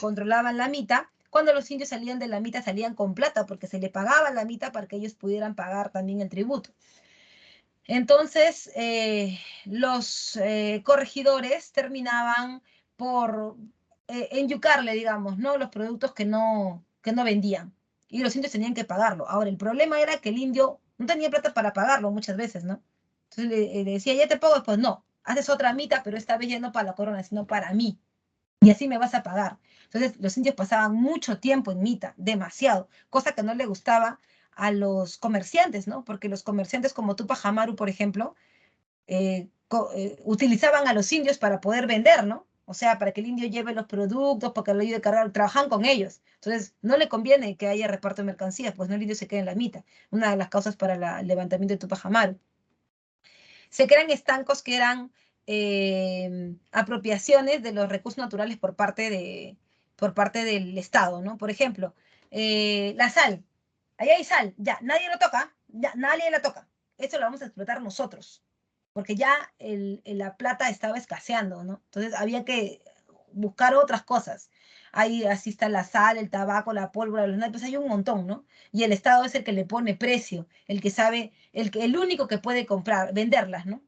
controlaban la mita, cuando los indios salían de la mita salían con plata porque se le pagaba la mita para que ellos pudieran pagar también el tributo. Entonces, los corregidores terminaban por enyucarle, digamos, ¿no? Los productos que no vendían. Y los indios tenían que pagarlo. Ahora, el problema era que el indio No tenía plata para pagarlo muchas veces, ¿no? Entonces le decía, ya te pago, pues no, haces otra mita, pero esta vez ya no para la corona, sino para mí. Y así me vas a pagar. Entonces los indios pasaban mucho tiempo en mita, demasiado, cosa que no le gustaba a los comerciantes, ¿no? Porque los comerciantes como Tupac Amaru, por ejemplo, utilizaban a los indios para poder vender, ¿no? O sea, para que el indio lleve los productos, para que lo ayude a cargar, trabajan con ellos. Entonces, no le conviene que haya reparto de mercancías, pues no, el indio se queda en la mitad. Una de las causas para el levantamiento de Tupac Amaru. Se crean estancos que eran apropiaciones de los recursos naturales por parte del Estado, ¿no? Por ejemplo, la sal. Ahí hay sal, ya, nadie lo toca, ya, nadie la toca. Eso lo vamos a explotar nosotros, porque ya la plata estaba escaseando, ¿no? Entonces había que buscar otras cosas. Ahí así está la sal, el tabaco, la pólvora, los naipes, hay un montón, ¿no? Y el Estado es el que le pone precio, el que sabe, el único que puede comprar, venderlas, ¿no?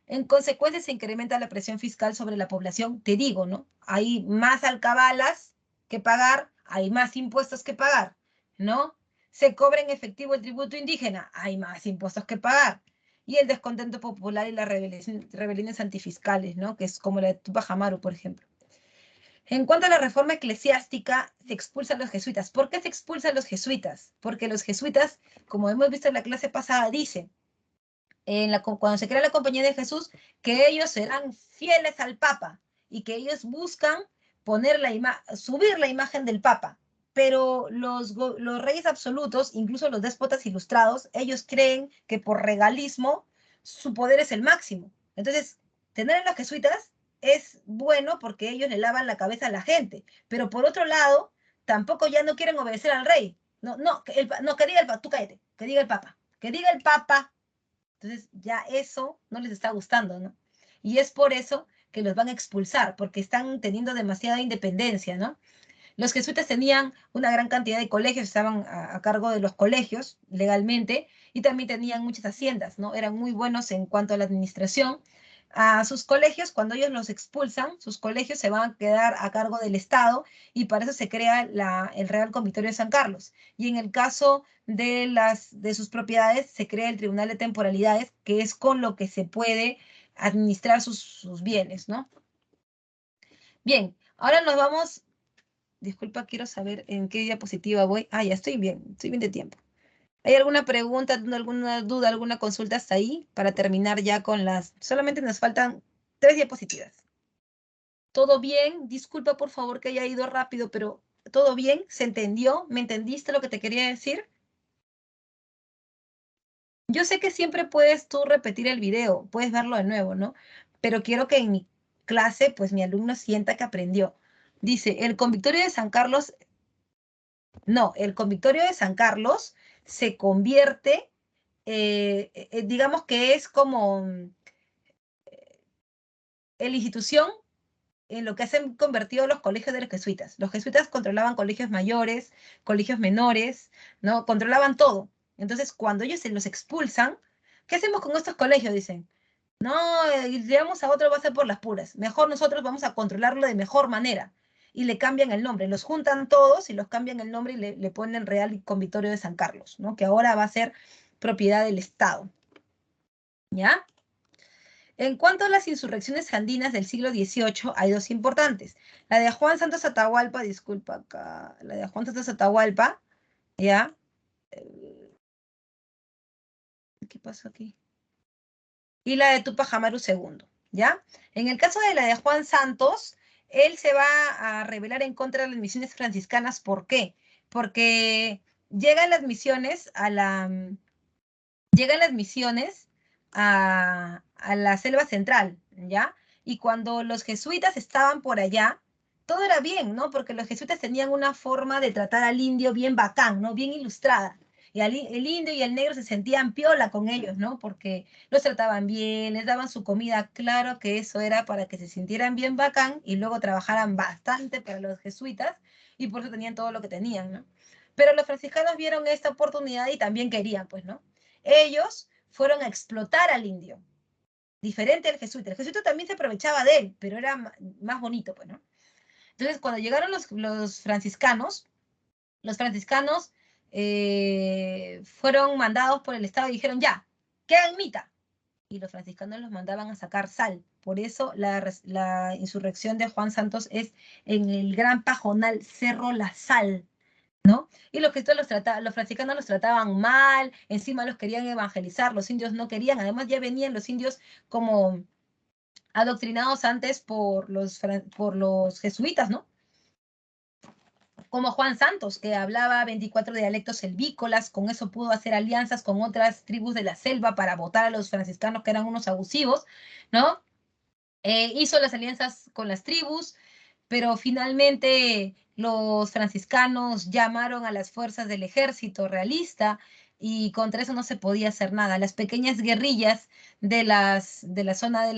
En consecuencia, se incrementa la presión fiscal sobre la población. Te digo, ¿no? Hay más alcabalas que pagar, hay más impuestos que pagar, ¿no? Se cobra en efectivo el tributo indígena, hay más impuestos que pagar. Y el descontento popular y las rebeliones antifiscales, ¿no? Que es como la de Tupac Amaru, por ejemplo. En cuanto a la reforma eclesiástica, se expulsan los jesuitas. ¿Por qué se expulsan los jesuitas? Porque los jesuitas, como hemos visto en la clase pasada, dicen cuando se crea la Compañía de Jesús, que ellos serán fieles al Papa y que ellos buscan subir la imagen del Papa. Pero los reyes absolutos, incluso los déspotas ilustrados, ellos creen que por regalismo su poder es el máximo. Entonces, tener a los jesuitas es bueno porque ellos le lavan la cabeza a la gente, pero por otro lado, tampoco ya no quieren obedecer al rey. No, no, que diga el Papa, tú cállate, que diga el Papa, que diga el Papa. Entonces ya eso no les está gustando, ¿no? Y es por eso que los van a expulsar, porque están teniendo demasiada independencia, ¿no? Los jesuitas tenían una gran cantidad de colegios, estaban a cargo de los colegios legalmente y también tenían muchas haciendas, ¿no? Eran muy buenos en cuanto a la administración. A sus colegios, cuando ellos los expulsan, sus colegios se van a quedar a cargo del Estado y para eso se crea el Real Convictorio de San Carlos. Y en el caso de sus propiedades, se crea el Tribunal de Temporalidades, que es con lo que se puede administrar sus bienes, ¿no? Bien, ahora nos vamos. Disculpa, quiero saber en qué diapositiva voy. Ah, ya estoy bien de tiempo. ¿Hay alguna pregunta, alguna duda, alguna consulta hasta ahí? Para terminar ya con las... Solamente nos faltan 3 diapositivas. ¿Todo bien? Disculpa, por favor, que haya ido rápido, pero ¿todo bien? ¿Se entendió? ¿Me entendiste lo que te quería decir? Yo sé que siempre puedes tú repetir el video, puedes verlo de nuevo, ¿no? Pero quiero que en mi clase, pues mi alumno sienta que aprendió. Dice, el convictorio de San Carlos. No, el convictorio de San Carlos se convierte, digamos que es como la institución en lo que se han convertido los colegios de los jesuitas. Los jesuitas controlaban colegios mayores, colegios menores, ¿no? Controlaban todo. Entonces, cuando ellos se los expulsan, ¿qué hacemos con estos colegios? Dicen, no, llevamos a otro, va a ser por las puras. Mejor nosotros vamos a controlarlo de mejor manera. Y le cambian el nombre, los juntan todos y los cambian el nombre y le ponen Real Convictorio de San Carlos, ¿no? Que ahora va a ser propiedad del Estado. ¿Ya? En cuanto a las insurrecciones andinas del siglo XVIII, hay dos importantes. La de Juan Santos Atahualpa, disculpa acá, la de Juan Santos Atahualpa, ¿ya? ¿Qué pasó aquí? Y la de Tupac Amaru II, ¿ya? En el caso de la de Juan Santos, él se va a rebelar en contra de las misiones franciscanas. ¿Por qué? Porque llegan las misiones llegan las misiones a la selva central, ¿ya? Y cuando los jesuitas estaban por allá, todo era bien, ¿no? Porque los jesuitas tenían una forma de tratar al indio bien bacán, ¿no? Bien ilustrada. Y el indio y el negro se sentían piola con ellos, ¿no? Porque los trataban bien, les daban su comida. Claro que eso era para que se sintieran bien bacán y luego trabajaran bastante para los jesuitas y por eso tenían todo lo que tenían, ¿no? Pero los franciscanos vieron esta oportunidad y también querían, pues, ¿no? Ellos fueron a explotar al indio, diferente al jesuita. El jesuita también se aprovechaba de él, pero era más bonito, pues, ¿no? Entonces, cuando llegaron los franciscanos fueron mandados por el Estado y dijeron, ya, quedan mitad. Y los franciscanos los mandaban a sacar sal. Por eso la insurrección de Juan Santos es en el gran pajonal Cerro La Sal, ¿no? Y los franciscanos los trataban mal, encima los querían evangelizar, los indios no querían, además ya venían los indios como adoctrinados antes por los jesuitas, ¿no? Como Juan Santos, que hablaba 24 dialectos selvícolas, con eso pudo hacer alianzas con otras tribus de la selva para votar a los franciscanos que eran unos abusivos, ¿no? Hizo las alianzas con las tribus, pero finalmente los franciscanos llamaron a las fuerzas del ejército realista y contra eso no se podía hacer nada. Las pequeñas guerrillas de la zona de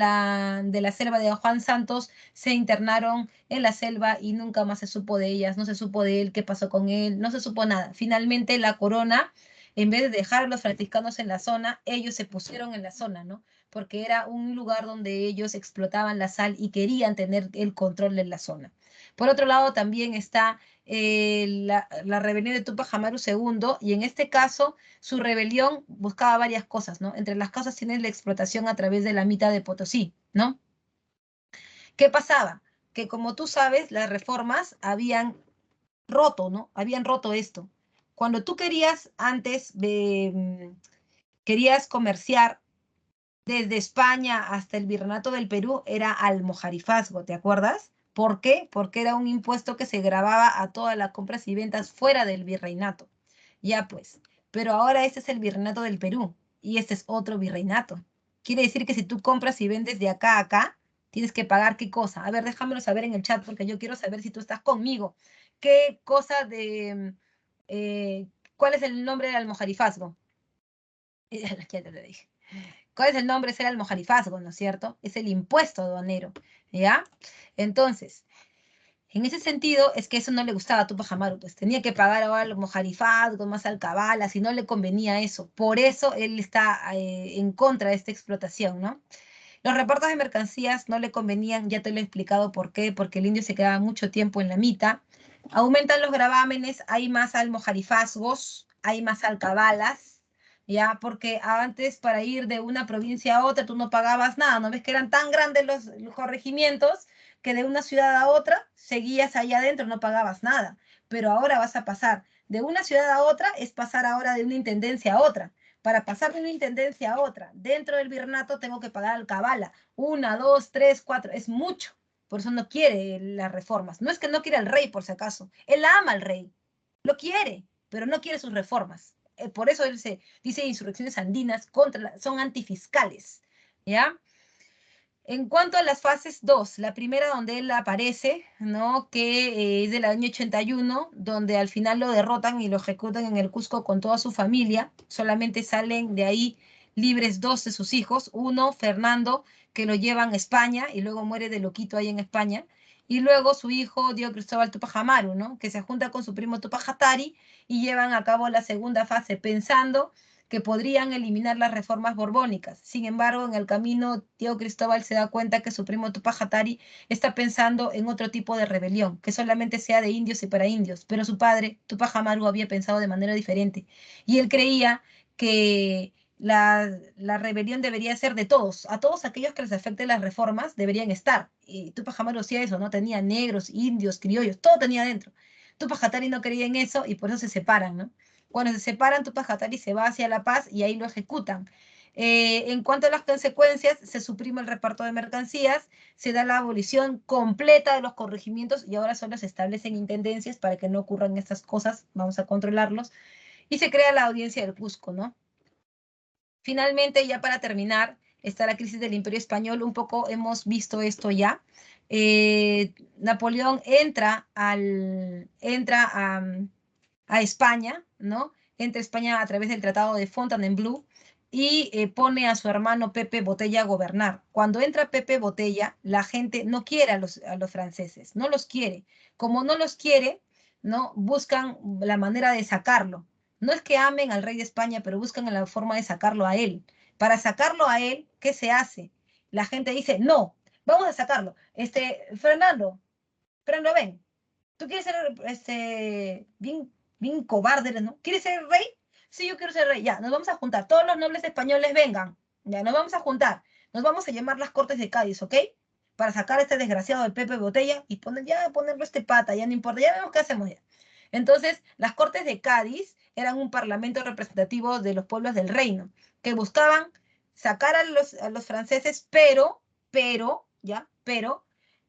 la selva de Juan Santos se internaron en la selva y nunca más se supo de ellas, no se supo de él, qué pasó con él, no se supo nada. Finalmente la corona, en vez de dejar a los franciscanos en la zona, ellos se pusieron en la zona, ¿no? Porque era un lugar donde ellos explotaban la sal y querían tener el control de la zona. Por otro lado, también está la rebelión de Tupac Amaru II, y en este caso su rebelión buscaba varias cosas, ¿no? Entre las cosas tiene la explotación a través de la mitad de Potosí, ¿no? ¿Qué pasaba? Que como tú sabes, las reformas habían roto, ¿no? Habían roto esto. Cuando tú querías antes, querías comerciar desde España hasta el Virreinato del Perú, era almojarifazgo, ¿te acuerdas? ¿Por qué? Porque era un impuesto que se grababa a todas las compras y ventas fuera del virreinato. Ya pues, pero ahora este es el Virreinato del Perú y este es otro virreinato. Quiere decir que si tú compras y vendes de acá a acá, tienes que pagar qué cosa. A ver, déjamelo saber en el chat porque yo quiero saber si tú estás conmigo. ¿Qué cosa eh, ¿cuál es el nombre del almojarifazgo? Ya te lo dije. ¿Cuál es el nombre? Es el almojarifazgo, ¿no es cierto? Es el impuesto aduanero, ¿ya? Entonces, en ese sentido, es que eso no le gustaba a Tupac Amaru, pues tenía que pagar ahora al almojarifazgo, más alcabalas, y no le convenía eso. Por eso él está en contra de esta explotación, ¿no? Los repartos de mercancías no le convenían, ya te lo he explicado por qué, porque el indio se quedaba mucho tiempo en la mitad. Aumentan los gravámenes, hay más almojarifazgos, hay más alcabalas, ya, porque antes para ir de una provincia a otra tú no pagabas nada, ¿no ves que eran tan grandes los corregimientos que de una ciudad a otra seguías allá adentro, no pagabas nada? Pero ahora vas a pasar de una ciudad a otra, es pasar ahora de una intendencia a otra. Para pasar de una intendencia a otra, dentro del virreinato tengo que pagar alcabala. Una, dos, tres, cuatro, es mucho. Por eso no quiere las reformas. No es que no quiera al rey, por si acaso. Él ama al rey. Lo quiere, pero no quiere sus reformas. Por eso él se dice insurrecciones andinas son antifiscales. ¿Ya? En cuanto a las fases 2, la primera donde él aparece, ¿no? Que es del año 81, donde al final lo derrotan y lo ejecutan en el Cusco con toda su familia. Solamente salen de ahí libres dos de sus hijos. Uno, Fernando, que lo llevan a España y luego muere de loquito ahí en España. Y luego su hijo, Diego Cristóbal Tupac Amaru, ¿no? Que se junta con su primo Tupac Hatari y llevan a cabo la segunda fase pensando que podrían eliminar las reformas borbónicas. Sin embargo, en el camino, Diego Cristóbal se da cuenta que su primo Tupac Hatari está pensando en otro tipo de rebelión, que solamente sea de indios y para indios, pero su padre, Tupac Amaru, había pensado de manera diferente. Y él creía que la rebelión debería ser de todos, a todos aquellos que les afecten las reformas deberían estar. Y Tupac Amaru hacía eso, ¿no? Tenía negros, indios, criollos, todo tenía dentro. Tupac Hatari no creía en eso y por eso se separan, ¿no? Cuando se separan, Tupac Hatari se va hacia La Paz y ahí lo ejecutan. En cuanto a las consecuencias, se suprime el reparto de mercancías, se da la abolición completa de los corregimientos y ahora solo se establecen intendencias para que no ocurran estas cosas, vamos a controlarlos, y se crea la audiencia del Cusco, ¿no? Finalmente, ya para terminar, está la crisis del Imperio Español, un poco hemos visto esto ya. Napoleón entra a España, ¿no? Entra a España a través del Tratado de Fontainebleau y pone a su hermano Pepe Botella a gobernar. Cuando entra Pepe Botella, la gente no quiere a los franceses, no los quiere. Como no los quiere, ¿no? Buscan la manera de sacarlo. No es que amen al rey de España, pero buscan la forma de sacarlo a él. Para sacarlo a él, ¿qué se hace? La gente dice, no, vamos a sacarlo. Fernando, ven, tú quieres ser bien Bien cobarde, ¿no? ¿Quieres ser rey? Sí, yo quiero ser rey. Ya, nos vamos a juntar. Todos los nobles españoles vengan. Ya, nos vamos a juntar. Nos vamos a llamar las Cortes de Cádiz, ¿ok? Para sacar a este desgraciado del Pepe Botella y ponerlo este pata, ya no importa, ya vemos qué hacemos ya. Entonces, las Cortes de Cádiz eran un parlamento representativo de los pueblos del reino, que buscaban sacar a los franceses, pero,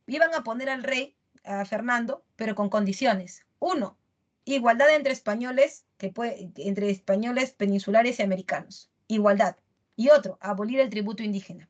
iban a poner al rey, a Fernando, pero con condiciones. Uno, igualdad entre españoles, entre españoles peninsulares y americanos. Igualdad. Y otro, abolir el tributo indígena.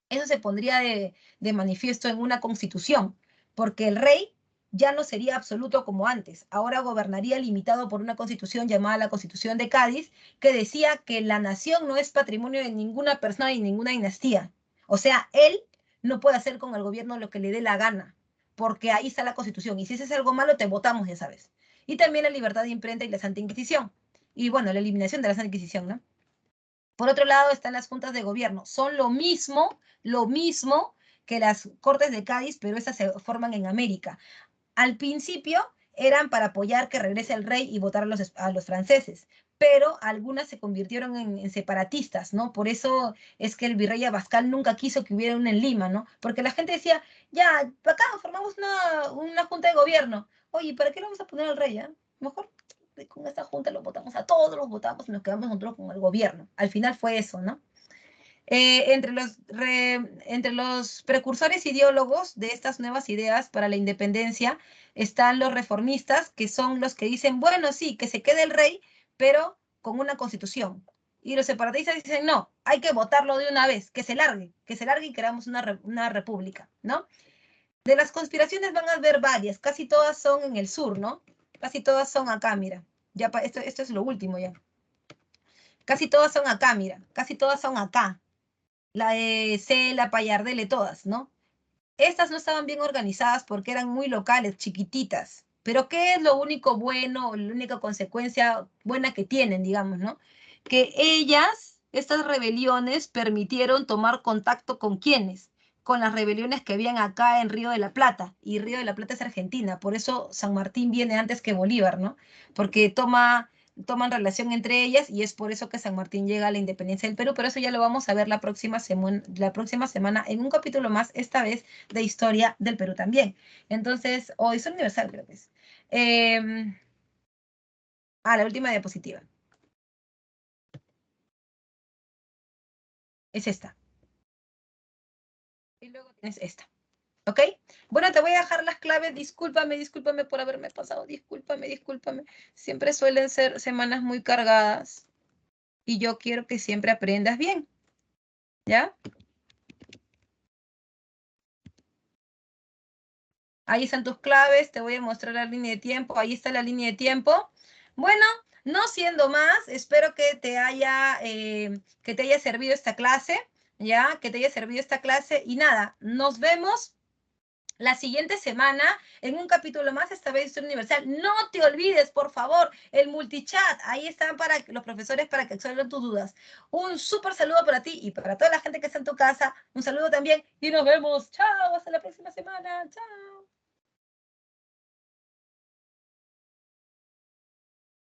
Eso se pondría de manifiesto en una constitución, porque el rey ya no sería absoluto como antes. Ahora gobernaría limitado por una constitución llamada la Constitución de Cádiz, que decía que la nación no es patrimonio de ninguna persona y ninguna dinastía. O sea, él no puede hacer con el gobierno lo que le dé la gana, porque ahí está la Constitución. Y si ese es algo malo, te votamos, ya sabes. Y también la libertad de imprenta y la Santa Inquisición. Y bueno, la eliminación de la Santa Inquisición, ¿no? Por otro lado están las juntas de gobierno. Son lo mismo que las Cortes de Cádiz, pero estas se forman en América. Al principio eran para apoyar que regrese el rey y votar a los franceses, pero algunas se convirtieron en separatistas, ¿no? Por eso es que el virrey Abascal nunca quiso que hubiera una en Lima, ¿no? Porque la gente decía, ya, acá formamos una junta de gobierno. Oye, ¿para qué le vamos a poner al rey, ya? Mejor con esta junta los votamos a todos, los votamos y nos quedamos nosotros con el gobierno. Al final fue eso, ¿no? Entre los precursores ideólogos de estas nuevas ideas para la independencia están los reformistas, que son los que dicen, bueno, sí, que se quede el rey, pero con una constitución. Y los separatistas dicen, no, hay que votarlo de una vez, que se largue y creamos una república, ¿no? De las conspiraciones van a haber varias, casi todas son en el sur, ¿no? Casi todas son acá, mira. Ya esto es lo último ya. Casi todas son acá, mira. Casi todas son acá. La de Cela, Payardele, todas, ¿no? Estas no estaban bien organizadas porque eran muy locales, chiquititas. Pero ¿qué es lo único bueno, la única consecuencia buena que tienen, digamos, ¿no? Que estas rebeliones, permitieron tomar contacto con quienes, con las rebeliones que habían acá en Río de la Plata, y Río de la Plata es Argentina, por eso San Martín viene antes que Bolívar, ¿no? Porque toman relación entre ellas y es por eso que San Martín llega a la independencia del Perú, pero eso ya lo vamos a ver la próxima semana en un capítulo más, esta vez de historia del Perú también. Entonces, o historia universal creo que es. La última diapositiva. Es esta. Y luego tienes esta. ¿Ok? Bueno, te voy a dejar las claves. Discúlpame por haberme pasado. Discúlpame. Siempre suelen ser semanas muy cargadas. Y yo quiero que siempre aprendas bien. ¿Ya? Ahí están tus claves. Te voy a mostrar la línea de tiempo. Ahí está la línea de tiempo. Bueno, no siendo más, espero que te haya servido esta clase. ¿Ya? Que te haya servido esta clase. Y nada, nos vemos la siguiente semana en un capítulo más, esta vez Historia Universal. No te olvides, por favor, el multichat. Ahí están para los profesores para que resuelvan tus dudas. Un súper saludo para ti y para toda la gente que está en tu casa. Un saludo también y nos vemos. Chao, hasta la próxima semana. Chao.